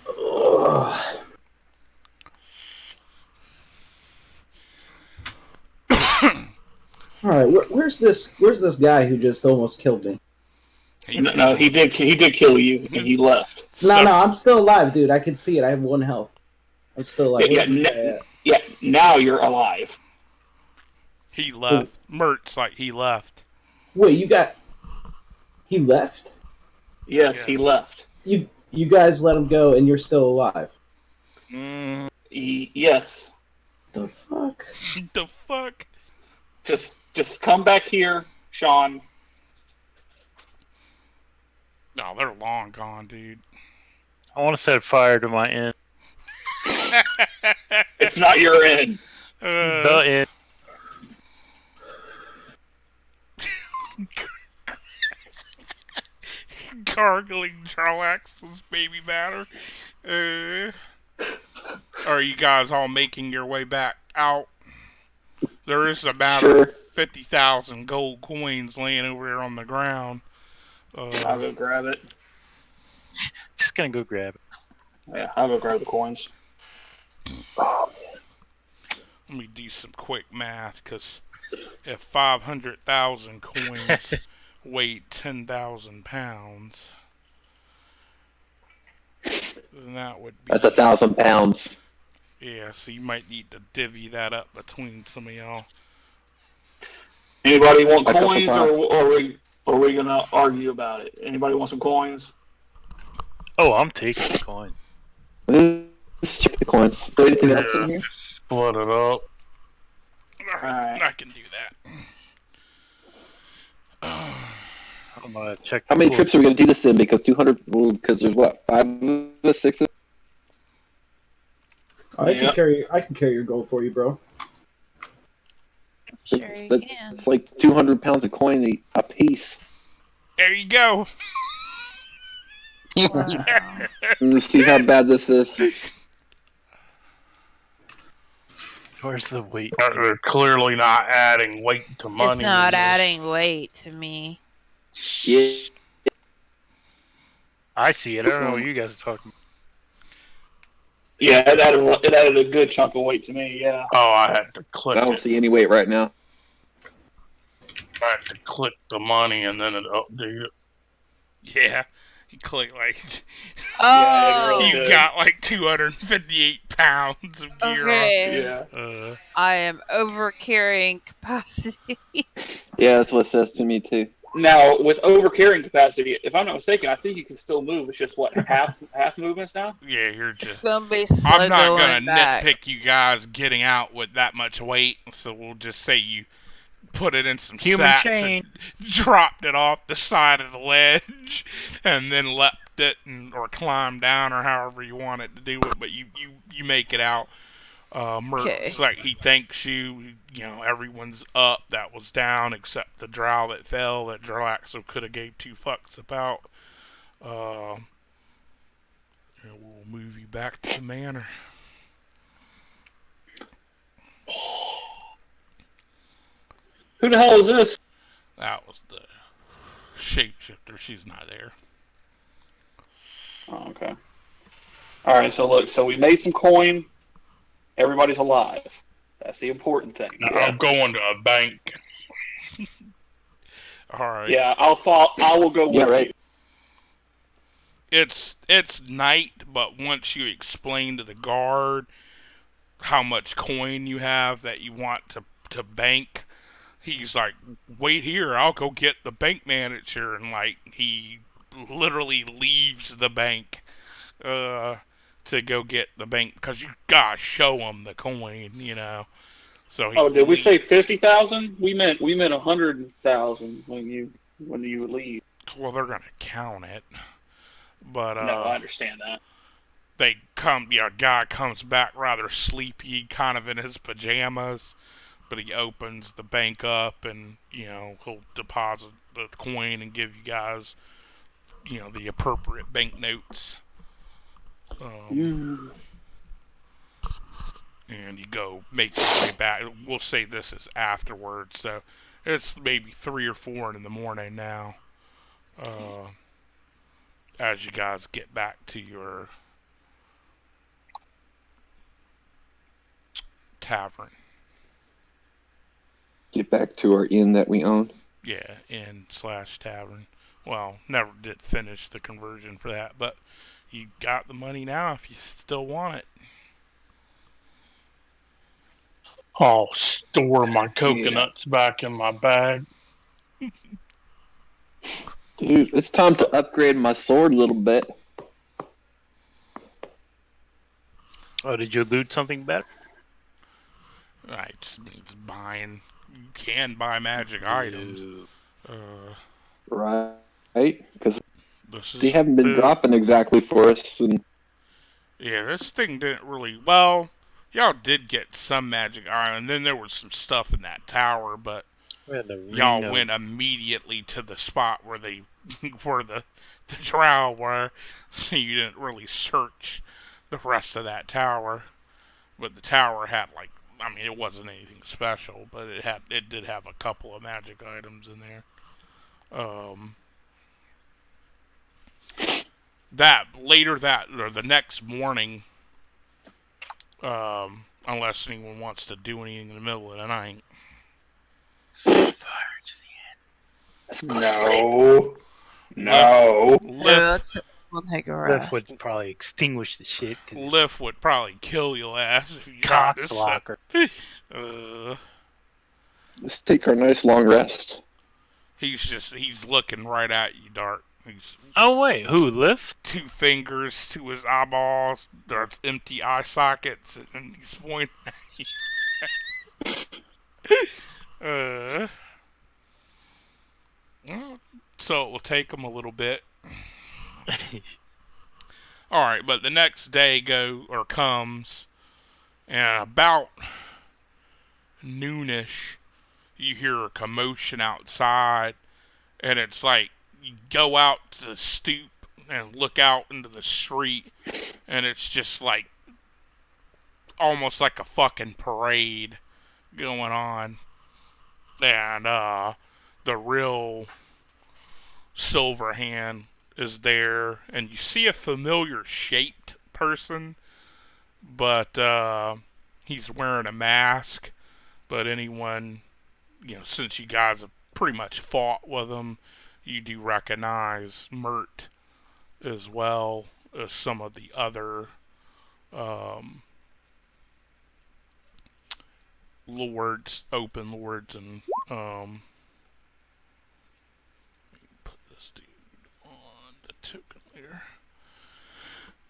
Ugh. All right, where's this guy who just almost killed me? No, he did kill you, and he left. No, I'm still alive, dude. I can see it. I have 1 health. I'm still alive. Yeah, Where's this guy at? yeah. Now you're alive. He left. Mert's like he left. Wait, he left? Yes, he left. You guys let him go, and you're still alive. Yes. The fuck? The fuck? Just come back here, Sean. No, they're long gone, dude. I want to set fire to my end. It's not your end. The end. Gargling Jarlaxle's baby matter. Are you guys all making your way back out? There is about Sure. 50,000 gold coins laying over there on the ground. I'll go grab it. Just gonna go grab it. Yeah, I'll go grab the coins. Oh, Let me do some quick math, because if 500,000 coins weighed 10,000 pounds, then that would be... that's 1,000 pounds. Yeah, so you might need to divvy that up between some of y'all. Anybody want A couple coins, times. or are we gonna argue about it? Anybody want some coins? Oh, I'm taking the coin. Let's check the coins. Is there anything else in here? Split it up. Alright. I can do that. I'm gonna check. How many trips are we going to do this in? Because 200, because there's what, 5 of us, 6 of us? I can carry your gold for you, bro. Sure you can. It's like 200 pounds of coin a piece. There you go. Wow. Let's see how bad this is. Where's the weight? They're clearly not adding weight to money. It's not in this. adding weight to me. Yeah. I see it. I don't know what you guys are talking about. Yeah, it added a good chunk of weight to me. Yeah. Oh, I had to click I don't it. see any weight right now. I had to click the money and then it updated. Yeah. You click like... Yeah, it really Oh, You did. got like 258 pounds of gear okay. Yeah. on. I am over carrying capacity. Yeah, that's what it says to me too. Now, with over carrying capacity, if I'm not mistaken, I think you can still move. It's just what half movements now. Yeah, you're It's just... gonna be slow I'm not going gonna back. nitpick you guys getting out with that much weight, so we'll just say you put it in some Human sacks chain. and dropped it off the side of the ledge, and then leapt it or climbed down or however you want it to do it. But you make it out. Mert's Okay. like he thanks you. You know everyone's up. That was down except the drow that fell. That Jarlaxle could have gave 2 fucks about. And we'll move you back to the manor. Who the hell is this? That was the shapeshifter. She's not there. Oh, okay. All right. So look. So we made some coin. Everybody's alive. That's the important thing. I'm going to a bank. All right. Yeah, I will go with Yeah, right. you. It's night, but once you explain to the guard how much coin you have that you want to bank, he's like, wait here, I'll go get the bank manager. And like, he literally leaves the bank uh, to go get the bank because you gotta show him the coin, you know. So he Oh, did we say leaves. 50,000? We meant 100,000 when you leave. Well, they're gonna count it, but No, I understand that. they come. Yeah, a guy comes back rather sleepy, kind of in his pajamas, but he opens the bank up and he'll deposit the coin and give you guys the appropriate banknotes. Um, Mm. and you go make your way back. We'll say this is afterwards, so it's maybe 3 or 4 in the morning now. Uh, as you guys get back to your tavern, Get back to our inn that we own. yeah, inn/tavern. Well, never did finish the conversion for that, but you got the money now if you still want it. I'll store my Yeah. coconuts back in my bag. Dude, it's time to upgrade my sword a little bit. Oh, did you loot something better? Right, just means buying. You can buy magic items. Uh, Right? Because this they is haven't been Boo. dropping exactly for us. And Yeah, this thing didn't really. Well, y'all did get some magic iron, and then there was some stuff in that tower, but We had the y'all Reno. went immediately to the spot where they, where the drow were, so you didn't really search the rest of that tower. But the tower had like, I mean, it wasn't anything special, but it did have a couple of magic items in there. Um, that later that or the next morning, unless anyone wants to do anything in the middle of the night. No. Lift, No. lift, We'll take a Cliff rest. would probably extinguish the shit because lift would probably kill your ass if you got cock this. blocker. Uh, let's take our nice long rest. he's looking right at you, Dart. He's Oh wait, who Lift? 2 fingers to his eyeballs. There's empty eye sockets, and he's pointing at you. Well, so it will take him a little bit. All right, but the next day comes, and about noonish, you hear a commotion outside, and it's like you go out to the stoop and look out into the street, and it's just like almost like a fucking parade going on, and the real Silverhand is there, and you see a familiar shaped person, but he's wearing a mask. But anyone, since you guys have pretty much fought with him, you do recognize Mert as well as some of the other um, lords, open lords, and put this dude on the token leader.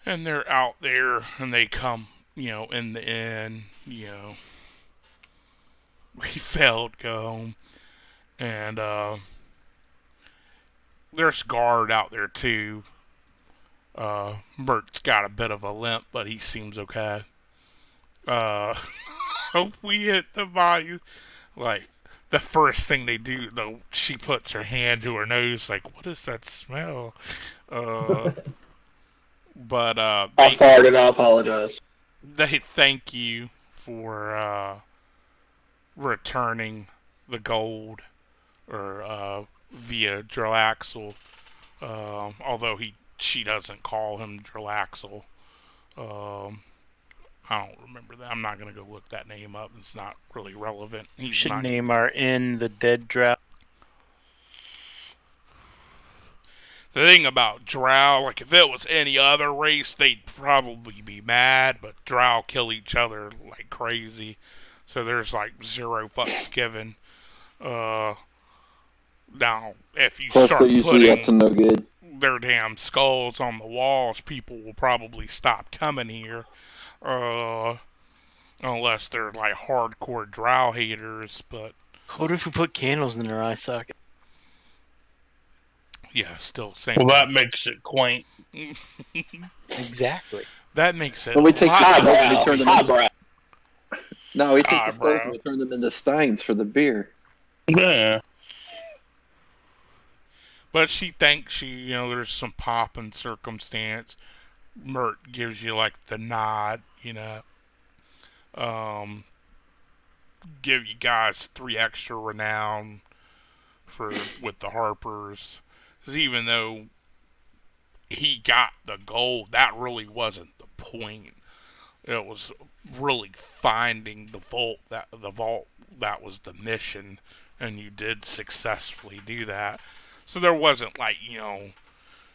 And they're out there, and they come, in the inn, we failed, go home. And there's guard out there too. Mert's got a bit of a limp, but he seems okay. Uh, hope we hit the body. Like, the first thing they do, though, she puts her hand to her nose, like, what is that smell? But I farted. I apologize. they thank you for returning the gold, or via Drillaxel. Although she doesn't call him Drillaxel. Um, I don't remember that. I'm not gonna go look that name up. It's not really relevant. We He's should not. name our inn the Dead Drow. The thing about Drow, like if it was any other race, they'd probably be mad, but Drow kill each other like crazy. So there's like zero fucks given. Uh, Now, if you Plus, they're start usually up to putting no good. their damn skulls on the walls, people will probably stop coming here. Uh, Unless they're like hardcore drow haters, but What if we put candles in their eye socket? yeah, still same Well, that thing. makes it quaint. Exactly. That makes it Then a we take the lot skulls and we Highbrow. turn them into. Highbrow. No, we take the skulls and Eyebrow. we turn them into steins for the beer. Yeah. But she thinks there's some pop and circumstance. Mert gives you like the nod. Um, give you guys 3 extra renown for with the Harpers. 'Cause even though he got the gold, that really wasn't the point. It was really finding the vault that was the mission, and you did successfully do that. So there wasn't like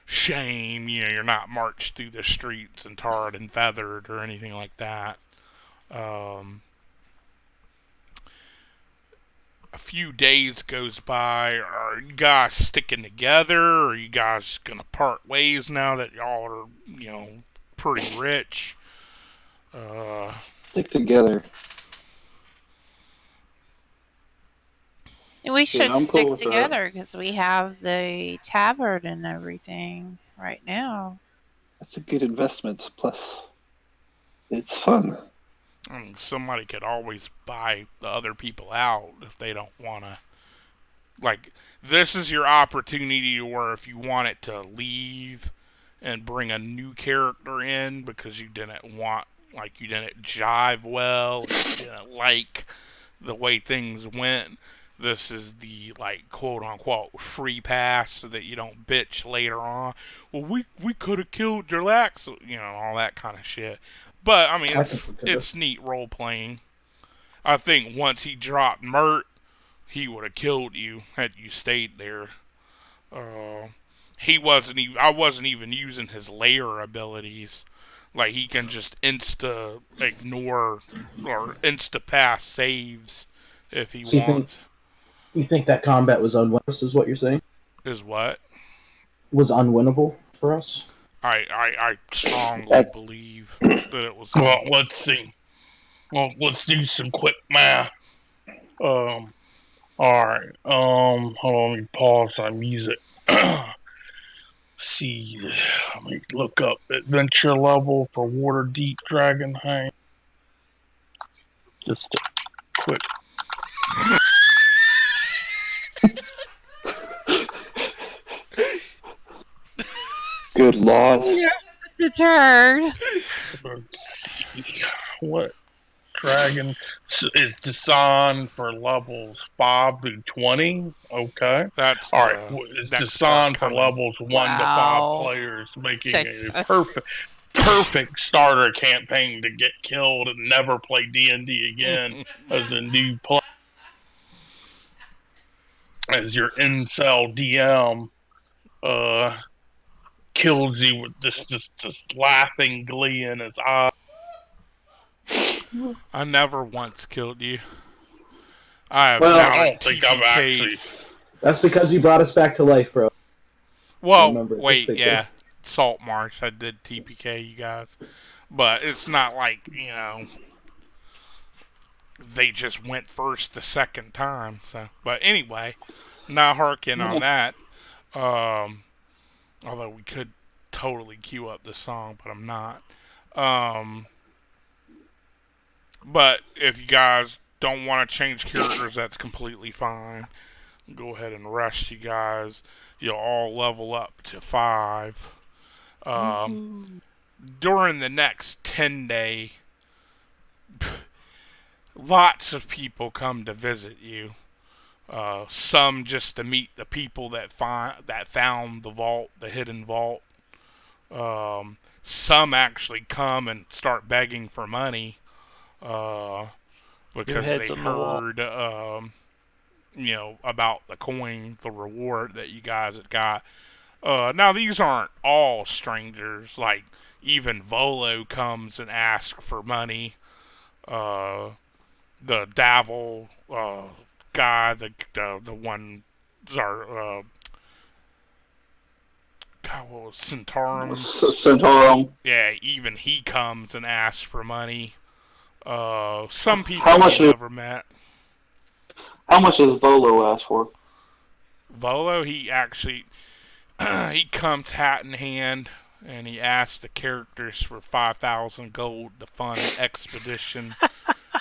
shame. You're not marched through the streets and tarred and feathered or anything like that. Um, a few days goes by. Are you guys sticking together? Or are you guys gonna part ways now that y'all are pretty rich? Uh, Stick together. We should I'm stick cool with that. together because we have the tabard and everything right now. That's a good investment. Plus, it's fun. I mean, somebody could always buy the other people out if they don't want to. Like, this is your opportunity where if you want it to leave and bring a new character in because you didn't jive well, or you didn't like the way things went. This is the like quote unquote free pass so that you don't bitch later on. Well, we could have killed your lax, all that kind of shit. But I mean, I think we could've. it's neat role playing. I think once he dropped Mert, he would have killed you had you stayed there. Uh, he wasn't even. I wasn't even using his layer abilities. Like he can just insta ignore or insta pass saves if he So wants. you think that combat was unwinnable? Is what you're saying? Is what Was unwinnable for us? I strongly That- believe that it was. Well, let's see. Well, let's do some quick math. All right. Hold on. Let me pause my music. See. Let me look up adventure level for Waterdeep Dragon Heist. Just a quick. Good lord. Deterred. Let's see. What dragon is designed for levels 5 through 20? Okay. That's All right. the It's next part designed for coming. levels 1 to 5 Wow. players, making Jesus. a perfect starter campaign to get killed and never play D&D again as a new player. As your incel DM kills you with this laughing glee in his eye. I never once killed you. I have Well, now I don't think I've TPK'd. actually. That's because you brought us back to life, bro. Well, remember wait, distinctly. yeah, Salt Marsh. I did TPK you guys, but it's not like they just went first the second time. So, but anyway, not harking on that. Um, Although we could totally cue up the song, but I'm not. Um, but if you guys don't want to change characters, that's completely fine. Go ahead and rest, you guys. You'll all level up to 5. During the next 10-day, lots of people come to visit you. Some just to meet the people that found the vault, the hidden vault. Some actually come and start begging for money because heads they on the wall. heard, about the coin, the reward that you guys had got. Now these aren't all strangers. Like even Volo comes and asks for money. The Davil guy, the one, our God, what was Centaurum? Centaurum. Yeah, even he comes and asks for money. Some How people you much? never met. How much does Volo ask for? Volo, he actually he comes hat in hand and he asks the characters for 5,000 gold to fund an expedition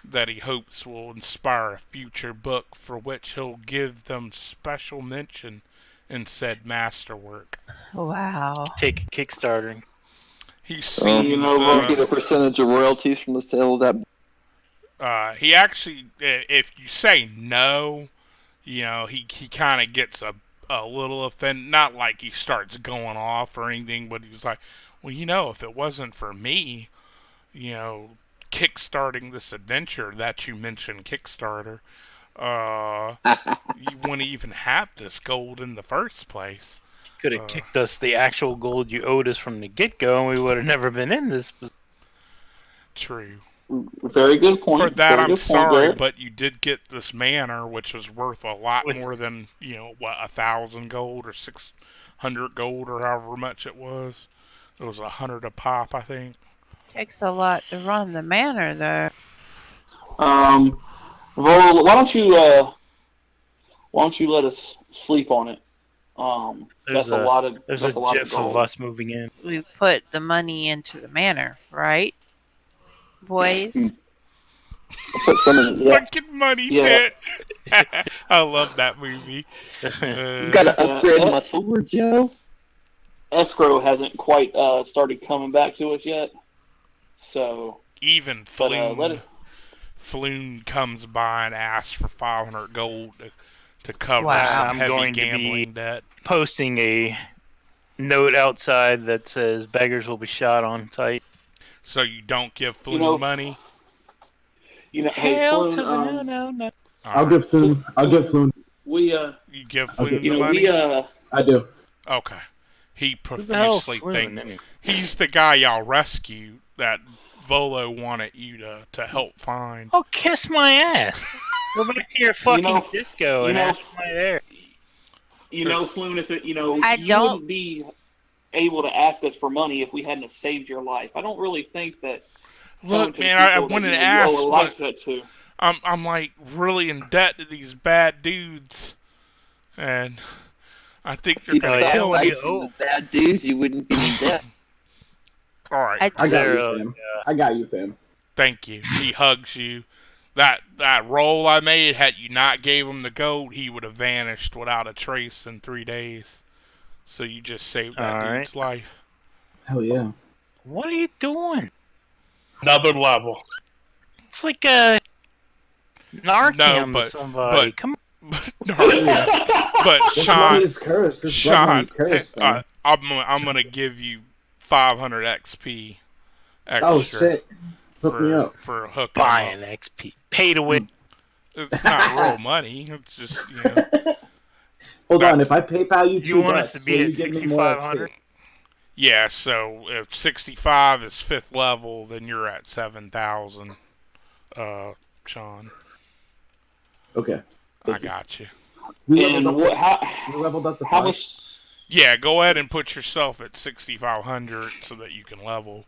that he hopes will inspire a future book for which he'll give them special mention in said masterwork. Wow. Take a Kickstarter. He You seems know, You get a percentage of royalties from the sale of that. he actually, if you say no, he kind of gets a little offended. Not like he starts going off or anything, but he's like, well, if it wasn't for me, you know, kickstarting this adventure that you mentioned, Kickstarter, uh, you wouldn't even have this gold in the first place. Could have kicked us the actual gold you owed us from the get go, and we would have never been in this. True. very good point. For that, Very I'm good point, sorry, Garrett. but you did get this manor, which was worth a lot With- more than 1,000 gold or 600 gold or however much it was. It was 100 a pop, I think. Takes a lot to run the manor, though. Volo, why don't you let us sleep on it? That's a lot of There's that's a a lot of gif of gold. us moving in. We put the money into the manor, right, boys? I'll put some in it. Yeah. Fucking money Yeah. pit. I love that movie. You gotta upgrade Yeah. my swords, yo. Escrow hasn't quite started coming back to us yet. So, Even but let it. Floon comes by and asks for 500 gold to cover Wow. some I'm heavy going to be- gambling debt. Posting a note outside that says beggars will be shot on sight. So you don't give Floon You know- money? Hey, Hail Floon, to the no. I'll give Floon. I'll give Floon. we You give I'll Floon give- the money? I do. Okay. He Who the hell's profusely Floon, thanks. anyway? He's the guy y'all rescued that Volo wanted you to help find. Oh, kiss my ass! Go back to your fucking know- disco you and know- ask for my there. Floon, if it, I you don't- wouldn't be able to ask us for money if we hadn't saved your life. I don't really think that. coming Look, to the man, I people that wouldn't you ask, owe a but life debt to. I'm like really in debt to these bad dudes, and I think If they're you gonna yeah. kill stopped me. fighting the bad dudes, you wouldn't be in debt. All right, I I got Zero, you, fam. I got you, fam. thank you. He hugs you. That roll I made, had you not gave him the gold, he would have vanished without a trace in 3 days. So you just saved that All dude's life. Hell yeah. What are you doing? Another level. It's like a Narcan No, to but- somebody. but- Come But no, but This Sean, money is cursed. This blood Sean, money's cursed, man. I'm gonna give you 500 XP extra Oh, sick. Hook me up. for hooking him buying up. XP. Pay to win. It's not real money. It's just Hold That's- on. If I PayPal you You want us $2, to be will at you give me more 6,500? XP? yeah. So if 65 is 5th level, then you're at 7,000. Sean, Okay. I Thank you. got you. We And leveled what? up. We leveled up the How fight. much? Yeah, go ahead and put yourself at 6,500 so that you can level.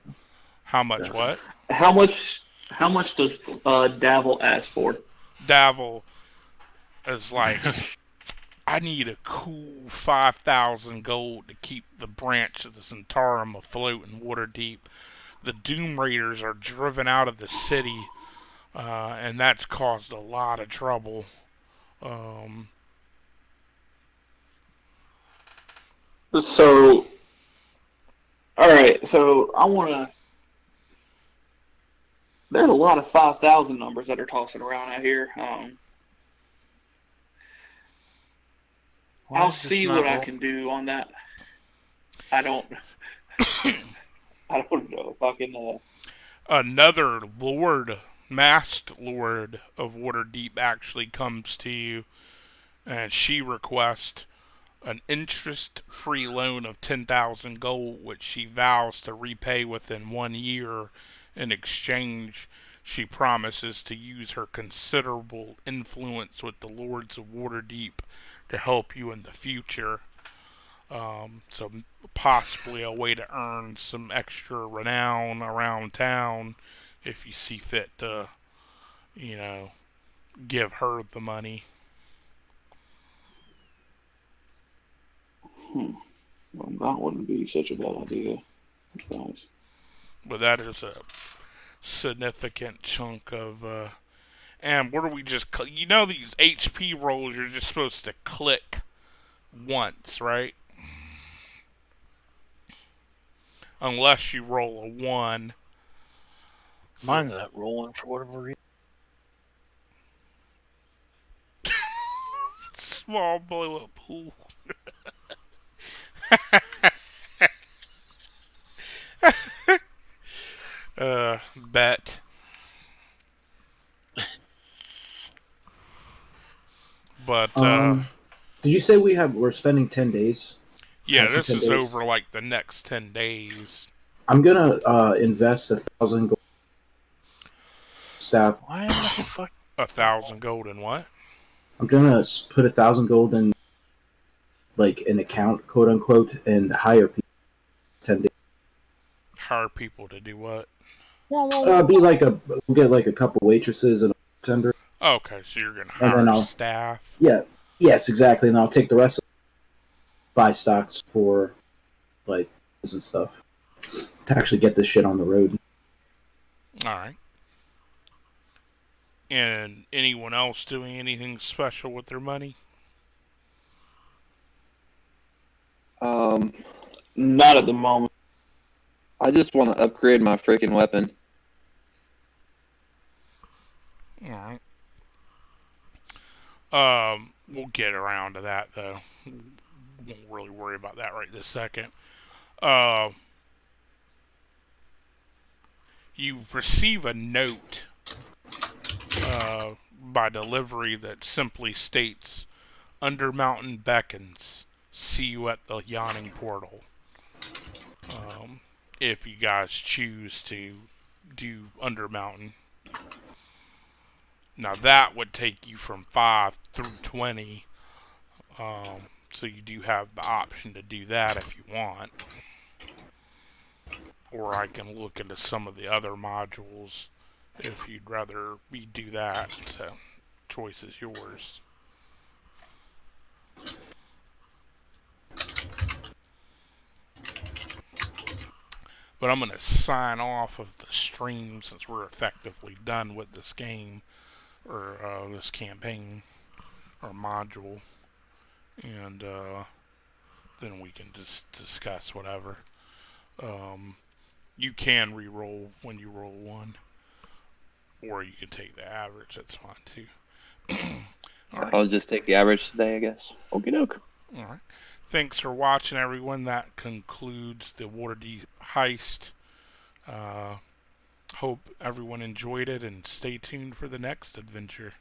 How much? What? How much? How much does Davil ask for? Davil is like, I need a cool 5,000 gold to keep the branch of the Centaurum afloat in Waterdeep. The Doom Raiders are driven out of the city, and that's caused a lot of trouble. So, all right. So I want to. There's a lot of 5,000 numbers that are tossing around out here. Why I'll is this see not what I roll- can do on that. I don't. I don't know if I can. Another lord, masked lord of Waterdeep, actually comes to you, and she requests an interest-free loan of 10,000 gold, which she vows to repay within 1 year in exchange She promises to use her considerable influence with the Lords of Waterdeep to help you in the future. So possibly a way to earn some extra renown around town if you see fit to, you know, give her the money. Well, that wouldn't be such a bad idea. Guys. But that is a significant chunk of. And what are we just. You know, these HP rolls, you're just supposed to click once, right? Unless you roll a 1. Mine's not rolling for whatever reason. Small blow up pool. Bet. But did you say we're spending 10 days? yeah, this 10 is days? over like the next 10 days. I'm gonna invest 1,000 gold staff. Why in the fuck? 1,000 gold in what? I'm gonna put 1,000 gold in like an account, quote unquote, and hire people 10 days. Hire people to do what? Be like we'll get like a couple waitresses and a bartender. Okay, so you're gonna And then hire I'll- staff. Yeah, yes, exactly. And I'll take the rest, buy stocks for like and stuff to actually get this shit on the road. All right. And anyone else doing anything special with their money? Not at the moment. I just want to upgrade my freaking weapon. All right. We'll get around to that though. Won't really worry about that right this second. You receive a note by delivery that simply states, "Undermountain beckons. See you at the yawning portal." If you guys choose to do Undermountain. Now that would take you from 5 through 20. So you do have the option to do that if you want. Or I can look into some of the other modules if you'd rather me do that. So, choice is yours. But I'm going to sign off of the stream since we're effectively done with this game, or this campaign, or module. And then we can just discuss whatever. You can re-roll when you roll 1. Or you can take the average, that's fine too. Alright. I'll just take the average today, I guess. Okie doke. Alright. Thanks for watching, everyone. That concludes the Waterdeep Heist. Hope everyone enjoyed it, and stay tuned for the next adventure.